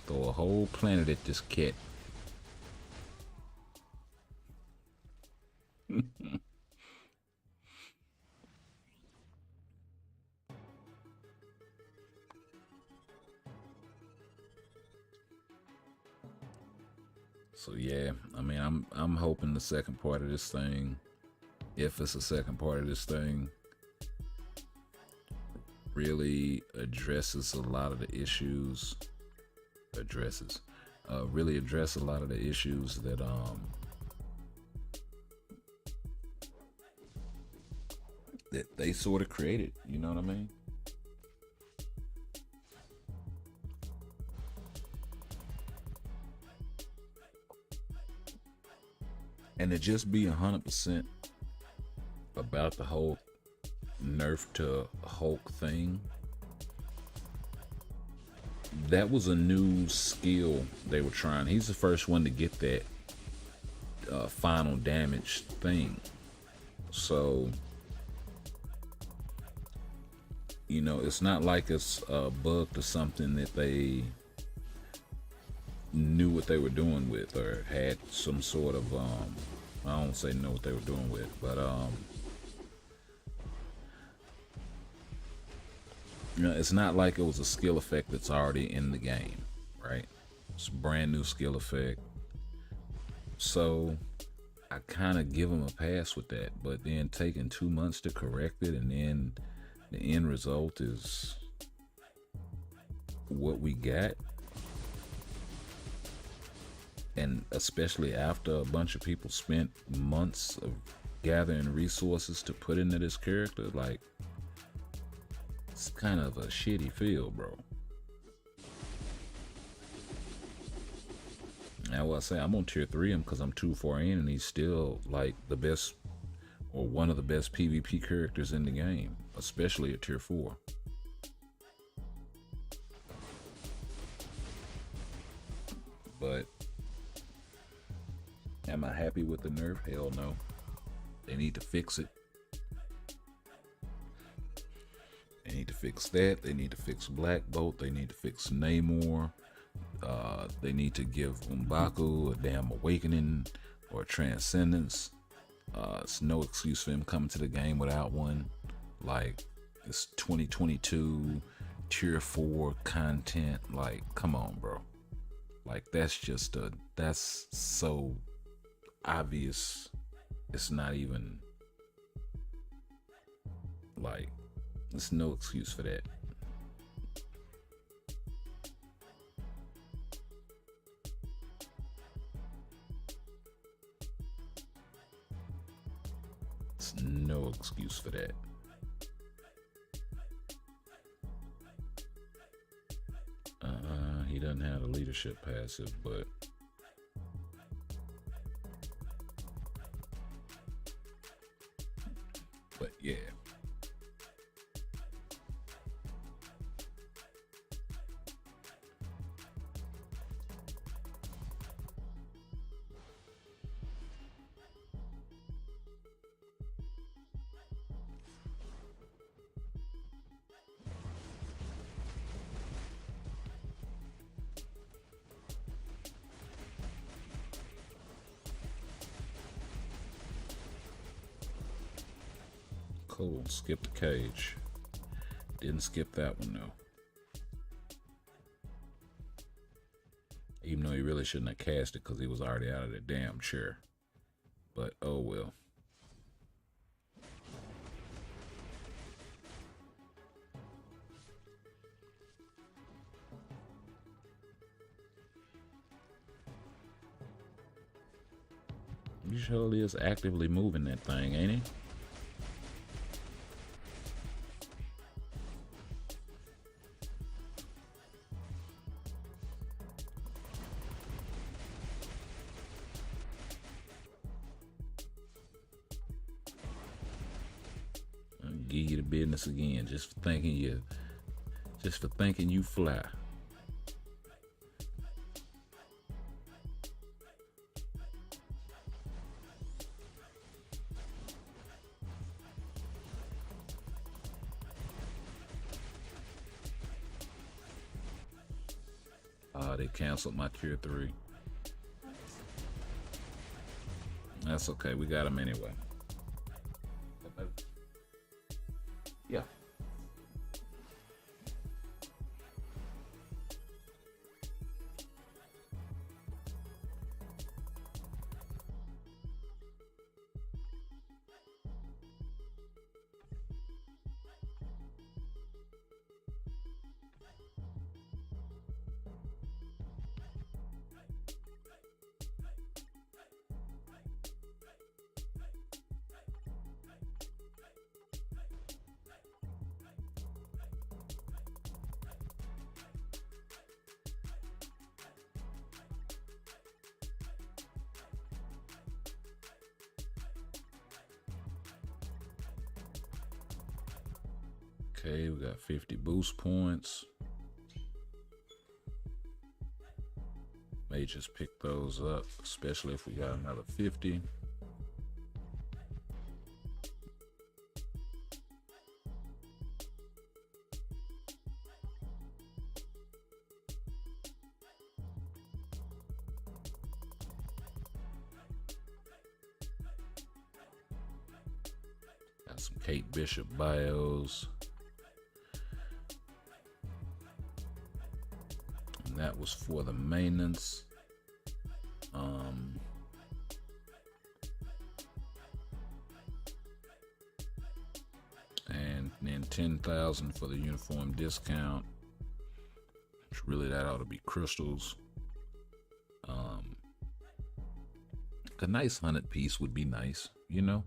Throw a whole planet at this cat. So yeah, I mean, I'm hoping the second part of this thing, if it's a second part of this thing, really addresses a lot of the issues. Really address a lot of the issues that that they sort of created. You know what I mean? And to just be 100% about the whole Nerf to Hulk thing, that was a new skill they were trying. He's the first one to get that final damage thing. So, you know, it's not like it's a bug to something that they knew what they were doing with, or had some sort of I don't say know what they were doing with, but you know, it's not like it was a skill effect that's already in the game, right? It's a brand new skill effect. So I kind of give them a pass with that, but then taking 2 months to correct it, and then the end result is what we got. And especially after a bunch of people spent months of gathering resources to put into this character, like, it's kind of a shitty feel, bro. Now, what I say, I'm on tier 3 him because I'm too far in, and he's still like the best, or one of the best PvP characters in the game, especially at tier 4. But am I happy with the nerf? Hell no. They need to fix it. They need to fix that. They need to fix Black Bolt. They need to fix Namor. They need to give M'Baku a damn awakening or transcendence. It's no excuse for him coming to the game without one. Like, it's 2022 tier 4 content. Like, come on, bro. Like, that's so obvious. It's not even, like, there's no excuse for that. There's no excuse for that. He doesn't have a leadership passive, but yeah. Cool. Skip the cage. Didn't skip that one though. Even though he really shouldn't have cast it because he was already out of the damn chair. But oh well. He surely is actively moving that thing, ain't he? I'll give you the business again, just for thinking you fly. They canceled my tier 3. That's okay, we got him anyway. Yeah. Okay, we got 50 boost points. May just pick those up, especially if we got another 50. Got some Kate Bishop bios. That was for the maintenance. And then 10,000 for the uniform discount. Which really that ought to be crystals. A nice 100 piece would be nice, you know?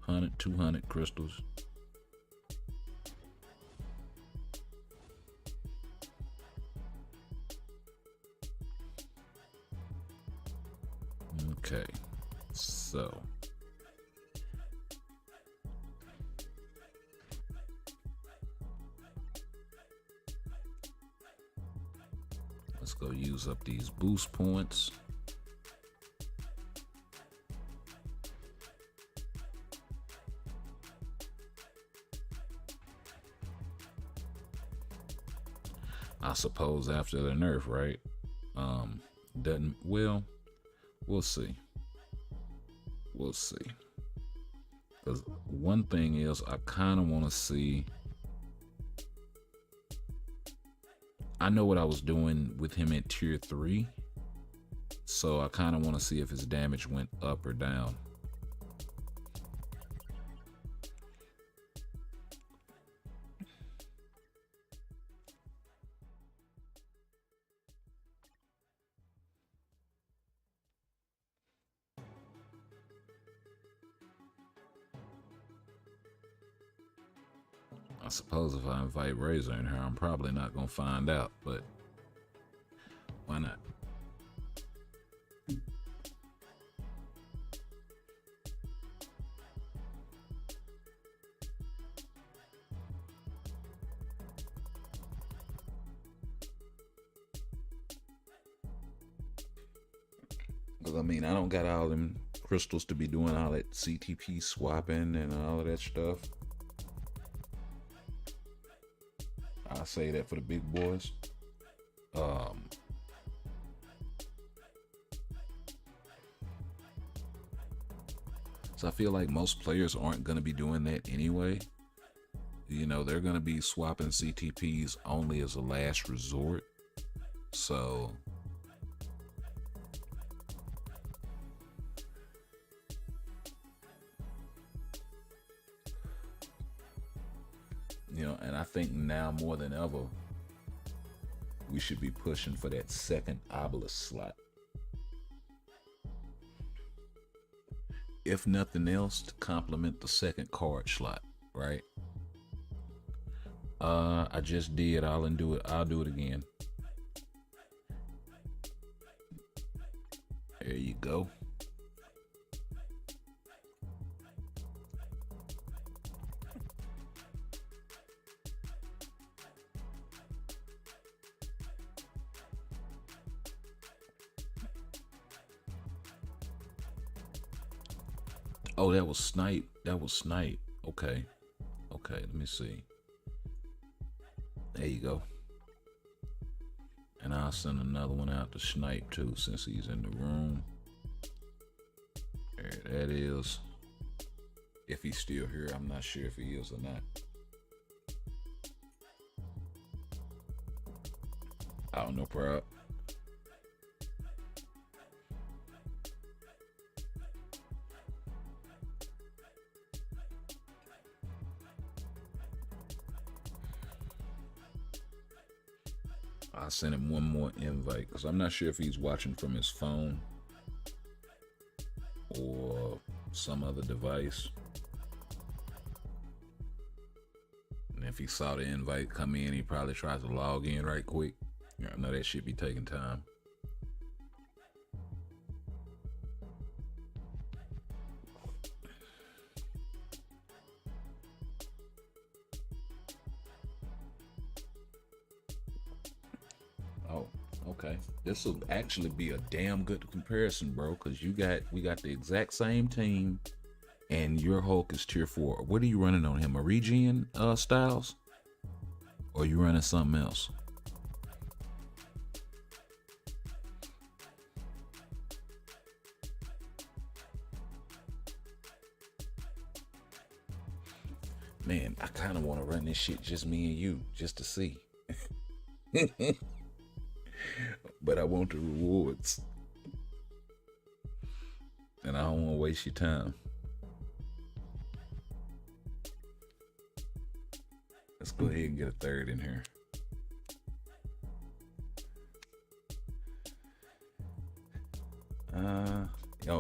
100, 200 crystals. Okay, so let's go use up these boost points. I suppose after the nerf, right? Doesn't, well, we'll see. We'll see. Because one thing is, I kind of want to see. I know what I was doing with him at tier 3. So I kind of want to see if his damage went up or down. I suppose if I invite Razor in here, I'm probably not going to find out, but why not? Because, I mean, I don't got all them crystals to be doing all that CTP swapping and all of that stuff. I say that for the big boys. So I feel like most players aren't going to be doing that anyway. You know, they're going to be swapping CTPs only as a last resort. So you know, and I think now more than ever, we should be pushing for that second obelisk slot. if nothing else, to complement the second card slot, right? I just did. I'll do it again. There you go. Oh, that was snipe. That was snipe. Okay. Okay, let me see. There you go. And I'll send another one out to Snipe too, since he's in the room. There that is. If he's still here, I'm not sure if he is or not. I don't know, bro. I'll send him one more invite because I'm not sure if he's watching from his phone or some other device. And if he saw the invite come in, he probably tries to log in right quick. I know that shit be taking time. Oh, okay. This will actually be a damn good comparison, bro, because we got the exact same team, and your Hulk is tier 4. What are you running on him? A regen styles? Or are you running something else? Man, I kind of want to run this shit just me and you, just to see. But I want the rewards. And I don't want to waste your time. Let's go ahead and get a third in here.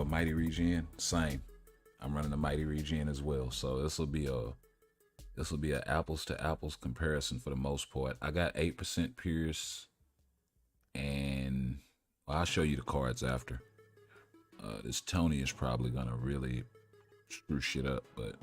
Mighty Regen, same. I'm running a Mighty Regen as well. So this will be a apples to apples comparison for the most part. I got 8% Pierce, and well, I'll show you the cards after. This Tony is probably gonna really screw shit up, but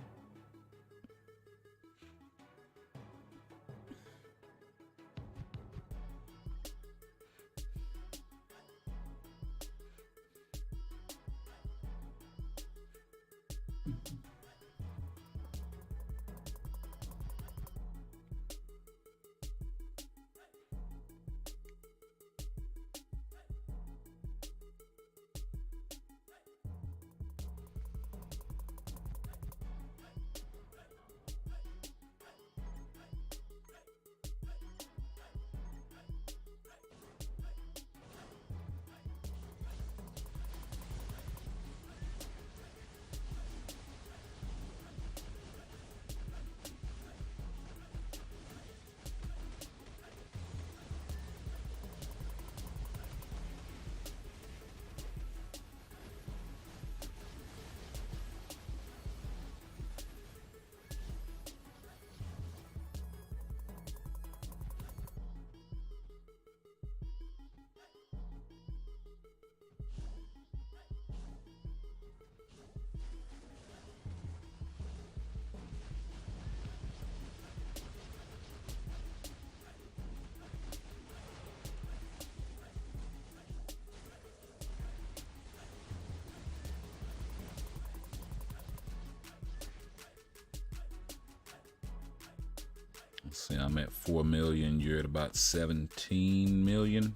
let's see, I'm at 4 million. You're at about 17 million.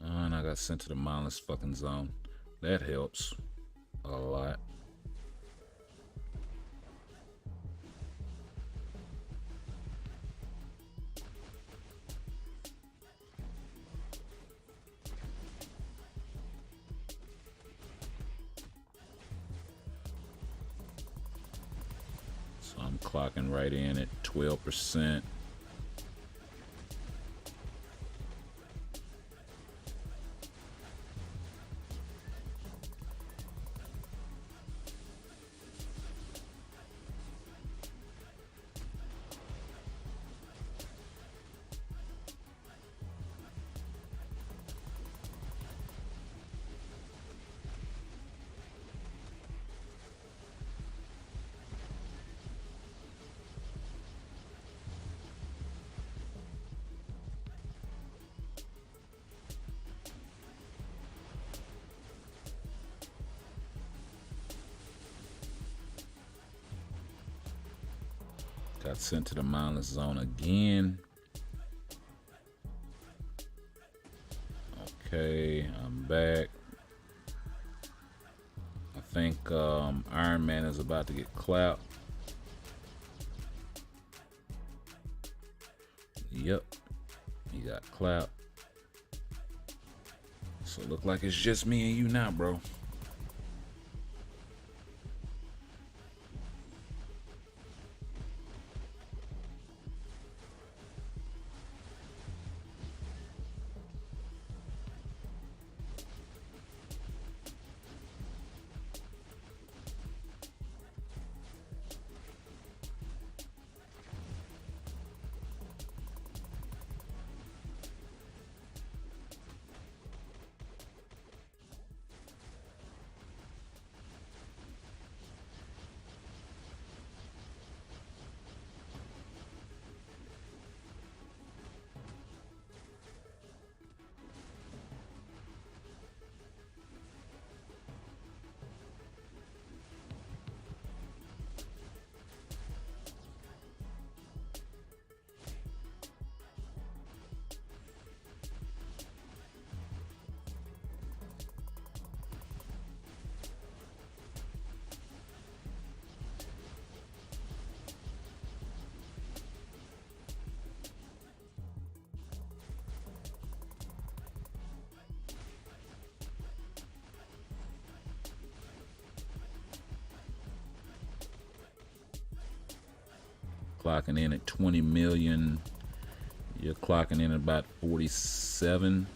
And I got sent to the mindless fucking zone. That helps a lot. So I'm clocking right in at 12%. Got sent to the mindless zone again. Okay, I'm back. I think Iron Man is about to get clapped. Yep, he got clapped. So it look like it's just me and you now, bro. Clocking in at 20 million. You're clocking in at about 47.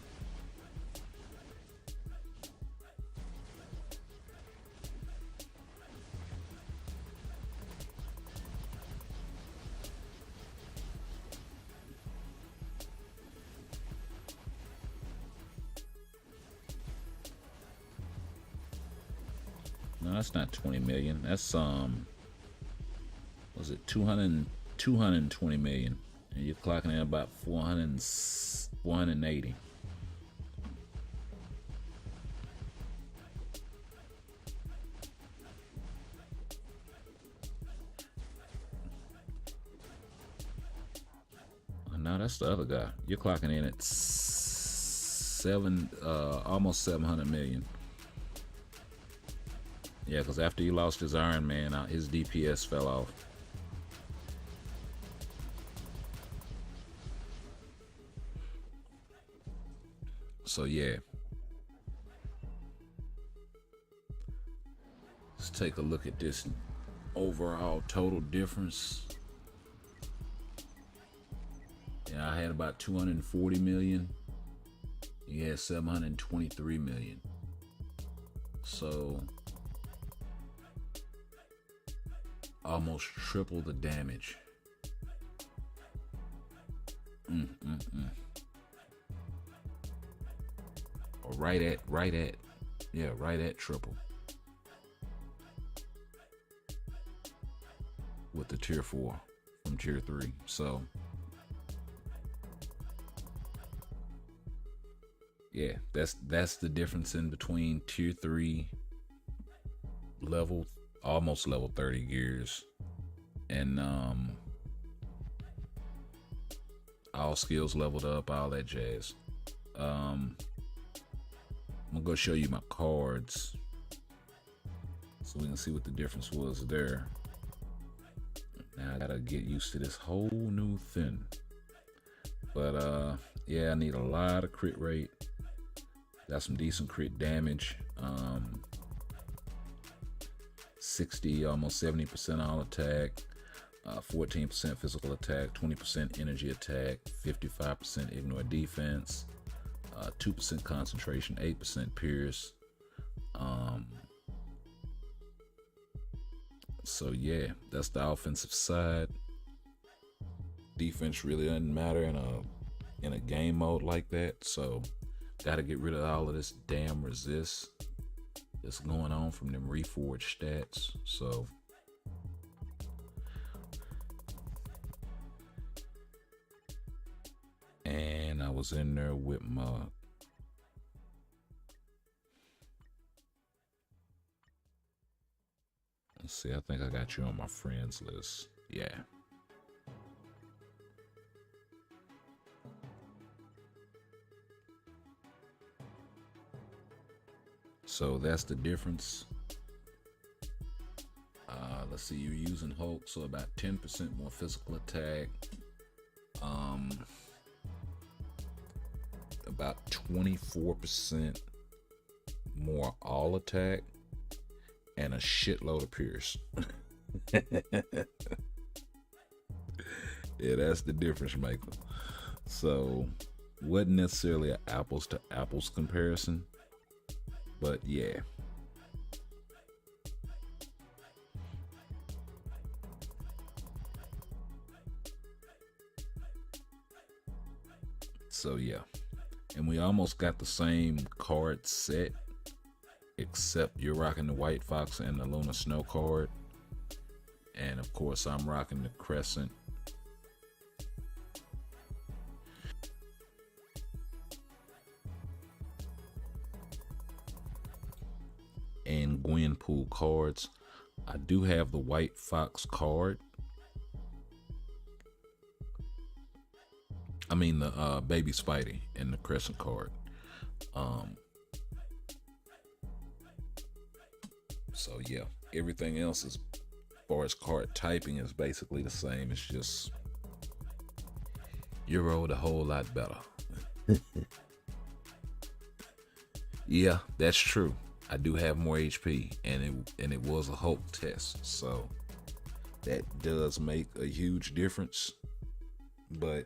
No, that's not 20 million. That's was it 220 million, and you're clocking in about 480. No, that's the other guy. You're clocking in at almost 700 million. Yeah, because after he lost his Iron Man, his DPS fell off. So yeah, let's take a look at this overall total difference. Yeah, I had about 240 million. He had 723 million. So almost triple the damage. Or right at triple with the tier 4 from tier 3. So yeah, that's the difference in between tier 3 level, almost level 30 gears, and all skills leveled up, all that jazz. I'm gonna go show you my cards so we can see what the difference was there. Now I gotta get used to this whole new thing. But yeah, I need a lot of crit rate. Got some decent crit damage. 60, almost 70% all attack, 14% physical attack, 20% energy attack, 55% ignore defense, 2% concentration, 8% pierce. So yeah, that's the offensive side. Defense really doesn't matter in a game mode like that. So gotta get rid of all of this damn resist that's going on from them reforged stats. So and I was in there with my let's see, I think I got you on my friends list. Yeah. So that's the difference. Let's see, you're using Hulk, so about 10% more physical attack. About 24% more all attack, and a shitload of pierce. Yeah, that's the difference maker. So, wasn't necessarily an apples to apples comparison, but yeah. So yeah, and we almost got the same card set, except you're rocking the White Fox and the Luna Snow card, and of course I'm rocking the Crescent. And Gwenpool cards. I do have the White Fox card. I mean the Baby Spidey and the Crescent card. So yeah, everything else as far as card typing is basically the same. It's just you rolled a whole lot better. Yeah, that's true. I do have more HP, and it was a Hulk test, so that does make a huge difference. But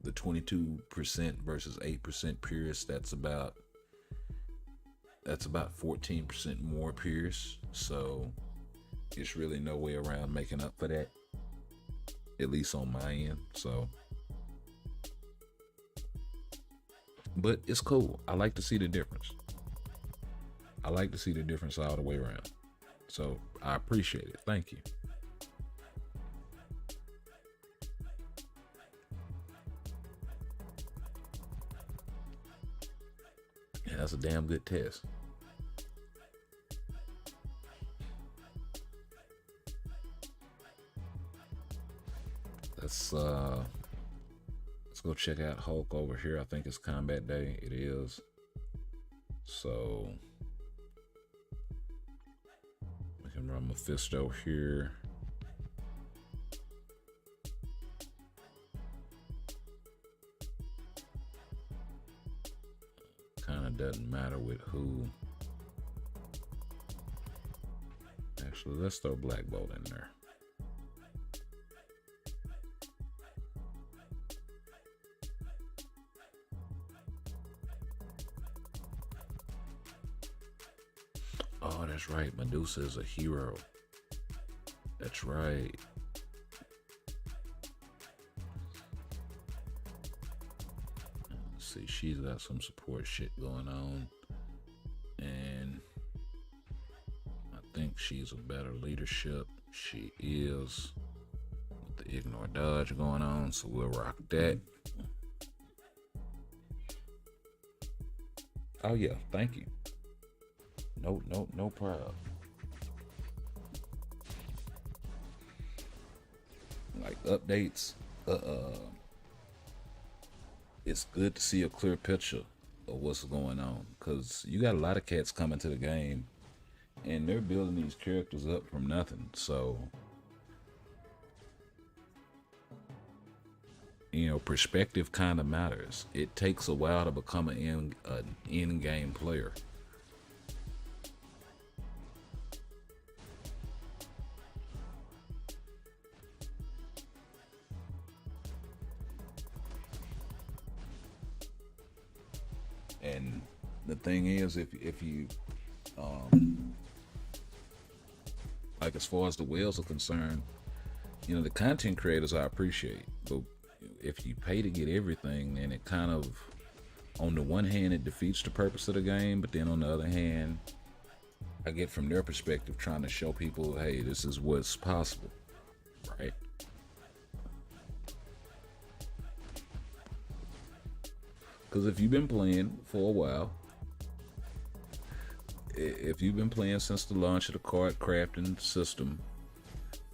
the 22% versus 8% Pierce, that's about 14% more Pierce. So it's really no way around making up for that, at least on my end. So, but it's cool. I like to see the difference. I like to see the difference all the way around. So I appreciate it. Thank you. Yeah, that's a damn good test. Let's go check out Hulk over here. I think it's Combat Day. It is. So we can run Mephisto here. Kind of doesn't matter with who. Actually, let's throw Black Bolt in there. Oh, that's right. Medusa is a hero. That's right. Let's see, she's got some support shit going on. And I think she's a better leadership. She is. With the ignore dodge going on, so we'll rock that. Oh yeah, thank you. No problem. Like updates, it's good to see a clear picture of what's going on, because you got a lot of cats coming to the game and they're building these characters up from nothing. So, you know, perspective kind of matters. It takes a while to become an in-game player. And the thing is, if you like, as far as the whales are concerned, you know, the content creators I appreciate, but if you pay to get everything, then it kind of, on the one hand, it defeats the purpose of the game, but then on the other hand, I get from their perspective trying to show people, hey, this is what's possible, right? Because if you've been playing for a while, if you've been playing since the launch of the card crafting system,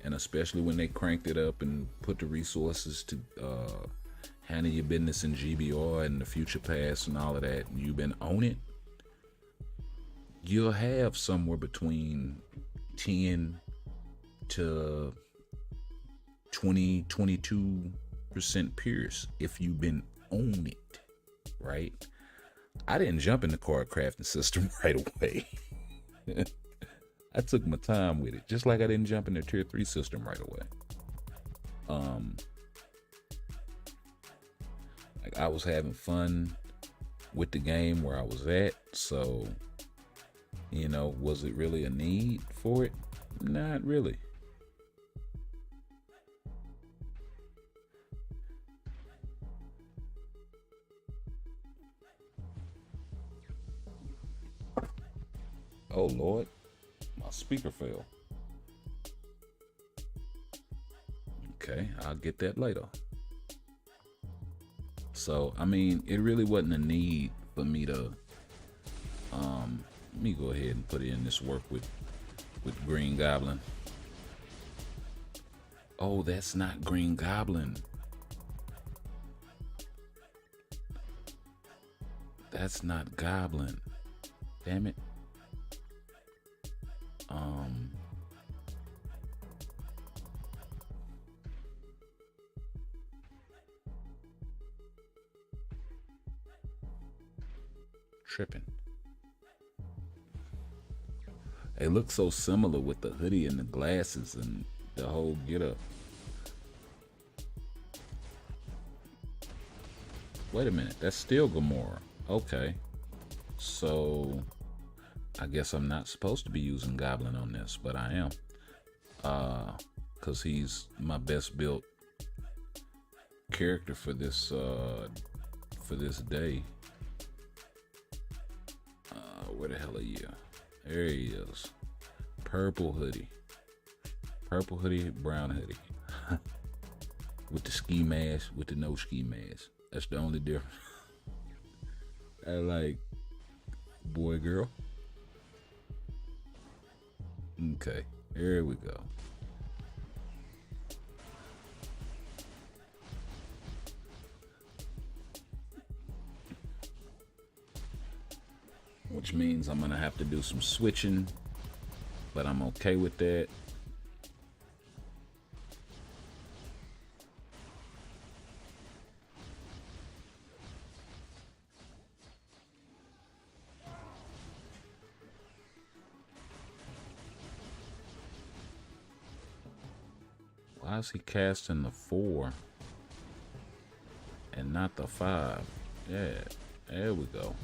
and especially when they cranked it up and put the resources to handle your business in GBR and the Future Pass and all of that, and you've been on it, you'll have somewhere between 10 to 20, 22% pierce if you've been on it, right? I didn't jump in the card crafting system right away. I took my time with it, just like I didn't jump in the tier 3 system right away. Like I was having fun with the game where I was at, so you know, was it really a need for it? Not really. Oh Lord, my speaker fell. Okay, I'll get that later. So, I mean, it really wasn't a need for me to, let me go ahead and put in this work with Green Goblin. Oh, that's not Green Goblin. That's not Goblin. Damn it. Tripping. They look so similar with the hoodie and the glasses and the whole get up. Wait a minute, that's still Gamora. Okay. So I guess I'm not supposed to be using Goblin on this, but I am. Cause he's my best built character for this day. Where the hell are you? There he is. Purple hoodie, brown hoodie. With the ski mask, with the no ski mask. That's the only difference. I like boy, girl. Okay, here we go. Which means I'm gonna have to do some switching, but I'm okay with that. Why is he casting the 4 and not the 5? Yeah, there we go.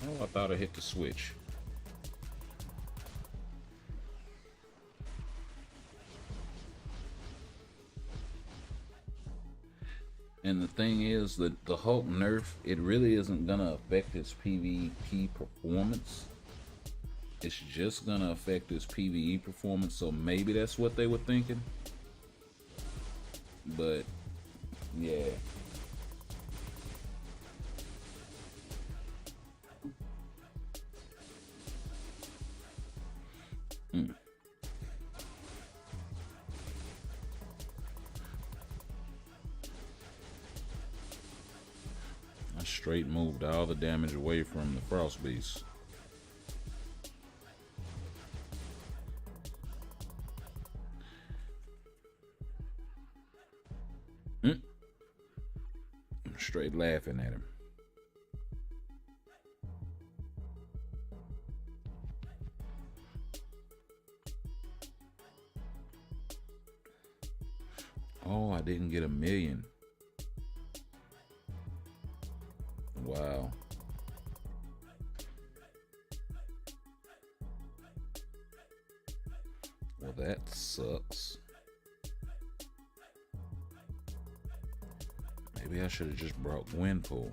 Oh, I thought I hit the switch. And the thing is that the Hulk nerf, it really isn't gonna affect his PvP performance. It's just gonna affect his PvE performance, so maybe that's what they were thinking. But yeah. straight moved all the damage away from the Frost Beast. Straight laughing at him. Oh, I didn't get 1,000,000. Wow. Well, that sucks. Maybe I should have just brought Gwenpool.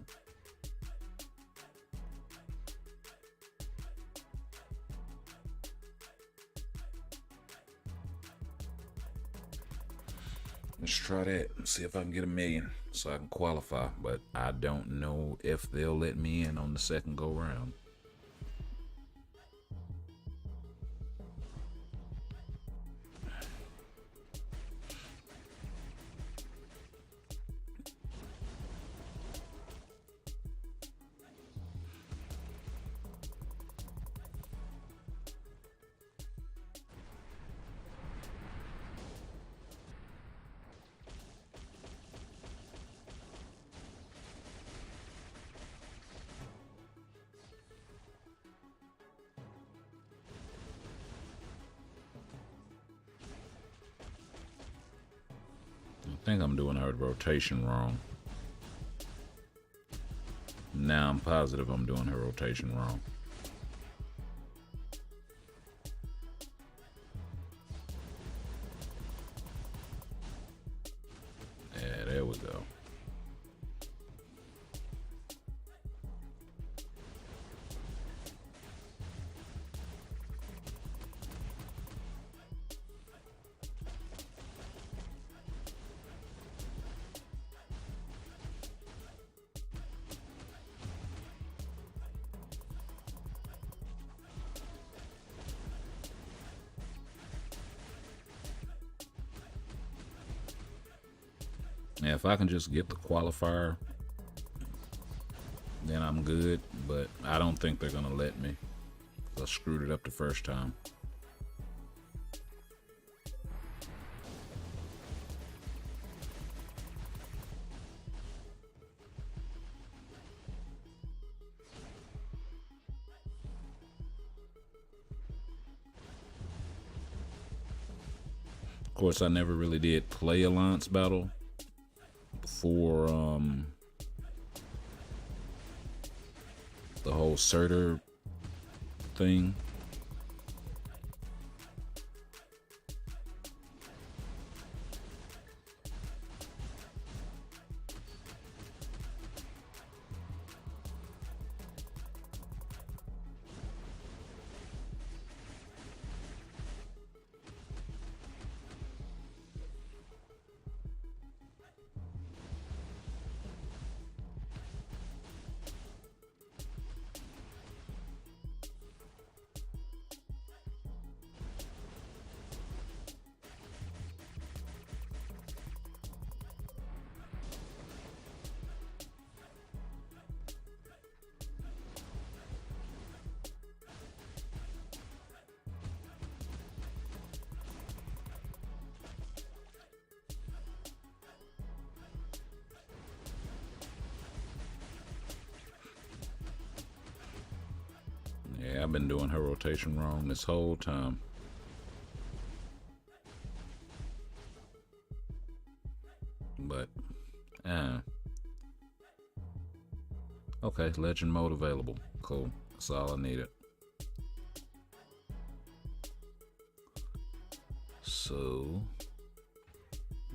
Let's try that and see if I can get 1,000,000 so I can qualify. But I don't know if they'll let me in on the second go round. I think I'm doing her rotation wrong. Now I'm positive I'm doing her rotation wrong. Yeah, there we go. Yeah, if I can just get the qualifier, then I'm good, but I don't think they're gonna let me. I screwed it up the first time. Of course, I never really did play Alliance Battle before the whole Surtur thing. Yeah, I've been doing her rotation wrong this whole time. But, okay, legend mode available. Cool. That's all I needed. So,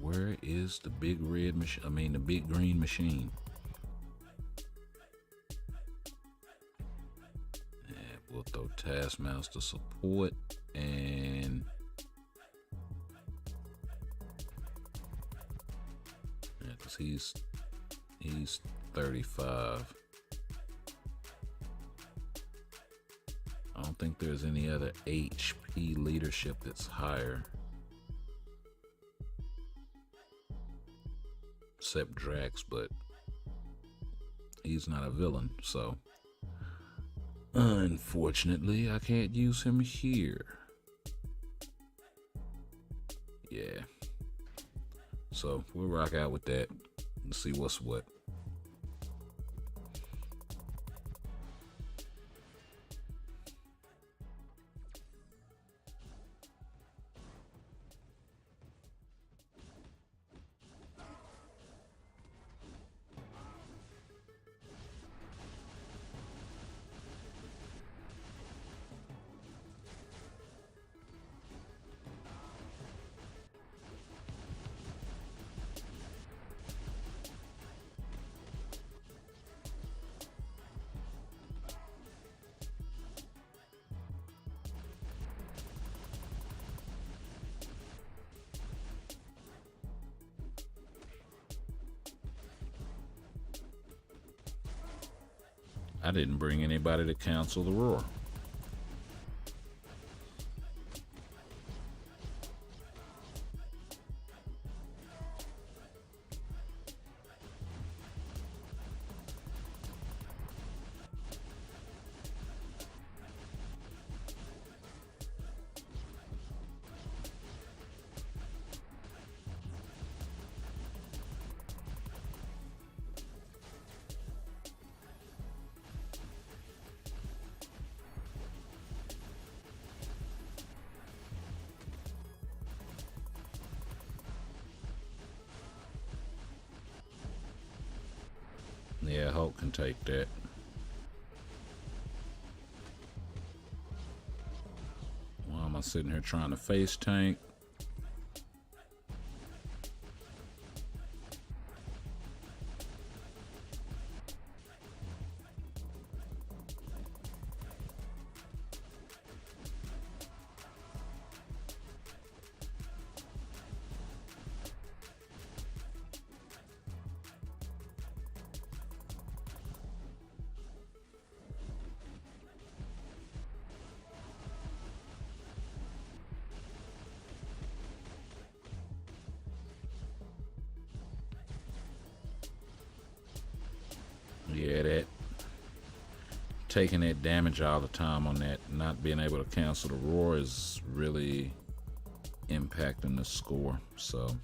where is the big red machine? I mean, the big green machine. We'll throw Taskmaster support and yeah, cause he's 35. I don't think there's any other HP leadership that's higher. Except Drax, but he's not a villain, so unfortunately I can't use him here. Yeah. So we'll rock out with that and see what's what. I didn't bring anybody to cancel the roar. Yeah, Hulk can take that. Why am I sitting here trying to face tank? Yeah, that taking that damage all the time on that, not being able to cancel the roar is really impacting the score. So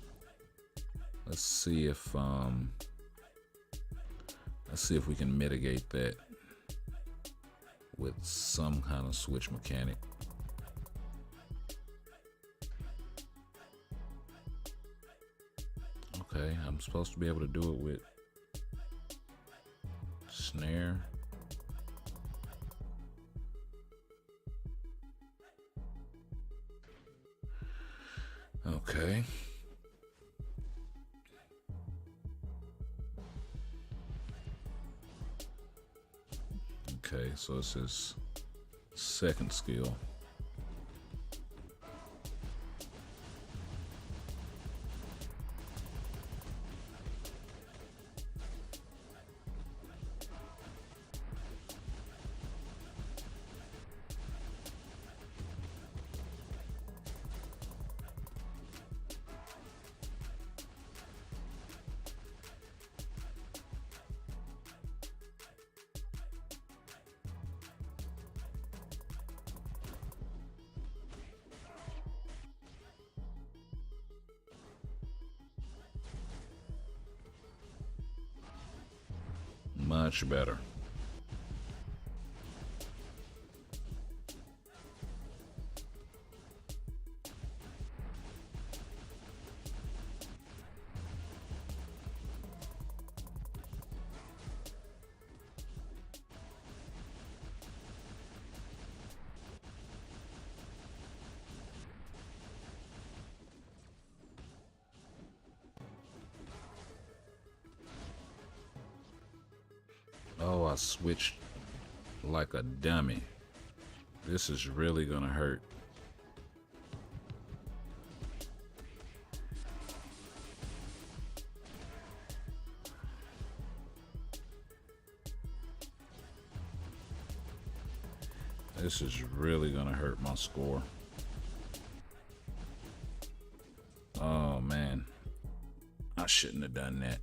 let's see if we can mitigate that with some kind of switch mechanic. Okay, I'm supposed to be able to do it with snare. Okay. Okay, so it's his second skill. Much better. Oh, I switched like a dummy. This is really gonna hurt. This is really gonna hurt my score. Oh man, I shouldn't have done that.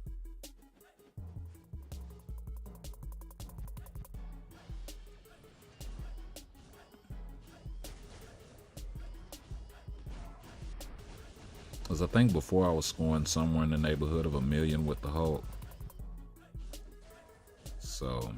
Because I think before I was scoring somewhere in the neighborhood of 1 million with the Hulk. So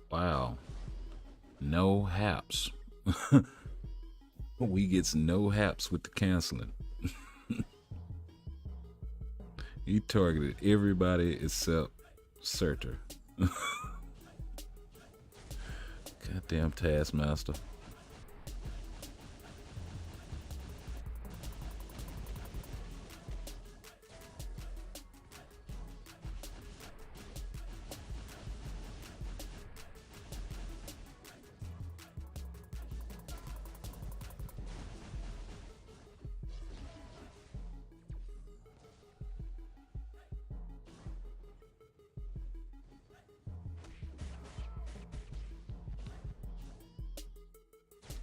wow. No haps. We gets no haps with the canceling. He targeted everybody except Surtur. Goddamn Taskmaster.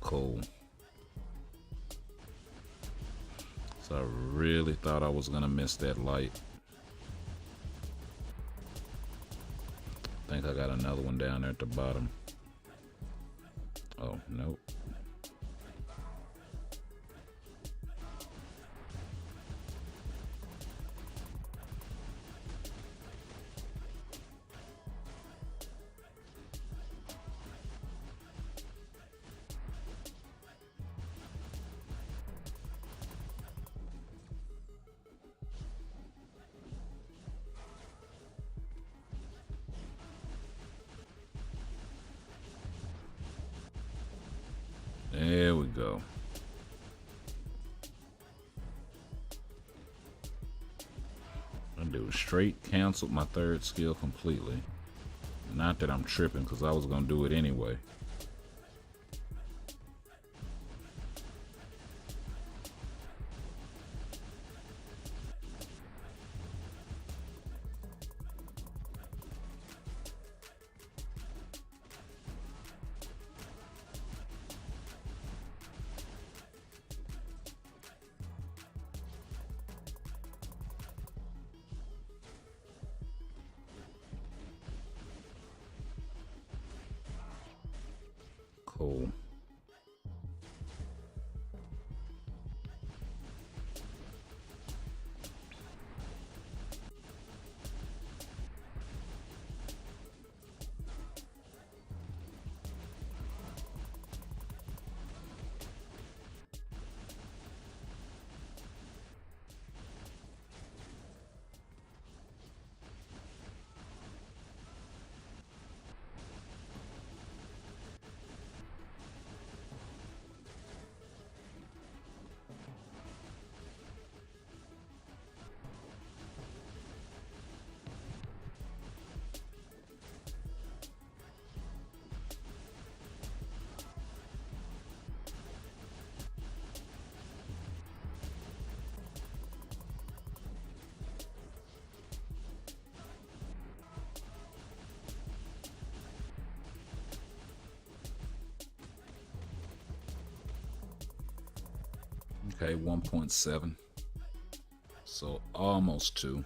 Cool. So I really thought I was gonna miss that light. I think I got another one down there at the bottom. Oh, nope. There we go. I do straight canceled my third skill completely. Not that I'm tripping, because I was gonna do it anyway. Cool. Okay, 1.7. So almost 2.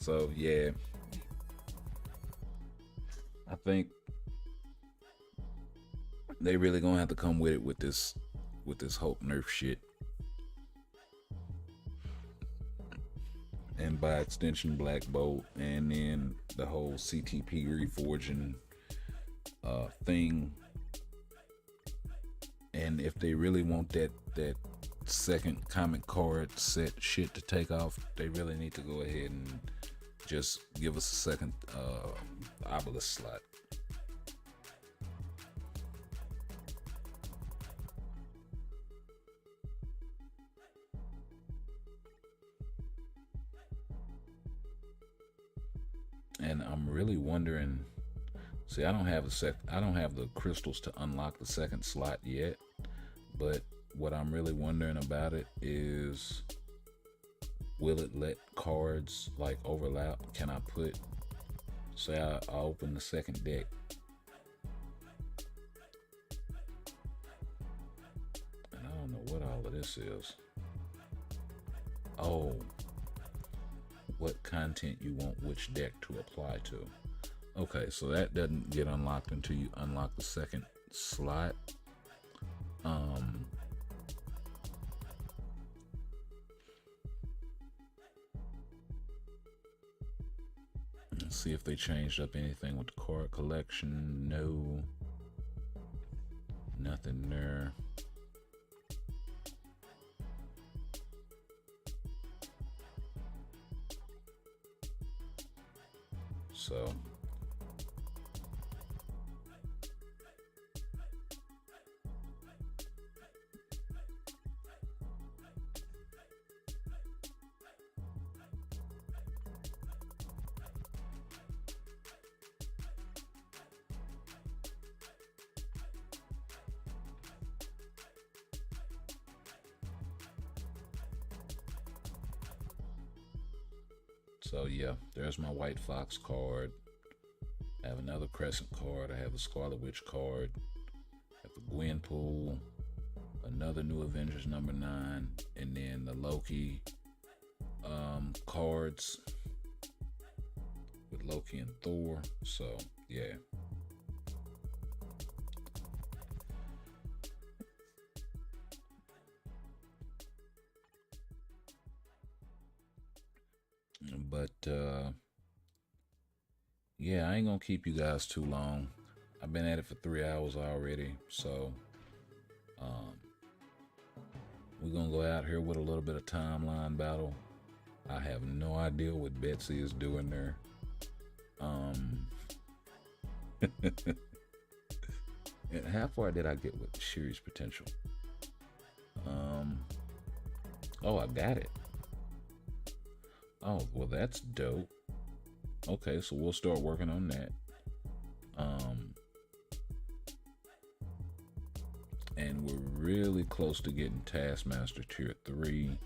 So yeah, I think they really gonna have to come with it with this Hulk Nerf shit, and by extension Black Bolt, and then the whole CTP reforging thing. And if they really want that second comic card set shit to take off, they really need to go ahead and just give us a second obelisk slot. And I'm really wondering. See, I don't have the crystals to unlock the second slot yet. But what I'm really wondering about it is, will it let cards like overlap? Can I put, say I open the second deck, and I don't know what all of this is. Oh, what content you want which deck to apply to. Okay, so that doesn't get unlocked until you unlock the second slot. Let's see if they changed up anything with the card collection. No, nothing there. So yeah, there's my White Fox card. I have another Crescent card. I have the Scarlet Witch card. I have the Gwenpool. Another New Avengers number 9. And then the Loki cards with Loki and Thor. So, yeah. But yeah, I ain't gonna keep you guys too long. I've been at it for 3 hours already, so we're gonna go out here with a little bit of timeline battle. I have no idea what Betsy is doing there. And how far did I get with Shuri's potential? Oh, I got it. Oh, well, that's dope. Okay, so we'll start working on that. And we're really close to getting Taskmaster Tier 3.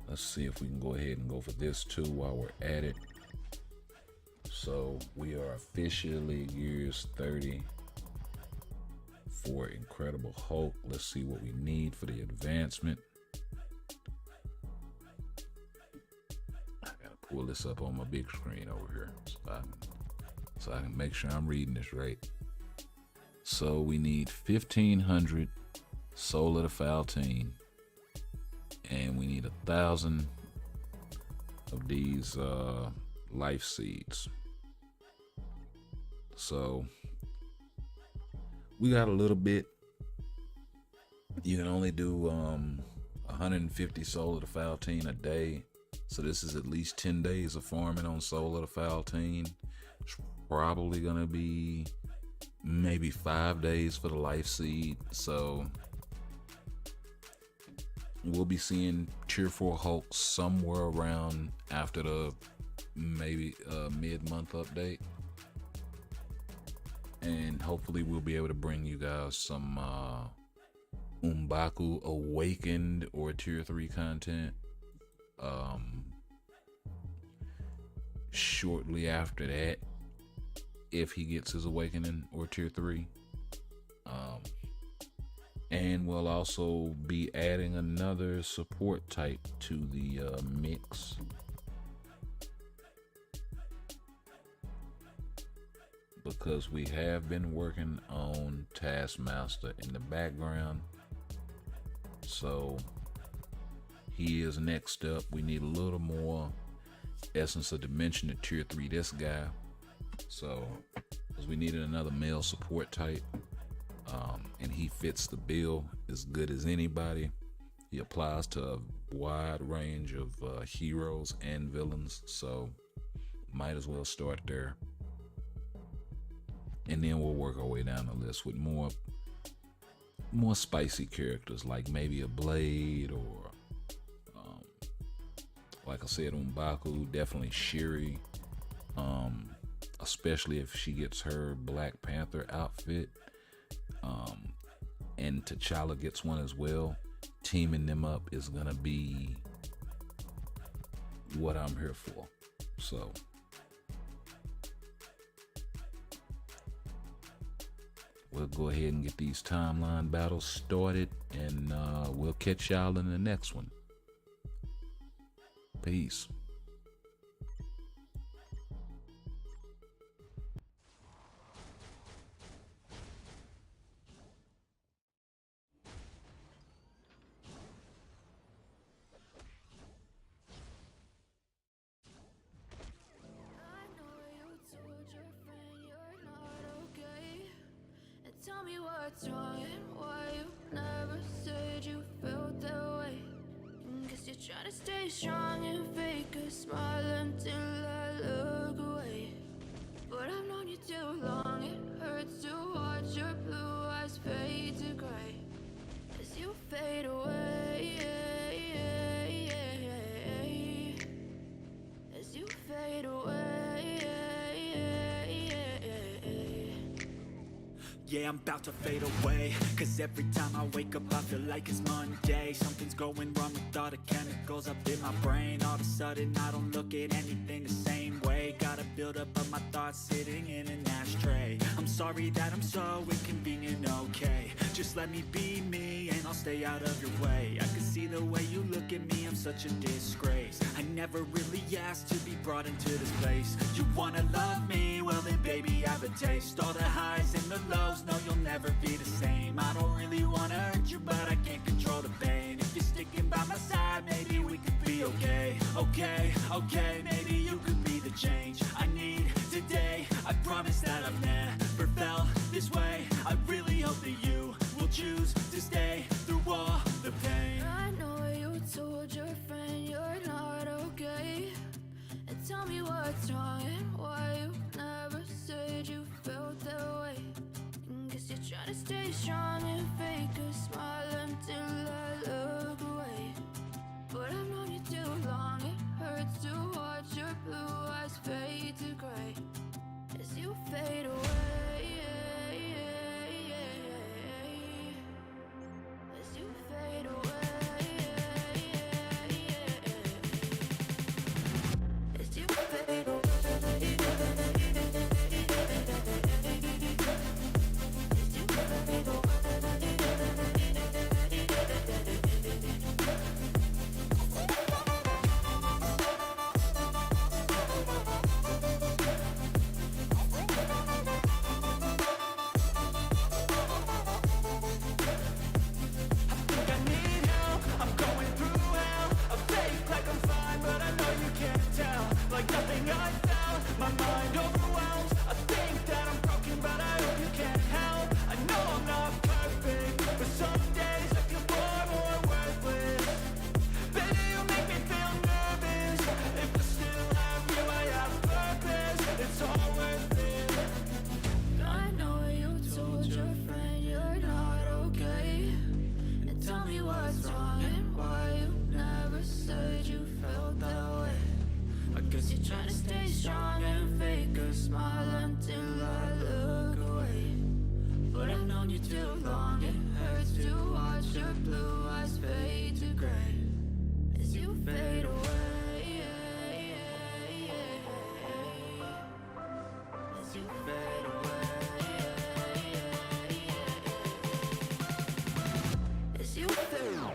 Let's see if we can go ahead and go for this too while we're at it. So we are officially years 30 for Incredible Hulk. Let's see what we need for the advancement. Pull this up on my big screen over here so I can make sure I'm reading this right. So we need 1,500 Soul of the Faltine, and we need 1,000 of these life seeds. So we got a little bit. You can only do 150 Soul of the Faltine a day. So this is at least 10 days of farming on Soul of the Faltine. It's probably going to be maybe 5 days for the life seed. So we'll be seeing Tier 4 Hulk somewhere around after the maybe mid-month update. And hopefully we'll be able to bring you guys some M'Baku Awakened or Tier 3 content. Shortly after that, if he gets his awakening or Tier 3. And we'll also be adding another support type to the mix. Because we have been working on Taskmaster in the background. So he is next up. We need a little more Essence of Dimension to Tier 3 this guy. So, because we needed another male support type. And he fits the bill as good as anybody. He applies to a wide range of heroes and villains. So, might as well start there. And then we'll work our way down the list with more spicy characters, like maybe a Blade, or like I said, M'Baku, definitely Shuri, especially if she gets her Black Panther outfit, and T'Challa gets one as well. Teaming them up is gonna be what I'm here for. So we'll go ahead and get these timeline battles started, and we'll catch y'all in the next one. Peace. Tell me what's wrong and why you never said you felt that way. Guess you're trying to stay strong and fake a smile until I look away. But I've known you too long, it hurts to watch your blue eyes fade to gray as you fade away. As you fade away. Yeah, I'm about to fade away, cause every time I wake up I feel like it's Monday. Something's going wrong with all the chemicals up in my brain. All of a sudden I don't look at anything the same way. Gotta build up of my thoughts sitting in an ashtray. I'm sorry that I'm so inconvenient, okay. Just let me be me and I'll stay out of your way. I can see the way you look at me, I'm such a disgrace. I never really asked to be brought into this place. You wanna love me? Well then baby I have a taste. All the highs and the lows, no you'll never be the same. I don't really wanna hurt you but I can't control the pain. If you're sticking by my side maybe we could be okay. Okay, maybe you could be the change I need today. I promise that I've never felt this way. I really hope that you will choose to stay through all the pain. I know you told your friend you're not okay, and tell me what's wrong and why you never said you felt that way. Guess you're trying to stay strong and fake a smile until I look away. But I've known you too long, it hurts to watch your blue eyes fade to gray as you fade away. As you fade away. As you fade away. Trying to stay strong and fake a smile until I look away. But I've known you too long, it hurts to watch your blue eyes fade to gray as you fade away. As you fade away. As you fade away.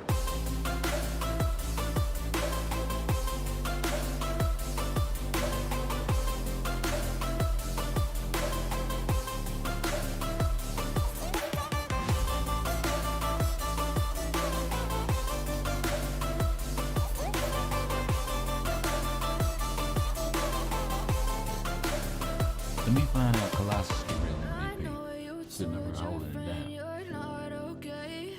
Let me find out Colossus can really make me sitting over holding it down. You're not okay,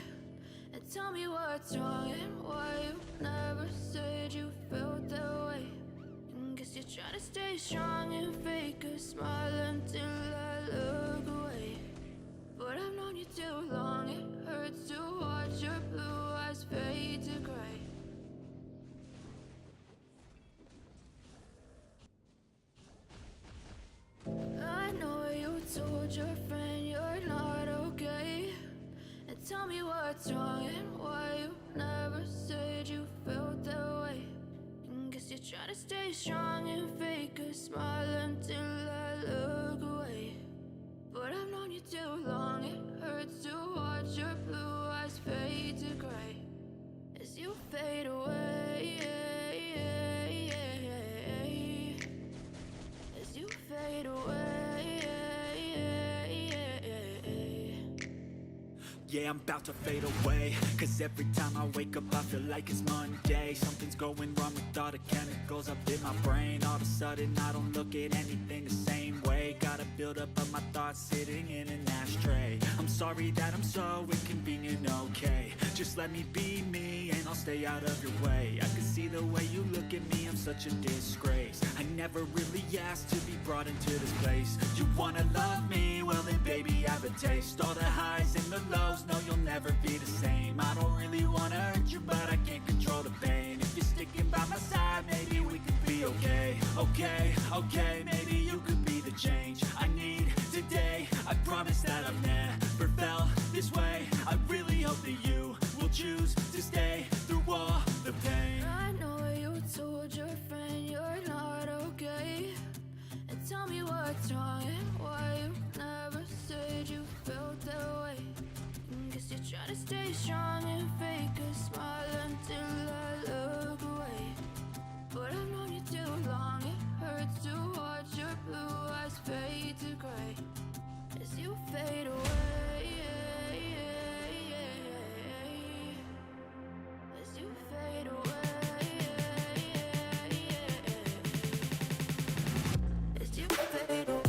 and tell me what's wrong and why you never said you felt that way. Guess you're trying to stay strong and fake a smile until I look away. But I've known you too long, it hurts to watch your blue eyes fade to gray. Let what's wrong and why you never said you felt that way. And guess you're trying to stay strong and fake a smile until I look away. But I've known you too long, it hurts to watch your blue eyes fade to gray as you fade away. As you fade away. Yeah, I'm about to fade away, cause every time I wake up I feel like it's Monday. Something's going wrong with all the chemicals up in my brain. All of a sudden I don't look at anything the same way. Gotta build up of my thoughts sitting in an ashtray. I'm sorry that I'm so inconvenient, okay. Just let me be me and I'll stay out of your way. I can see the way you look at me, I'm such a disgrace. I never really asked to be brought into this place. You wanna love me? Well then baby I have a taste. All the highs and the lows, no, you'll never be the same. I don't really wanna hurt you, but I can't control the pain. If you're sticking by my side, maybe we could be okay. Okay, maybe you could be the change I need today. I promise that I've never felt this way. I really hope that you will choose to stay through all the pain. I know you told your friend you're not okay, and tell me what's wrong and why you never said you felt that way. Guess you're trying to stay strong and fake a smile until I look away. But I've known you too long, it hurts to watch your blue eyes fade to gray as you fade away. As you fade away. As you fade away.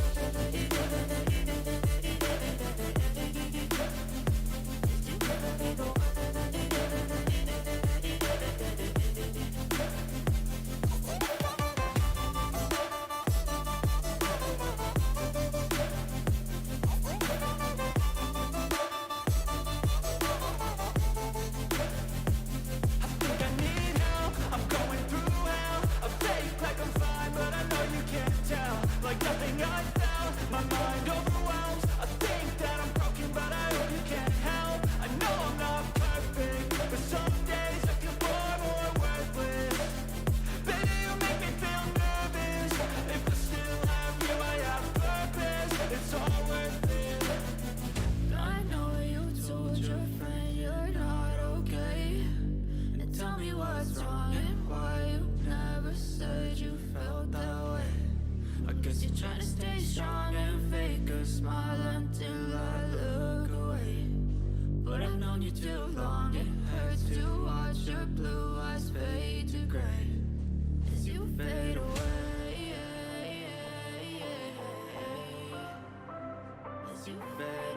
You're trying to stay strong and fake a smile until I look away. But I've known you too long, it hurts to watch your blue eyes fade to gray as you fade away. As you fade